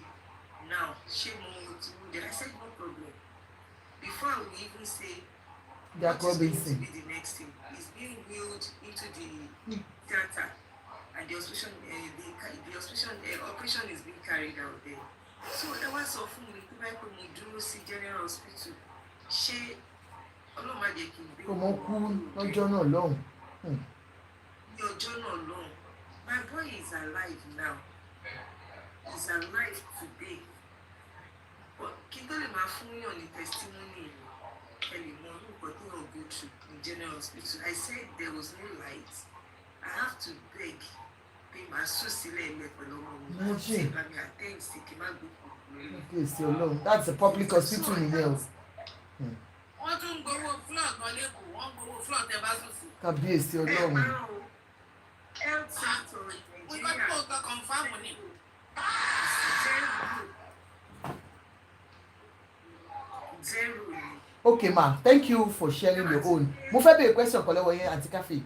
Now, she moved to I said no problem. Before we even say They are what is going to Robinson. be the next thing, is being wheeled into the theater, and the hospital, operation is being carried out there. So there was so fun with people who do see General Hospital. She Ọmọ kú lọ́jọ́ náà lọ́hùn. Your journal alone. My boy is alive now. He's alive today. But Kindle my phone on the testimony. Anyone who got no go to in General Hospital. I said there was no light. I have to beg. Pay my Imagine. Okay, so long. That's a public hospital in Wales. wọ́n tún ń gbowó flood wọn lẹ́kọ̀ọ́ wọ́n ń gbowó flood ẹ bá sùn sí. Kábíyèsí Ọlọ́run. Health sector in wọ́n gbọ́ Nigeria. pé ọ̀gá confam ni. Zero. Okay, ma. Thank you for sharing your own. Mo fẹ́ bèèrè question kan lọ́wọ́ yín, Aunty Cafe.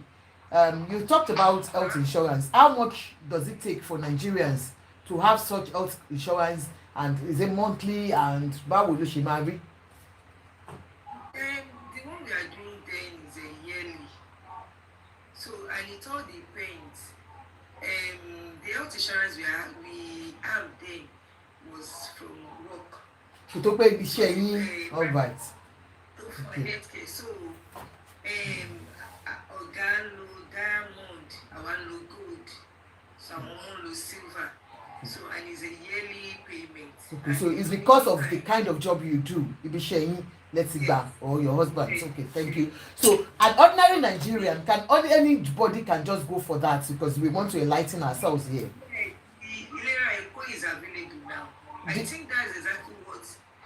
You talked about health insurance. How much does it take for Nigerians to have such health insurance, and is it monthly, and báwo ló ṣe máa rí? The one we are doing then is a yearly. So, and it all depends. The health insurance we have then was from work. Kò tó pé iṣẹ́ yín, all right. So, for healthcare. So, ọ̀gá ń lo diamond, àwa ń lo gold, so àwọn ọmọ ń lo silver. So, and it's a yearly payment. Okay, so it's because of the kind of job you do. Ibi iṣẹ́ yín, let's say that, or your husband. It's okay, thank you. So, an ordinary Nigerian anybody can just go for that, because we want to enlighten ourselves here. The Ilera Eco is available now. I think that's exactly what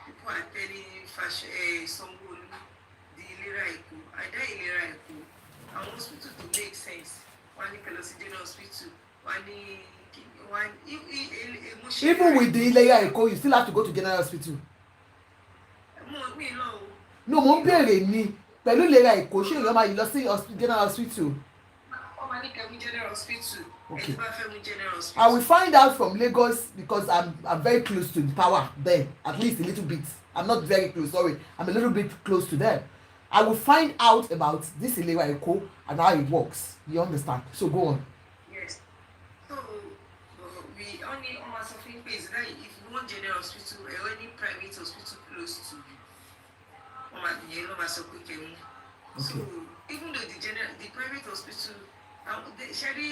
people are telling someone. The Ilera Eco, and that Ilera Eco, I want hospital to make sense. One General Hospital, Even with the Ilera Eco, you still have to go to General Hospital. No, mo ń bèrè ni pẹ̀lú Ilera Eco, ṣé èèyàn máa yí lọ sí General Hospital? General Hospital. Okay. General Hospital. I will find out from Lagos, because I'm very close to the power there, at least a little bit. I'm not very close, sorry. I'm a little bit close to them. I will find out about this Ilera Eco and how it works. You understand? So go on. Yes. So we only almost often pays that if you want General Hospital or any private hospital close to you, So even though the private hospital, Sherry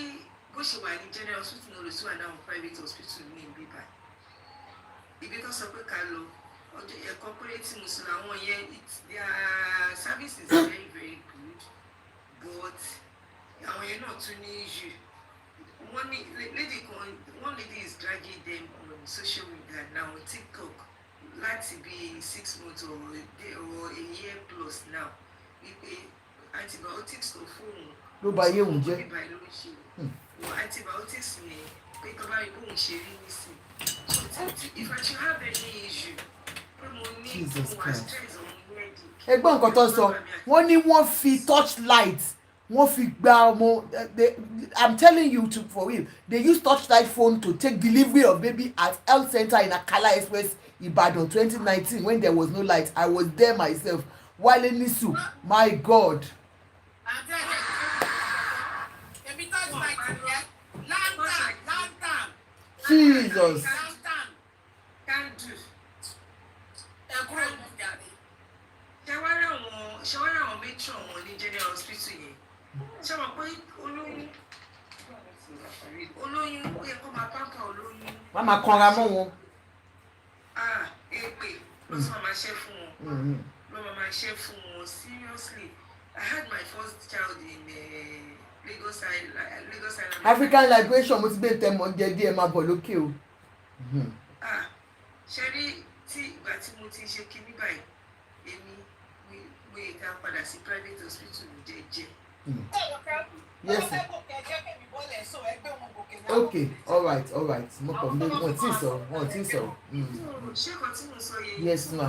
go she were in general hospital, no, so now private hospital in Biba. Because of Kalo, or the corporate Muslim, their service is very, very good, but you're not to need you. One lady is dragging them on social media now, TikTok. Let's be 6 months or a year plus now. Antibiotics to phone. ló bá yé òun jẹ́. Antibiotics ni pé tó bá rí bóun ṣe rí nísìn. If I should have any issue, Jesus Christ. stress on ready. ẹgbọ́n nǹkan tó sọ wọ́n ní wọ́n fi torchlight wọ́n fi gba ọmọ I'm telling you to for real they use torchlight phone to take delivery of baby at health center in Akala Express Ibadan 2019 when there was no light. I was there myself. Wale Nisu, my God. Jesus. Ṣé wọ́n ráwọn méjì ọ̀wọ́n ní general hospital yẹn? Ṣé wọ́n pé olóyún ó yẹ kó máa pàmpà olóyún? Wọ́n máa kanra mọ́ wọn. Èpè ló sì máa ṣe fún wọn. Ló máa ṣe fún wọn seriously. I had my first child in Lagos Island. African Liberation mo ti gbé tẹmọ jẹ díẹ̀ máa bọ̀ lókè o. Ṣé rí tí ìgbà tí mo ti ṣe kinní báyìí èmi mo ìka padà sí private hospital jẹ́jẹ́. Yes sir. Okay, all right. Mo kàn lé wọn tí sọ. Ṣé kan tí mo sọ yẹn? Yes ma.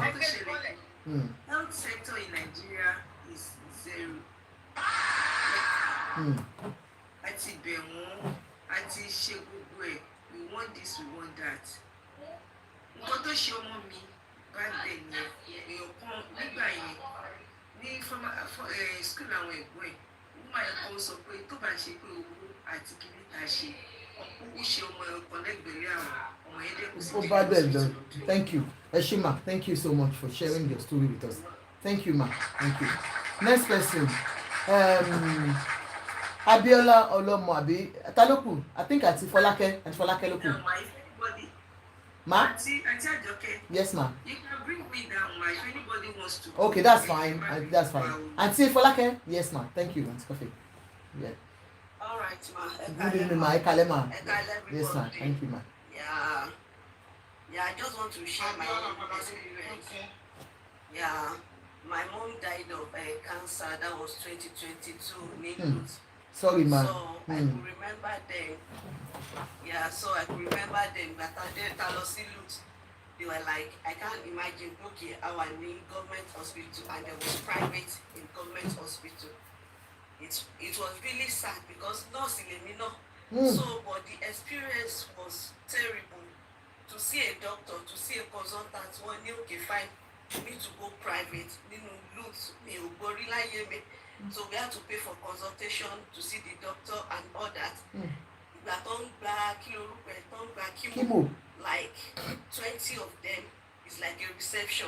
Health sector in Nigeria is zero. Àti bẹ̀ wọ́n, àti ṣe gbogbo ẹ̀, we want this, we want that. Nǹkan tó ṣe ọmọ mi back then yẹn, èèyàn kan nígbà yẹn ní school àwọn ẹ̀gbọ́n ẹ̀, wọ́n máa kọ́ sọ pé tó bá ṣe pé owó àti kìíní ta ṣe, ó ṣe ọmọ ẹ̀kọ́ lẹ́gbẹ̀rẹ́ àwọn ọmọ yẹn dẹ́kun sí. Ó bá bẹ́ẹ̀ lọ. Thank you. Eshima, thank you so much for sharing your story with us. Thank you ma. Thank you. Next person. Abiola Olomo abi Taloku. I think àti Fọlákẹ́ lókù. Ma? Auntie Ajoke. Yes ma. You can bring me down, ma, if anybody wants to. Okay, that's fine. That's fine. Auntie Fọlákẹ́? Yes ma. Thank you. Auntie Kofi. Yeah. All right, ma. Good evening ma. Ekale ma. Everybody. Yes ma. Thank you ma. Yeah, I just want to share my own experience. Yeah, my mom died of cancer. That was 2022. Sorry ma. So I could remember them. Yeah, so I could remember them. But they were like, I can't imagine, okay, our in government hospital and there was private in government hospital. It was really sad because nurse So, but the experience was terrible. To see a doctor, to see a consultant, one new okay, fine, you need to go private. So we had to pay for consultation to see the doctor and all that. Chemo. Like 20 of them is like a reception.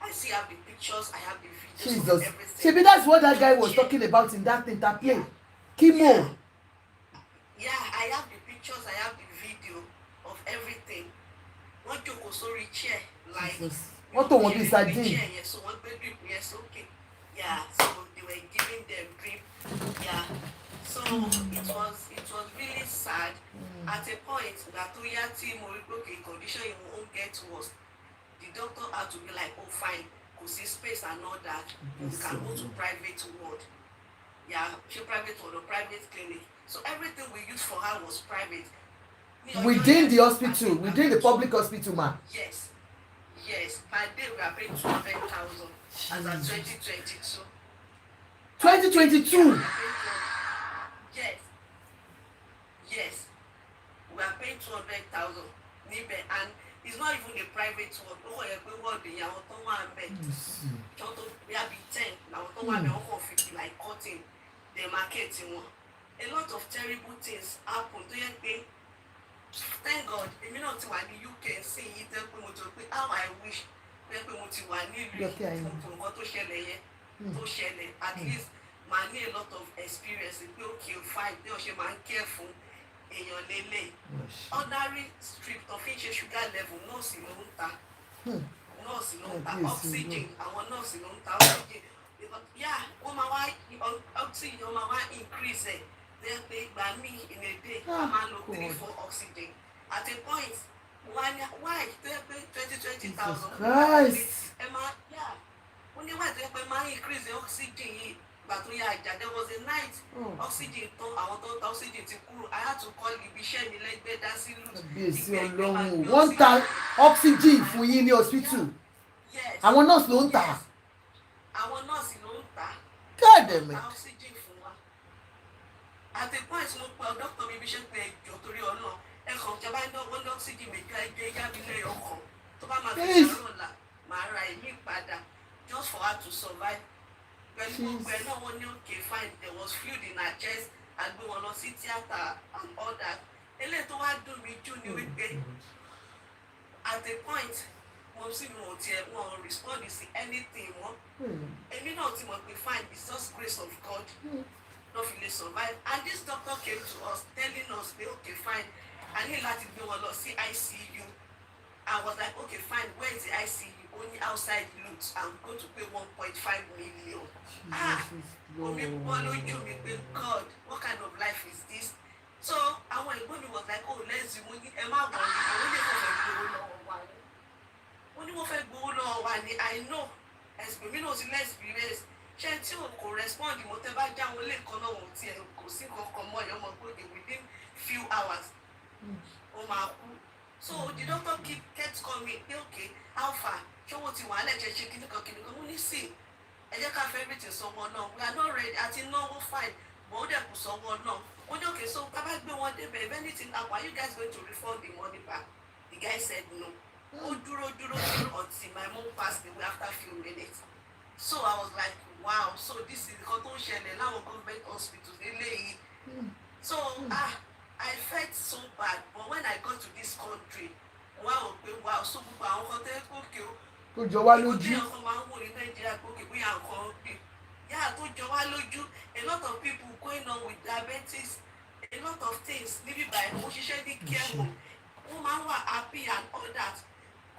I have the pictures, I have the videos. Jesus. Everything. Maybe that's what that guy was talking about in that interplay. Chemo. Yeah, I have the pictures, I have the video of everything. One joke was sorry chair, like what want to say? Yes, so one baby, yes, okay. Yeah, so they were giving them drip. Yeah. So it was really sad. At a point that team condition won't get worse. The doctor had to be like, oh fine, could see space and all that. We can go to private ward. Yeah, she private ward or private clinic. So everything we used for her was private. Within the hospital, within the public hospital, ma. Yes. Per day we are paying 200,000 as at 2022. 2022. Yes. We are paying 200,000. And it's not even a private one. Oh, we have 10. Now, 50 like cutting the marketing one. A lot of terrible things happen. Thank God, you know, in the UK, see it. How I wish pé mo ti wà nílùú Yọkí ayé. nǹkan tó ṣẹlẹ̀ yẹn tó ṣẹlẹ̀ at least màá ní a lot of experience pé okay fine bí wọ́n ṣe máa ń care fún èèyàn lélẹ̀ ordinary strip tó fi ń ṣe sugar level nọ́ọ̀sì ló ń ta nọ́ọ̀sì ló ń ta oxygen àwọn nọ́ọ̀sì ló ń ta oxygen yeah wọ́n máa wá oxygen wọ́n máa wá increase ẹ̀ then pé ìgbà míì in a day wọ́n máa lo 3-4 oxygen at a point why tó yẹ pé 20,000 ẹ máa yeah ó ní why tó yẹ pé máa increase oxygen yìí ìgbà tó yà ìjà there was a night oxygen tán àwọn tó ń ta oxygen ti kúrò I had to call ibi iṣẹ́ mi lẹ́gbẹ́ dá sí lù bíyèsí ọlọ́run wọ́n ń ta oxygen fún yín ní hospital àwọn nọ́ọ̀sì ló ń tà àwọn nọ́ọ̀sì ló ń tà káàdẹ̀mẹ̀ ta oxygen fún wa at a point mo pe dókítà mi ibi iṣẹ́ pé ẹjọ́ torí ọ̀nà ẹ̀kan ìjọba ń dánwó ní oxygen méjì ẹgbẹ́ yábílẹ̀ ọkàn tó bá máa fi ṣàrọ̀ ọ̀la màá ra ẹ̀mí padà just for her to survive pẹ̀lú gbogbo ẹ̀ náà wọ́n ní okay fine there was fluid in her chest àgbé wọn lọ sí theatre and all that eléyìí tó wá dùn mí jù ní wípé at a point mo sì mú ọtí ẹ wọn respond sí anything wọn èmi náà ti mọ̀ pé fine it's just grace of God no fit lè survive and this doctor came to us telling us pé okay fine I ní láti gbé wọn lọ sí ICU I was like okay fine where is the ICU only outside loot and go to pay 1.5 million omi pọ́ lójú mi pé God what kind of life is this so àwọn ẹ̀gbọ́n mi was like oh let's do money ẹ má wọ̀ ní àwọn ilé ìfọ̀fẹ́ gbowó lọ́wọ́ wa ni wọ́n ní wọ́n fẹ́ gbowó lọ́wọ́ wa ni I know ẹ̀sìn mi náà ti lẹ́ experience ṣé tí o kò respond mo tẹ́ bá já wọn lẹ́ẹ̀kan náà wọ́n tiẹ̀ kò sí kankan mọ́ ẹ̀yọ́ ọmọ gbòde within few hours ó máa kú so the doctor kept coming pé okay how far ṣé wọ́n ti wà á lẹ́jẹ̀ ṣe kíníkan mo ní sí ẹ jẹ́ ká fẹ́ everything sọ́wọ́ náà we are not ready àti náwó fine but ó dẹ̀ kù sọ́wọ́ náà ó ní okay so tá bá gbé wọn débẹ̀ if anything happen are you guys going to refund the money back the guy said no ó dúró until my mom passed away after few minutes so I was like wow so this is nǹkan tó ń ṣẹlẹ̀ láwọn government hospitals eléyìí so I felt so bad but when I got to this country wow pé wow so gbogbo àwọn kan tẹ́ kókè o tó jọ wá lójú ìkọ́tẹ́ ọkọ̀ máa ń wò ní Nàìjíríà kókè bóyá nǹkan gbé yàrá tó jọ wá lójú a lot of people going on with diabetes a lot of things níbi báyìí mo ṣiṣẹ́ ní care home wọ́n máa ń wà happy and all that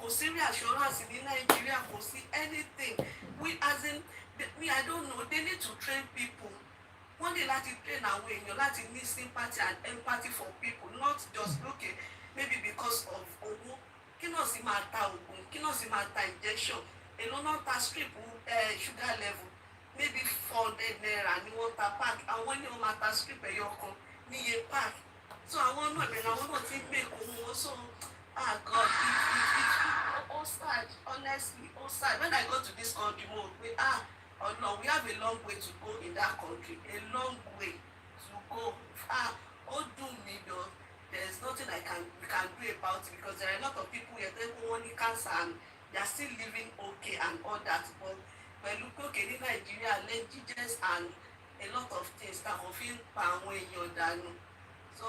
kò sí reassurance ní Nàìjíríà kò sí anything we as in I don't know they need to train people wọ́n ní láti train àwọn èèyàn láti ní sympathy and empathy for people not just okay maybe because of owó kí náà sì máa ta oògùn kí náà sì máa ta injection èló náà ta strip sugar level maybe 400 naira ni wọ́n ta pack àwọn ní wọ́n máa ta strip ẹyọ kan ní iye pack so àwọn náà ìbẹ̀rẹ̀ àwọn náà ti ń gbé ohun wọn so God it all sad honestly all sad when I go to this country mo pe oh no we have a long way to go in that country a long way to go ó dùn mí though there's nothing we can do about it because there are a lot of people here that wọ́n ní cancer and they are still living okay and all that but pẹ̀lú kókè ní Nàìjíríà negligence and a lot of things that wọ́n fi ń pa àwọn èèyàn dànù so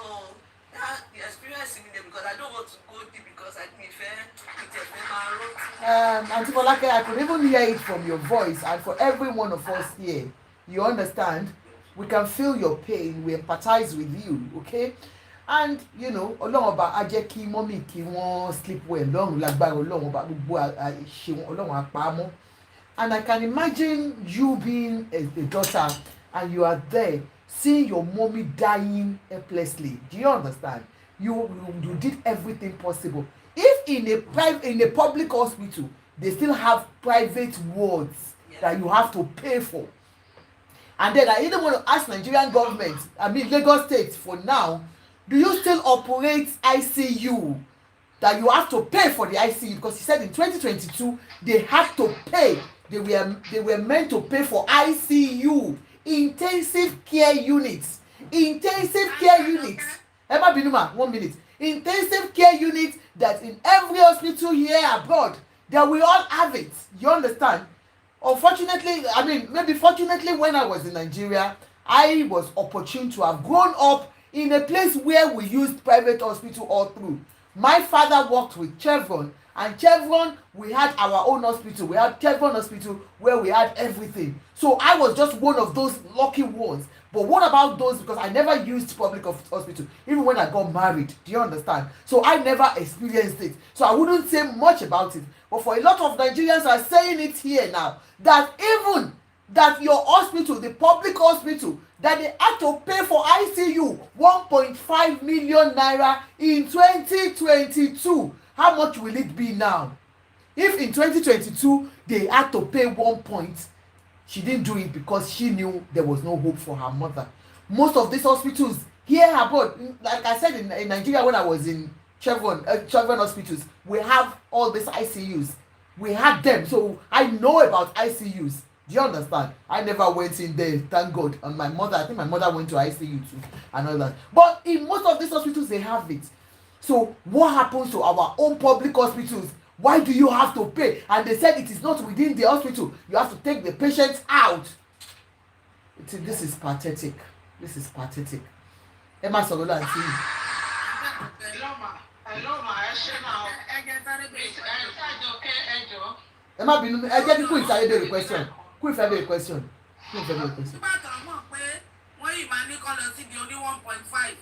that the experience in there because I don't want to go deep because I think Auntie Folake, I could even hear it from your voice and for every one of us here you understand we can feel your pain we empathize with you okay and you know Ọlọ́run ọba á jẹ́ kí mọ́mì kí wọ́n sleep well lọ́run lágbára Ọlọ́run ọba gbogbo ṣe wọn Ọlọ́run àpamọ́ and I can imagine you being a daughter and you are there seeing your mommy dying helplessly do you understand you did everything possible if in a public hospital they still have private wards that you have to pay for and then I even want to ask Nigerian government Lagos State for now do you still operate ICU that you have to pay for the ICU because he said in 2022 they had to pay they were meant to pay for ICU intensive care units Emma Binuma 1 minute intensive care units that in every hospital here abroad that we all have it you understand unfortunately maybe fortunately when I was in Nigeria I was opportune to have grown up in a place where we used private hospital all through my father worked with Chevron And Chevron, we had our own hospital. We had Chevron Hospital where we had everything. So I was just one of those lucky ones. But what about those? Because I never used public hospital, even when I got married. Do you understand? So I never experienced it. So I wouldn't say much about it. But for a lot of Nigerians are saying it here now, that even that your hospital, the public hospital, that they had to pay for ICU 1.5 million naira in 2022. How much will it be now? If in 2022 they had to pay 1 point, she didn't do it because she knew there was no hope for her mother. Most of these hospitals here abroad, like I said in Nigeria when I was in Chevron hospitals, we have all these ICUs. We had them, so I know about ICUs. Do you understand? I never went in there, thank God. And my mother, I think my mother went to ICU too and all that. But in most of these hospitals, they have it. So what happens to our own public hospitals? Why do you have to pay? And they said it is not within the hospital. You have to take the patients out. This is pathetic. This is pathetic. Emma Sorola and see. Emma bínú ẹ jẹ́ kí Queen sáré béèrè question. Queen fẹ́ béèrè question. Queen fẹ́ béèrè question. nígbà tó mọ̀ pé wọ́n yìí máa ní kọ́ lọ síbi oní 1.5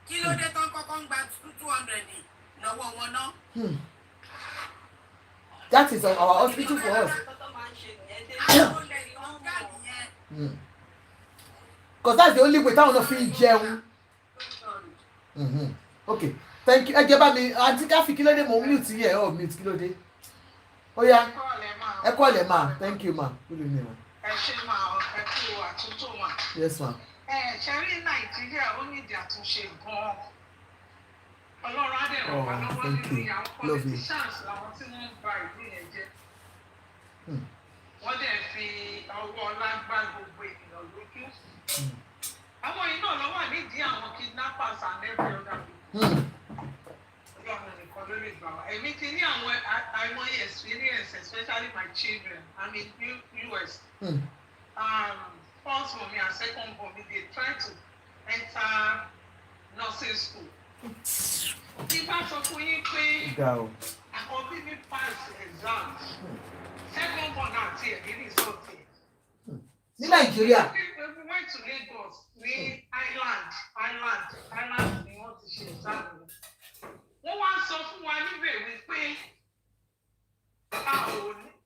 kí ló dé tán kọ́kọ́ ń gba 200 lọ́wọ́ wọn náà. That is our hospital for us. Because that's the only way táwọn náà fi ń jẹun. Okay, thank you. Ẹ jẹ́ bá mi àǹtí Káfí kí ló dé mo mute yẹ ọ́ mute kí ló dé. Ó yá ẹ kọ́ lẹ̀ ma, thank you ma. Good evening ma. Ẹ ṣe máa ẹ kú àtúntò mà. Yes ma. Ṣe rí Nàìjíríà ó ní ìdí àtúnṣe gan-an. Ọlọ́run á dẹ̀ ràn wá lọ́wọ́ nínú ìyàwó politicians làwọn tí wọ́n ń ba ìlú yẹn jẹ́. Wọ́n dẹ̀ fi ọwọ́ ọlá gbá gbogbo ènìyàn lójú. Àwọn yìí náà ló wà nídìí àwọn kidnappers and every other people. Ọlọ́run nìkan ló lè gbà wá. Èmi ti ní àwọn àìmọye experience, especially my children. I'm in US. First for me and second for me, they try to enter nursing school. Tí bá sọ fún yín pé àkọ́bí mi pass exam, second born àti ẹ̀mí result ẹ̀. Ní Nàìjíríà. We went to Lagos ní Island ni wọ́n ti ṣe exam wọn. Wọ́n wá sọ fún wa níbẹ̀ wípé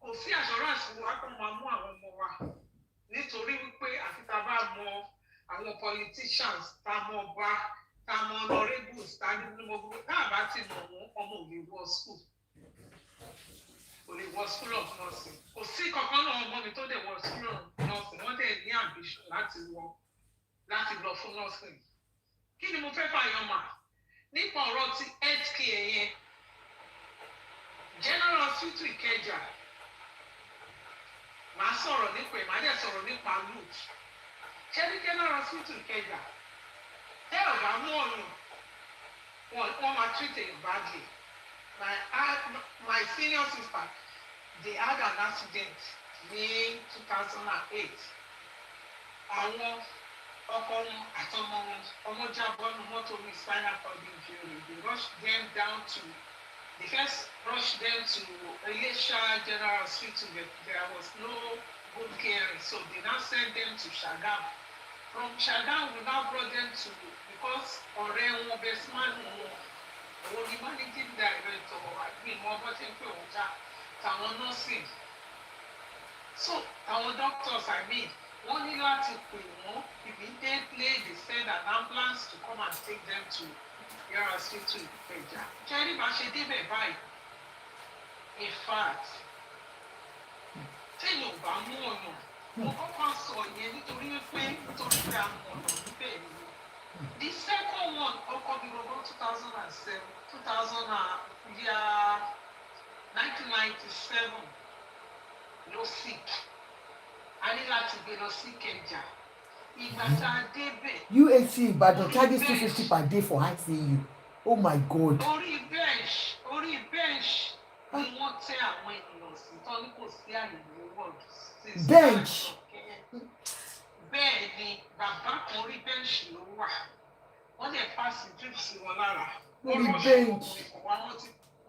kò sí assurance wa kó máa mú àwọn ọmọ wa nítorí wípé àfi tá a bá mọ àwọn politicians tá a mọ ọba tá a mọ honourables tá a ní gbogbo tá a bá ti mọ wọn ọmọ ò lè wọ school ò lè wọ school of nursing kò sí kankan náà ọmọ mi tó dẹ̀ wọ school of nursing wọ́n dẹ̀ ní ambition láti lọ fún nursing. Kí ni mo fẹ́ fàyàn mà nípa ọ̀rọ̀ ti health care yẹn General Hospital Ìkẹjà màá sọ̀rọ̀ nípa ẹ̀ màá dẹ̀ sọ̀rọ̀ nípa loot ṣẹ́ni General Hospital Ìkẹjà tẹ́ ọ̀ bá mú ọ̀nà wọ́n máa treat it badly. My senior sister they had an accident ní 2008 àwọn ọkọ wọn àtọmọ wọn ọmọ jábọ́ nínú mọ́tò ní spinal cord injury they rushed them down to they first rushed them to Ilesha General Hospital but there was no good caring so they now sent them to Shagam. From Shagam we now brought them to because ọ̀rẹ́ wọn best man wọn òun ni managing director àgbẹ̀ wọn bọ́ sí pé òun já tàwọn nursing so àwọn doctors I mean wọ́n ní láti pè wọ́n immediately they send an ambulance to come and take them to General Hospital Ìkẹjà. Jerry bá ṣe débẹ̀ báyìí in fact téèyàn ò bá mú ọ̀nà mo kọ́kọ́ sọ yẹn nítorí pé a mọ̀ ọ̀nà níbẹ̀ ni. The second one ọkọ mi lọ́wọ́ 2007 1997 ló sick a ní láti gbé lọ sí Ìkẹjà ìgbà tá a débẹ̀. UAC Ìbàdàn charges 250 per day for ICU. Oh my God. orí bench ni wọ́n tẹ́ àwọn ènìyàn sí tán ní kò sí àyè ní wọ́ọ̀dù. Bench. Bẹ́ẹ̀ ni bàbá kan orí bench ló wà wọ́n lè pass drip sí wọn lára. Orí bench.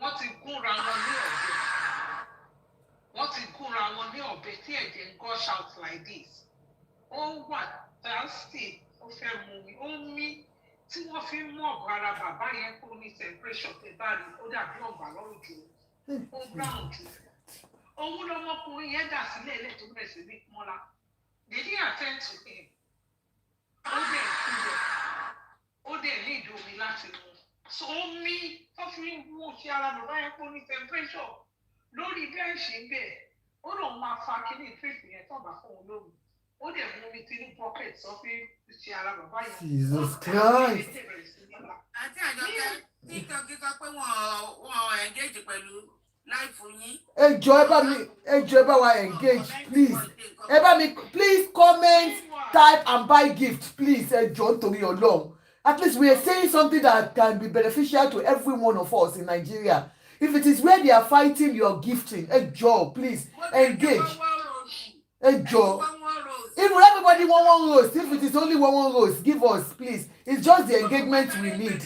wọ́n ti gúnra wọn ní ọ̀bẹ. Wọ́n ti gúnra wọn ní ọ̀bẹ tí ẹ̀jẹ̀ ń gush out like this. Ó wà thirsty, ó fẹ́ mu mi, ó mí tí wọ́n fi ń mú ọ̀bọ ara bàbá yẹn kó ní temperature tẹ bá rí ó dàbí ọ̀gbà lọ́rùn jù ó brown jù. Òun lọmọkùnrin yẹn dà sílẹ̀ ilé tó bẹ̀rẹ̀ sí ní mọ́lá. They didn't attend to him. Ó dẹ̀ kúrò. Ó dẹ̀ ní ìdí omi láti mu. So omi tó fi ń mú ṣe ara bàbá yẹn kó ní temperature lórí bẹ́ẹ̀ṣì ń bẹ̀. Ó lòun máa fa kíní tírìpì yẹn tó bá fún un lóru. Ó dẹ̀ mú omi tí ní pocket tó fi ṣe ara bàbá yẹn. Jesus Christ. Àti àjọkẹ́ TikTok sọ pé wọ́n engage pẹ̀lú láìfù yín. Ẹ jọ̀ọ́ ẹ bá wa engage please. Ẹ bá mi please comment, type and buy gift please. Ẹ jọ̀ọ́ nítorí Ọlọ́run. At least we are saying something that can be beneficial to every one of us in Nigeria. If it is where they are fighting your gifting, ẹ jọ̀ọ́ please engage. Ẹ jọ̀ọ́. If everybody want one roast, if it is only one roast, give us please. It's just the engagement we need.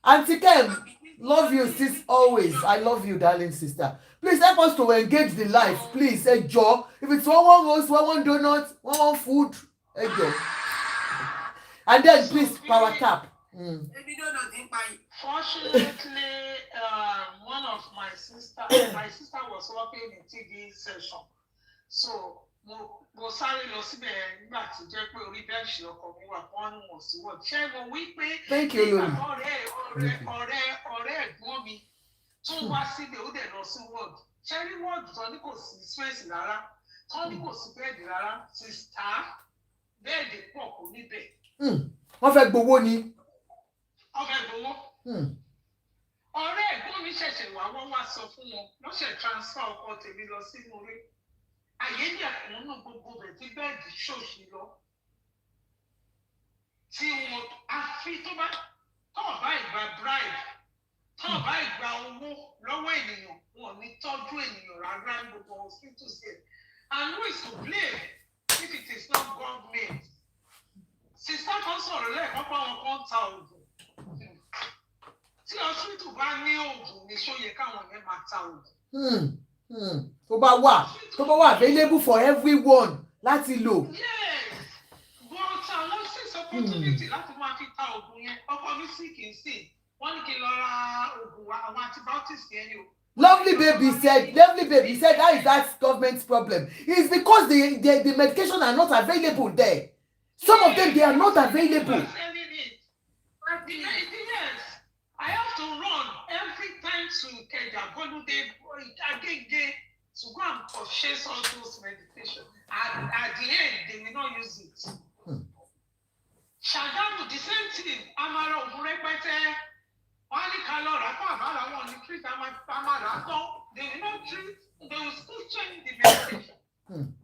Auntie Kem, love you sis always. I love you darling sister. Please help us to engage the life please. Ẹ jọ̀ọ́. If it's one roast, one donut, one food, ẹ jọ̀ọ́. And then please power tap. Fortunately, one of my sister was working in TV session. So mo sáré lọ síbẹ̀ nígbà tí jẹ́ pé orí bẹ́ẹ̀ṣì ọkọ̀ mi wà wọ́n ní wọ̀n sí wọ́n. Ṣé mo wí pé ọ̀rẹ́ ẹ̀gbọ́n mi tó wá síbẹ̀ ó dẹ̀ lọ sí wọ́ọ̀dù. Ṣé rí wọ́ọ̀dù tán ní kò sí space rárá, tán ní kò sí bẹ́ẹ̀dì rárá, sista bẹ́ẹ̀dì pọ̀ kò níbẹ̀. Wọ́n fẹ́ gbowó ni. Wọ́n fẹ́ gbowó. Ọ̀rẹ́ ẹ̀gbọ́n mi ṣẹ̀ṣẹ̀ wọ́n wá sọ fún wọn wọ́n ṣẹ̀ transfer ọkọ tèmi lọ sínú orí. Àyè ní ẹ̀kúnnú gbogbo bẹ̀ tí bẹ́ẹ̀dì ṣòṣì lọ. Tí wọn àfi tó bá ìgbà bribe tó bá ìgbà owó lọ́wọ́ ènìyàn wọn ní tọ́jú ènìyàn rárá ní gbogbo hospitals yẹn. And who is to blame if it is not government? Sister kan sọ̀rọ̀ lẹ́ẹ̀kan pé àwọn kan ta oògùn. Tí hospital bá ní oògùn ní ṣó yẹ káwọn yẹn máa ta oògùn. Tó bá wà available for everyone láti lò. Yes, but àwọn six opportunity láti máa fi ta oògùn yẹn ọkọ mi sì kì í sìn wọ́n ní kí n lọ ra oògùn àwọn antibiotics yẹn ni o. Lovely baby said how is that government's problem? It's because the medication are not available there. Some of them, they are not available. Yes, I have to run every time to Kenya, Bolude, Agege, to go and purchase all those medications. At the end, they will not use it. Shagamu, the same thing. Amara Ogunrepete, Wani Kalora, Abara, one treat Amara, they will not treat, they will still change the medication.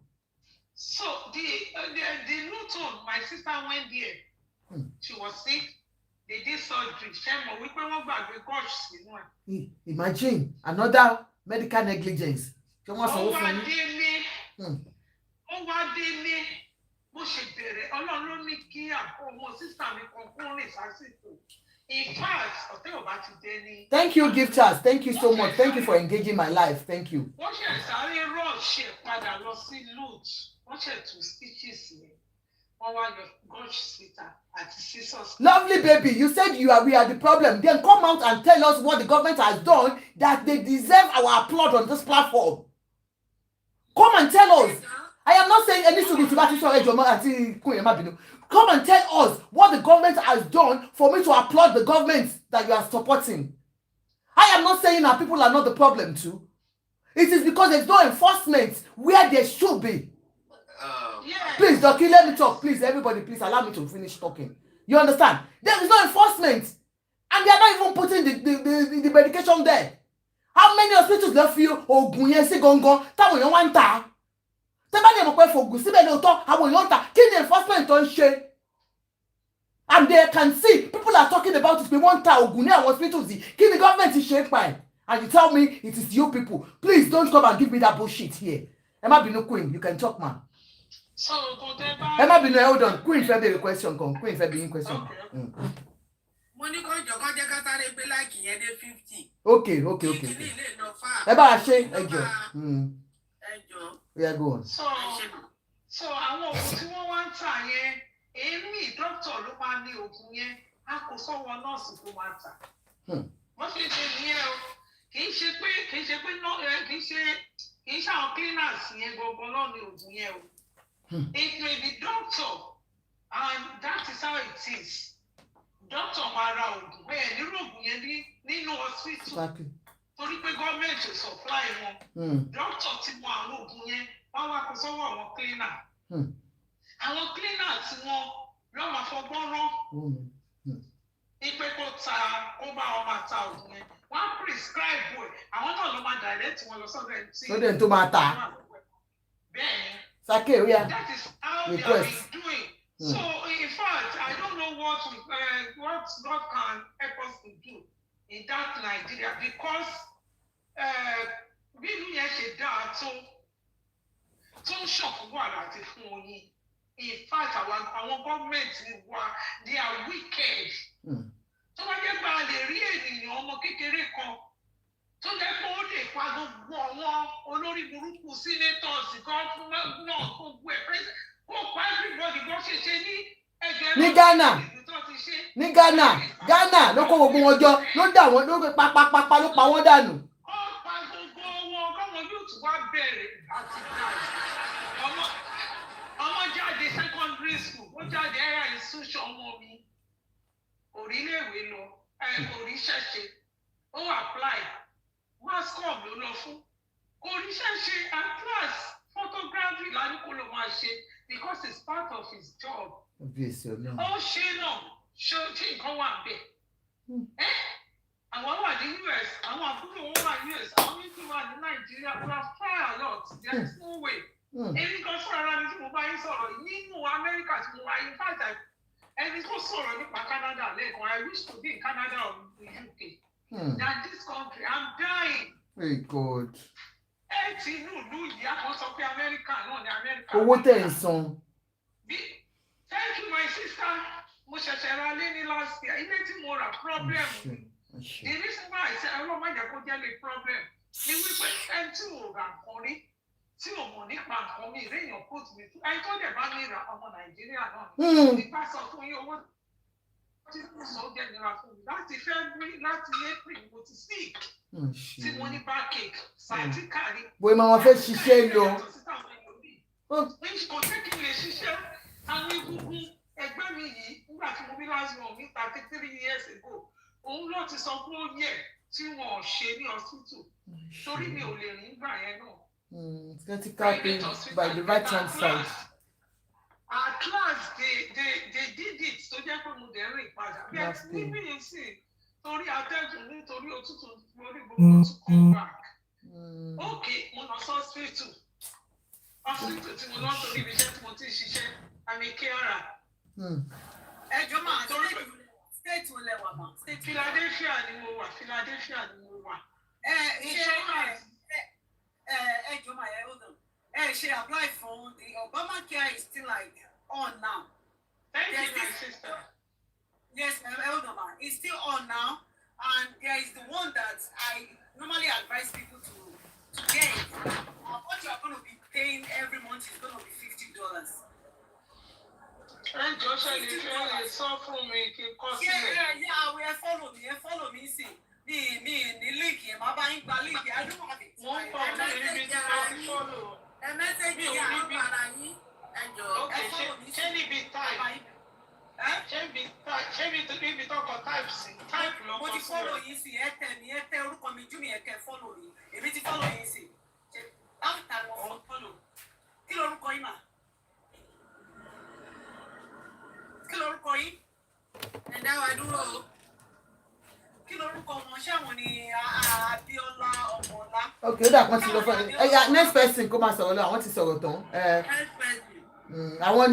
So the Newton, my sister went there. She was sick. They did surgery. Imagine another medical negligence. Thank you, gifters. Thank you so much. Thank you for engaging my life. Thank you. Lovely baby, you said we are the problem. Then come out and tell us what the government has done that they deserve our applaud on this platform. Come and tell us. I am not saying any come and tell us what the government has done for me to applaud the government that you are supporting. I am not saying that people are not the problem too. It is because there's no enforcement where there should be. Please, Doki, let me talk. Please, everybody, please allow me to finish talking. You understand? There is no enforcement. And they are not even putting the medication there. How many hospitals left you? Oh, Gunyesi Gongo, Tawo Yon Wanta. Somebody will pay for Gusibe no talk, how will Yonta? Kill the enforcement on share. And they can see people are talking about it. We want Ogunia hospitals. Kill the government is shaped by. And you tell me it is you people. Please don't come and give me that bullshit here. Emma Bino Queen, you can talk, man. So, Emma Bino, hold on. Queen Febby question come. Queen Febby question. Money go jogo je ka sáré gbé like yẹn dé 50. Okay. Ẹ bá a ṣe ẹjọ́. Yeah, go on. So àwọn oògùn tí wọ́n wá ń tà yẹn èmi dókítà ló máa ní oògùn yẹn a kò sọ́wọ́ nọ́ọ̀sì tó máa tà. wọ́n fi ṣe nìyẹn o kì í ṣe àwọn cleaners yẹn gbọ̀ngàn náà ní oògùn yẹn o. It may be doctor and that is how it is. Doctor máa ra oògùn bẹ́ẹ̀ nírú oògùn yẹn nínú hospital torí pé gọ́ọ̀mẹ̀ntì ò supply wọn. Doctor ti mọ àwọn oògùn yẹn wọ́n wá kó sọ́wọ́ àwọn cleaner. Àwọn cleaner tí wọ́n lọ́ máa fọgbọ́n rán. Ipe kó bá wọn máa ta oògùn yẹn. Wọ́n á prescribe ẹ̀ àwọn náà ló máa direct wọn lọ sọ́dọ̀ ẹ̀ tí. Lóde tó máa ta. Bẹ́ẹ̀ni. Sake oya. That is how they have been doing. So in fact, I don't know what God can help us to do in that Nigeria because bí inú yẹn ṣe dáa tó ń ṣọ̀kú wà láti fún oyin. In fact, àwọn gọ́ọ̀mẹ̀ntì wa they are wicked. Tó bá jẹ́ pé a lè rí ènìyàn ọmọ kékeré kan tó jẹ́ pé ó lè pa gbogbo àwọn olórí burúkú senators gọ́ọ̀fúnmọ́ náà gbogbo ẹ̀ president kó pa everybody bó ṣe ṣe ní ẹgbẹ́ ní Ghana ló kó gbogbo wọn jọ ló dà wọn ló gbé pápápápá ló pa wọn dànù. Ó pa gbogbo wọn kọ́mọ yóò tún wá bẹ̀rẹ̀ àti ọmọ jáde secondary school ó jáde ẹ̀yà institution ọmọ mi orílẹ̀-èwe lọ oríṣẹ́ṣe ó apply mascom ló lọ fún oríṣẹ́ṣe and class photography lánìkó ló máa ṣe because it's part of his job. Ó ṣe náà ṣé nǹkan wà bẹ́ẹ̀. Àwọn wà ní US àwọn àbúrò wọn wà ní US àwọn méjì wà ní Nàìjíríà we have tried a lot there is no way. Èmi kan fún ara mi tí mo bá yín sọ̀rọ̀ nínú Amẹ́ríkà tí mo wà in fact ẹni tó sọ̀rọ̀ nípa Canada lẹ́ẹ̀kan I wish to be in Canada or the UK than this country I'm dying. Hey God. Ẹ ti inú ìlú ìyá kan sọ pé Amẹ́ríkà náà ní Amẹ́ríkà. Owó tẹ̀ ń san. Thank you my sister mo ṣẹ̀ṣẹ̀ ra lé ní last year ilé tí mo ra problem mi. The reason why I say ọlọ́mọ ìjà kó jẹ́ lè problem ni wípé ẹni tí mo rà nǹkan rí tí o mọ̀ nípa nǹkan mi ìrèyàn put me through ẹni tó dẹ̀ bá mi ra ọmọ Nàìjíríà náà nípa sọ fún yín owó tí mo sọ jẹ́ nira fún mi láti February láti April mo ti sick tí mo ní backache sciatica rí. Bóyá máa fẹ́ ṣiṣẹ́ lọ. Kò jẹ́ kí n lè ṣiṣẹ́ àwọn egungun ẹgbẹ́ mi yìí nígbà tí mo bí last month ní 33 years ago òun ló ti sọ pé ó yẹ tí wọn ò ṣe ní hospital torí mi ò lè rìn gbà yẹn náà. Critical pain by the right hand side. At last they did it tó jẹ́ pé mo dẹ̀ rìn padà. Bẹ́ẹ̀ níbí yìí sì torí atẹ́gùn nítorí òtútù lórí gbogbo to come back. Okay, mo lọ sí hospital tí mo lọ torí ibi iṣẹ́ tí mo ti ṣiṣẹ́ àmì carer. Ẹjọ́ máa state wo lẹ wà mọ́. Philadelphia ni mo wà. Ẹjọ́ máa yẹ hold on. She applied for the Obamacare is still like on now. Thank you, my sister. Yes, hold on, ma. It's still on now, and there is the one that I normally advise people to get. What you are going to be paying every month is going to be $50. And Joshua, if you want to suffer from me, you can cost me. Yeah, we follow me, see. Me, the link here, my buying the link, I don't have it. One for me, follow. The message is okay, can it be type? Can it be talk or type? Type long. What you follow you see, tell orúkọ mi Jumi ẹ kẹ́ follow yín. Èmi ti follow yín sí. How time mo follow? Kí lorúkọ yín mà? Kí lorúkọ yín? Ẹ̀dá wa dúró. Kí lorúkọ wọn ṣé àwọn ni Abíọ́lá Ọmọlá. Okay, ó dà kan ti lọ fún next person kó máa sọ̀rọ̀ lọ àwọn ti sọ̀rọ̀ tán. Next person. Àwọn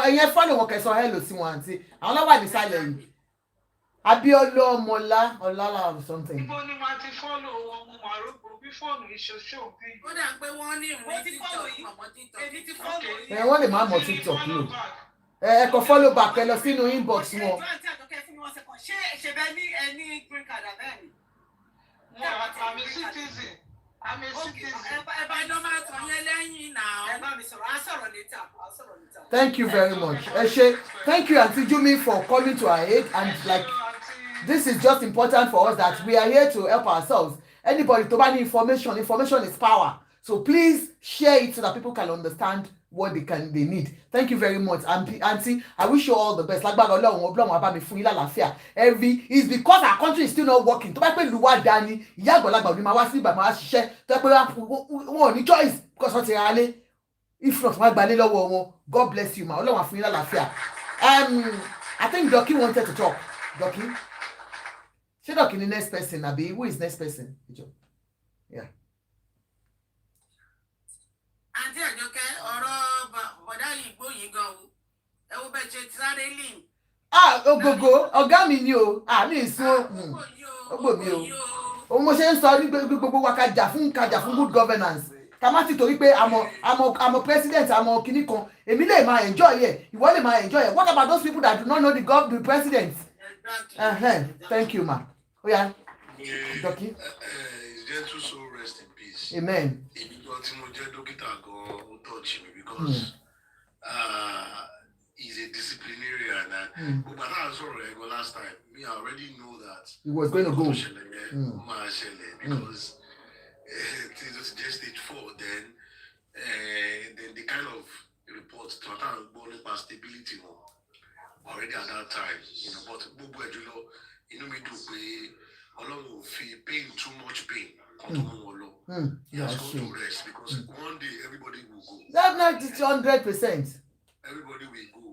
ẹ̀yẹn follow wọn kẹsàn hello sí wọn àǹtí àwọn lọ́wọ́ àdìsálẹ̀ yìí Abíọ́lá Ọmọlá Ọlálà or something. Ibo ni máa ti follow wọn mo máa rò pé bí fóònù ìṣoṣo bí. Ó dà pé wọ́n ní ìrìn TikTok àmọ́ TikTok. Èmi ti follow yín. Wọ́n lè má mọ̀ TikTok lò. Ẹ kọ follow back ẹ lọ sínú inbox wọn. Ṣé bẹ́ẹ̀ ní ẹni green card abẹ́ẹ̀ ni? I'm a citizen. I'm a citizen. Thank you very much. Eshe, thank you, Auntie Jumi, for coming to our aid. And like, this is just important for us that we are here to help ourselves. Anybody to buy information is power. So please share it so that people can understand what they need. Thank you very much, Auntie. I wish you all the best. It's because our country is still not working. To buy luwa dani, ìyá àgbàlagbà ni ma wá sí bàbá ṣiṣẹ́. To buy wọn ní choice because wọ́n ti ra lé. If not, wọ́n gbalé lọ́wọ́ wọn. God bless you, ma. Ọlọ́run á fún yín lálàáfíà. I think Doki wanted to talk. Doki. Ṣé Doki ni next person àbí who is next person? Yeah. Àǹtí Àjọkẹ́ ọ̀rọ̀ bọ̀dá yìí gbóyìn gan o. Ẹ wo bẹ́ẹ̀ ṣe sáré lìn. Ogogo ọ̀gá mi ni o. Mi ìsún ogbò mi o. Òun mo ṣe ń sọ ní gbogbo wa kájà fún good governance. Ká má ti torí pé àmọ́ president àmọ́ kinní kan. Èmi lè máa enjoy ẹ̀. Ìwọ lè máa enjoy ẹ̀. What about those people that do not know the president? Exactly. Thank you, ma. Oya. Doki. Gentle soul rest in peace. Amen. Because he's a disciplinarian and but I saw last time. Me, I already know that he was going to go. Because it's just stage 4, then the kind of reports to about stability already at that time, but me do pay along with pain too much pain. He has got to rest because one day everybody will go. That's 100%. Everybody will go.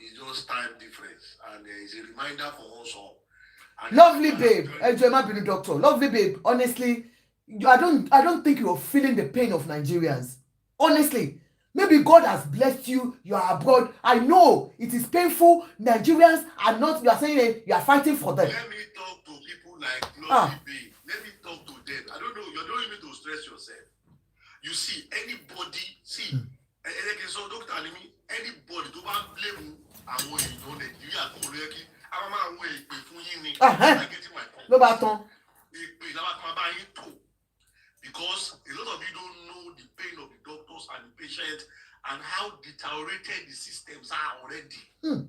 It's just time difference, and it's a reminder for us all. And lovely babe, doctor. Lovely babe. Honestly, I don't think you're feeling the pain of Nigerians. Honestly, maybe God has blessed you. You are abroad. I know it is painful. Nigerians are not. You are saying you are fighting for them. Let me talk to people like lovely babe. Let me talk to them. I don't know. You don't need to stress yourself. You see, anybody, anybody to blame Nigeria, I get my point. No baton. Because a lot of you don't know the pain of the doctors and the patients and how deteriorated the systems are already. And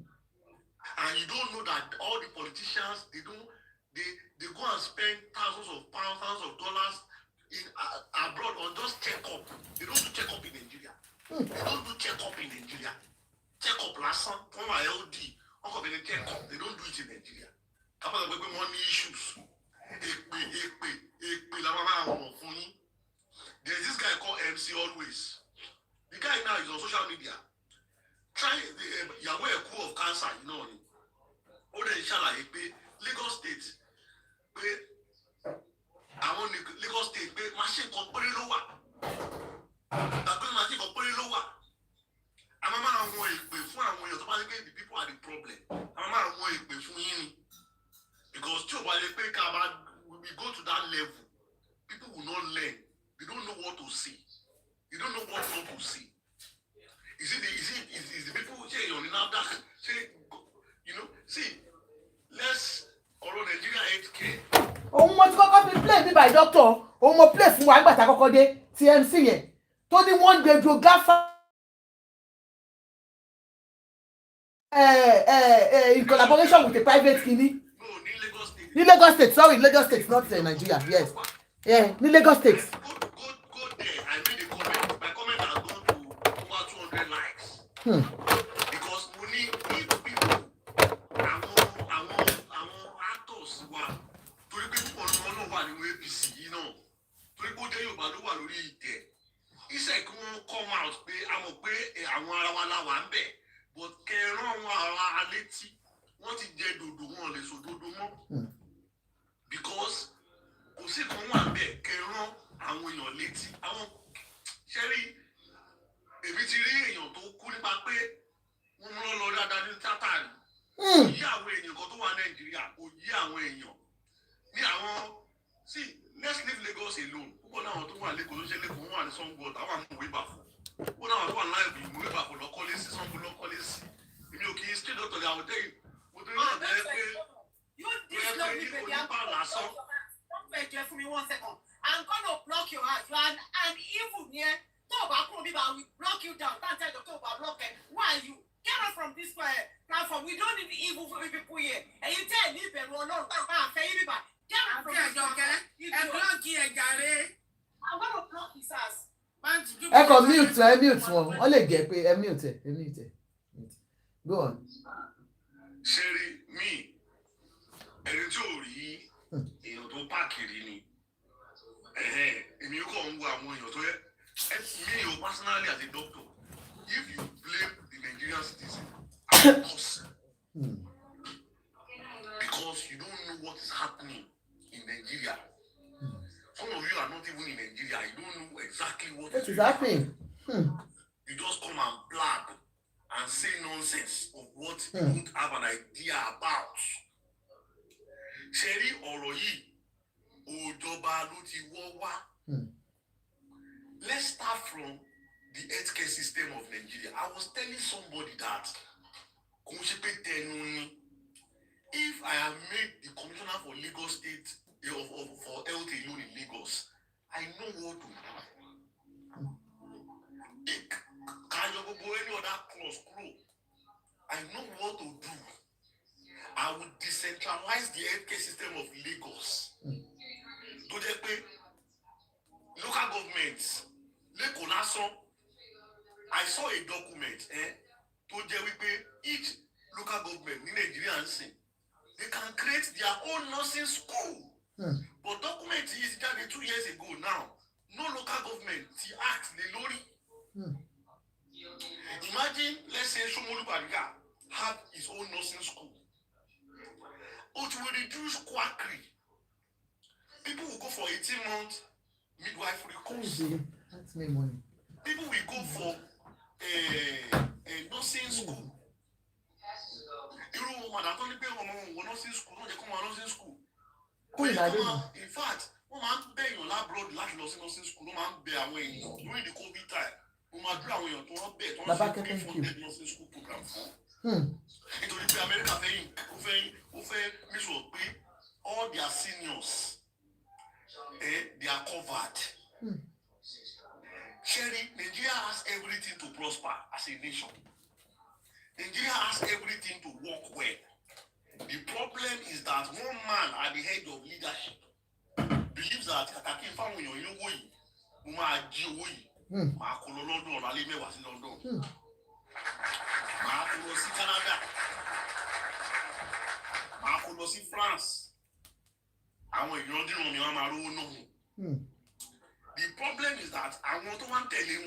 you don't know that all the politicians, they go and spend thousands of pounds, thousands of dollars in abroad on just check-up. They don't do check-up in Nigeria. They don't do check-up in Nigeria. Check-up last time, from my LD, check-up. They don't do it in Nigeria. Money issues. There's this guy called MC Always. The guy now is on social media. You're aware of cancer, you know. Lagos State. I want Lagos State. Machine company lower. Machine company lower. The people are the problem. Because we go to that level, people will not learn. They don't know what to see. They don't know what not to see. Is the people who say on that say, see, let's follow Nigeria healthcare. Òun mo ti kọ́kọ́ fi play bí by doctor. Òun mo play fún wa nígbà tá kọ́kọ́ dé TMC yẹn. Tó ní one radiographer in collaboration with a private clinic. Ní Lagos State, sorry, Lagos State, not Nigeria. Yes. Yeah, ní Lagos State. Go there. I made a comment. My comment has gone to over 200 likes. Because money people, actors were torí pé people no wà ní APC, torí pé jẹ́ Yorùbá ló wà lórí ìtẹ́. Iṣẹ́ kí wọ́n come out pé àwọn pé àwọn ara wa la wà ń bẹ̀, but kẹrán àwọn ara létí wọ́n ti jẹ dòdò wọn lè so dòdò mọ́. Because kò sí kan wà bẹ́ẹ̀ kẹrán àwọn èèyàn létí. Àwọn ṣẹ́rí èmi ti rí èèyàn tó kú nípa pé wọ́n mú lọ dáadáa ní tátàrí. Kò yí àwọn èèyàn kan tó wà Nàìjíríà, kò yí àwọn èèyàn. Ní àwọn let's leave Lagos alone. Púpọ̀ náà àwọn tó wà lẹ́kọ̀ọ́ ló ṣe lẹ́kọ̀ọ́ wọn wà ní Sango Ọ̀tà wà mú ìwé bàfọ̀. Púpọ̀ náà àwọn tó wà láìpẹ́ ìwé bàfọ̀ lọ́kọ́lé sí Sango lọ́kọ́lé sí. Èmi ò kì í straight doctor àwọn tẹ́yìn. Mo ti rí ọ̀dọ́ ẹ pé You this lovely baby, I'm fẹ́ fún mi 1 second. I'm gonna block your heart. You are an evil near. Talk about Kobe, I will block you down. Can't tell the talk about block. Why are you? Get off from this platform. We don't need evil people here. And you tell me, but we're not. Get off from this platform. I'm gonna block his ass. ẹ kàn mute wọn wọ́n lè jẹ́ pé ẹ mute. Go on. Sherry, me, ẹni tí ò rí èèyàn tó pàkìrì ni. Èmi yóò kọ́ ń wo àwọn èèyàn tó yẹ. Me, personally, as a doctor, if you blame the Nigerian citizen as a cause, because you don't know what is happening in Nigeria. Some of you are not even in Nigeria. You don't know exactly what is happening. You just come and blab and say nonsense of what you don't have an idea about. Sherry ọ̀rọ̀ yìí, òjọba ló ti wọ́ wá. Let's start from the healthcare system of Nigeria. I was telling somebody that if I am made the commissioner for Lagos State for health alone in Lagos, I know what to do. Any other cross crew, I know what to do. I will decentralize the healthcare system of Lagos. Local governments, I saw a document, each local government in Nigeria, they can create their own nursing school. But document is just 2 years ago now. No local government act the lori. Imagine, let's say Shomolu Bariga had his own nursing school. It will reduce quackery. People will go for 18 months midwifery course. That's my money. People will go for a nursing school. Nursing school, nursing school. In fact, nursing school during the COVID time. Thank you. All their seniors, they are covered. Sherry, Nigeria has everything to prosper as a nation. Nigeria has everything to work well. The problem is that one man at the head of leadership believes that London, Canada, France. The problem is that I want to tell you,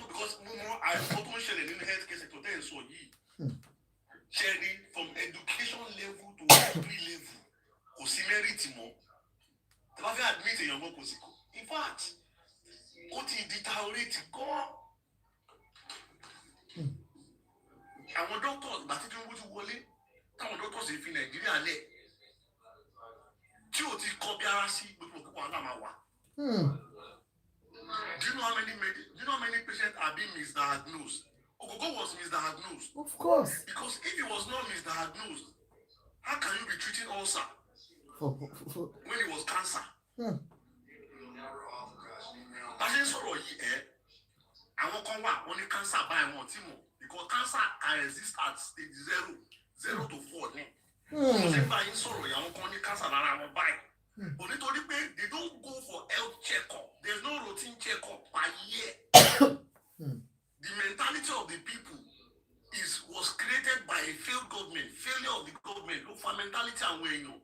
because I want to share in the healthcare sector there so sharing from education level to every level. In fact, what is deteriorate God? Àwọn doctors bá ti tún wọlé táwọn doctors fi Nàìjíríà lẹ̀ tí ó ti kọ́ bí ara sí gbogbo púpọ̀ àdámáwá. Do you know how many patients are being misdiagnosed? Ogogo was misdiagnosed. Of course. Because if he was not misdiagnosed, how can you be treating ulcer when it was cancer? Àwọn kan wà wọ́n ní cancer báyìí wọ́n ti mọ̀ because cancer can exist at stage 0 to 4 ní. Ṣé báyìí sọ̀rọ̀ àwọn kan ní cancer lára wọn báyìí? But nítorí pé they don't go for health check-up. There's no routine check-up per year. The mentality of the people was created by a failed government, failure of the government. Look for mentality and way you.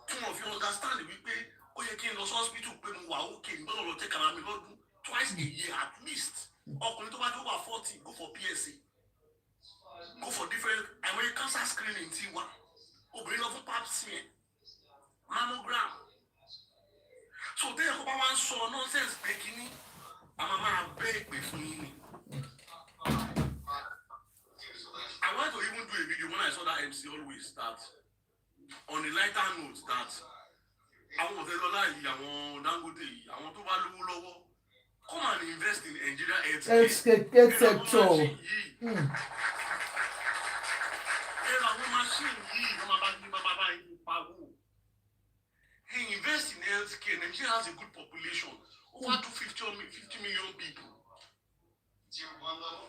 Some of you understand wípé ó yẹ kí n lọ sí hospital pé mo wà okay, no lo take am lọ́dún twice a year at least. Ọkùnrin tó bá jẹ́ over 40 go for PSA. Go for different cancer screening tí wà. Obìnrin lọ fún pap smear. Mammogram. So they are about so nonsense making. I'm a beg before me. I want to even do a video when I saw that MC always that on a lighter note that I want to come and invest in Nigeria health sector. Invest in healthcare. Nigeria has a good population, over 50 million people.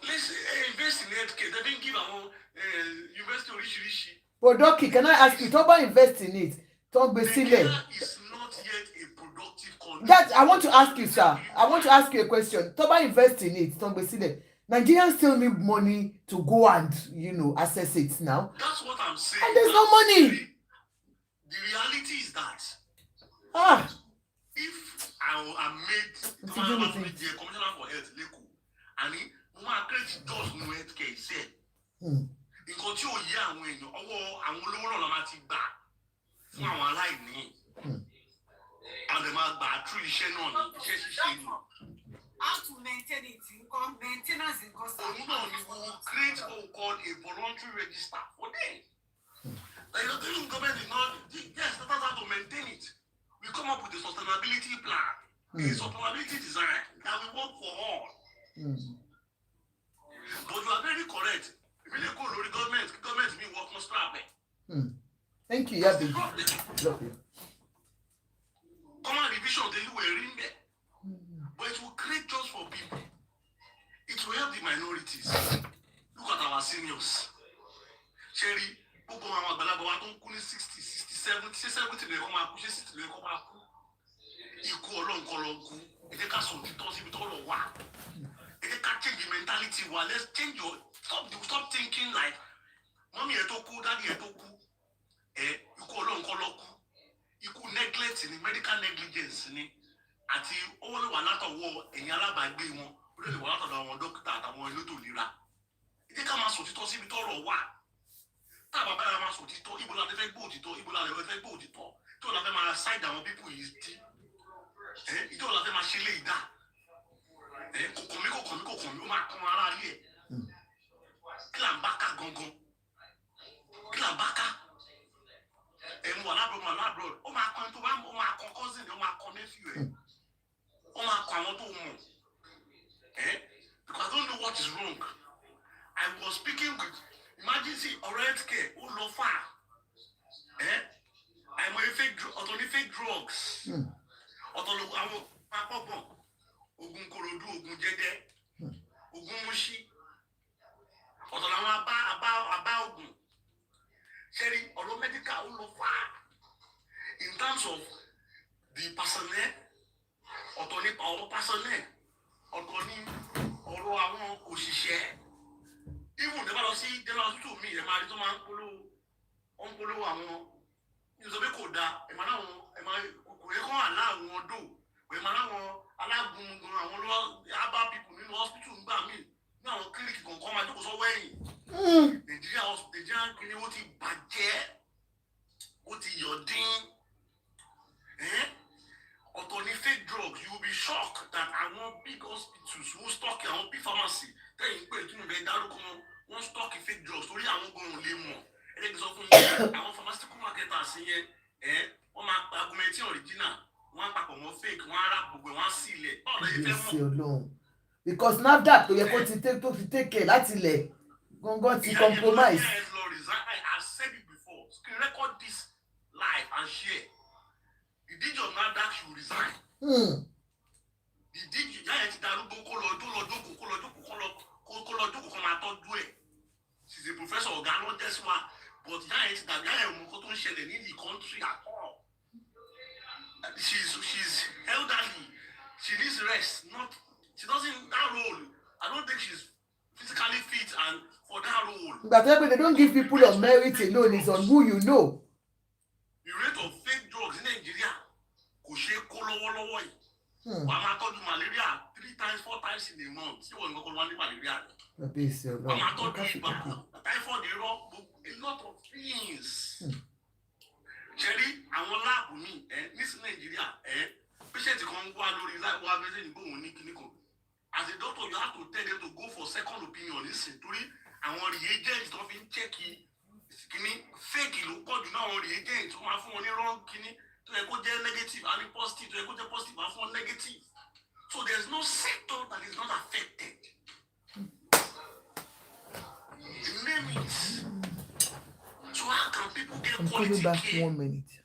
Let's invest in healthcare. They didn't give our university rishi. But Doki, can I ask you, Toba invest in it? Nigeria is not yet a productive country. That I want to ask you, sir. I want to ask you a question. Toba invest in it. Nigerians still need money to go and access it now. That's what I'm saying. And there's no money. The reality is that if I made the commissioner for health, Leku, and he create does no healthcare, he said, nǹkan tí ò yé àwọn èèyàn ọwọ́ àwọn olówó náà la máa ti gbà fún àwọn aláìní. And they máa gbà through iṣẹ́ náà ní iṣẹ́ ṣíṣe ni. How to maintain it? Maintenance in cost. We will create what we call a voluntary register for them. The government is not, yes, that's how to maintain it. We come up with a sustainability plan, a sustainability design that will work for all. But you are very correct. If you go to the government will work on strap. Thank you, Yabi. Common division, they were in there. But it will create jobs for people. It will help the minorities. Look at our seniors. Sherry, gbogbo àwọn àgbàlagbà wa tó ń kú ní 60, 60, 70 lè kọ́ máa kú, 60 lè kọ́ máa kú. Ikú Ọlọ́run kọ́ ló ń kú. Ẹ jẹ́ ká sọ òtítọ́ síbi tó lọ wà. Ẹ jẹ́ ká change the mentality wa. Let's change your stop thinking like mọ́mí ẹ̀ tó kú, dádì ẹ̀ tó kú. Ikú Ọlọ́run kọ́ ló kú. Ikú neglect ni medical negligence ni. Àti owó lè wà látọwọ́ ẹ̀yin alábàágbé wọn. Ó lè wà látọ̀dọ̀ àwọn dókítà àtàwọn elétò ìlera. Ẹ jẹ́ ká máa sọ òtítọ́ síbi tó lọ wà. Tá bàbá yà máa sọ òtítọ́, ibo la fẹ́ gbọ́ òtítọ́, ibo la fẹ́ gbọ́ òtítọ́. Tí o la fẹ́ máa ṣáìdì àwọn pípù yìí tí. Ìjọ la fẹ́ máa ṣe lé ìdá. Kò kàn mí, ó máa kan ara rí ẹ̀. Kí là ń bá ká gangan? Kí là ń bá ká? Mo wà lábúrò, ó máa kan tó bá ó máa kan cousin, ó máa kan nephew ẹ̀. Ó máa kan àwọn tó mọ̀. Because I don't know what is wrong. I was speaking with, imagine see, healthcare, ó lọ fà. Àìmọ̀ ọ̀tọ̀ ní fake drugs. Ọ̀tọ̀ ló àwọn pápọ̀pọ̀. Ogun Korodu, ogun Jẹ́dẹ́, ogun Mushi. Ọ̀tọ̀ làwọn abá ogun. Sherry, ọ̀rọ̀ medical ó lọ fà. In terms of the personnel, ọ̀tọ̀ nípa ọ̀rọ̀ personnel, ọ̀tọ̀ ní ọ̀rọ̀ àwọn òṣìṣẹ́. Even the bá lọ sí general hospital mi, ẹ máa rí tó máa ń polówó àwọn ìjọba kò dáa, ẹ máa kò yẹ kó wà láwọn ọdún, ẹ máa láwọn alágúngun àwọn abá people nínú hospital ń gbà mí, ní àwọn clinic kọ̀ọ̀kan máa jókòó sọ́wọ́ ẹ̀yìn. Nigeria kìíní ó ti bàjẹ́, ó ti yọ̀dín. Ọ̀tọ̀ ní fake drugs, you will be shocked that àwọn big hospitals wọ́n stock àwọn big pharmacy tẹ̀yìn pé tí mo bẹ dárúkọ wọ́n stock fake drugs torí àwọn gan-an lè mọ̀. Ẹlẹ́gbẹ̀ẹ́ sọ fún mi, àwọn pharmaceutical marketers yẹn, wọ́n máa pa argumentin original, wọ́n á papọ̀ mọ́ fake, wọ́n á rà gbogbo wọn á sí ilẹ̀. Báwo ló yẹ fẹ́ mọ̀? Because NAFDAC tó yẹ kó ti take care láti ilẹ̀ gangan ti compromise. I said it before. So can record this live and share. The DJ of NAFDAC should resign. The DJ yẹn ti darúgbó kó lọ jókòó kó máa tọ́jú ẹ̀. She's a professor ọ̀gá ló tẹ́sí wa, but yẹn ti dàbí yẹn mú kó tó ń ṣẹlẹ̀ ní the country at all. She's elderly. She needs rest. She doesn't that role. I don't think she's physically fit and for that role. But they don't give people on merit alone. It's on who you know. The rate of fake drugs in Nigeria kò ṣe kó lọ́wọ́lọ́wọ́ yìí. Wà á máa tọ́jú malaria 3 times 4 times in a month. Ṣé wọ́n ń gbọ́kọ̀ wá ní malaria? Wà á máa tọ́jú ibà, typhoid irọ́, a lot of things. Ṣẹ̀rí àwọn láàbù mi ní sí Nàìjíríà patient kan wá lórí wá mẹ́sẹ̀ ní bóun ní kíní kan. As a doctor, you have to tell them to go for second opinion. Listen, torí àwọn reagents tó fi ń check kíní fake ló pọ̀ jù náà àwọn reagents tó máa fún wọn ní wrong kíní tó yẹ kó jẹ́ negative and positive tó yẹ kó jẹ́ positive máa fún wọn negative. So there's no sector that is not affected. You name it. people get I'm quality coming back care. 1 minute.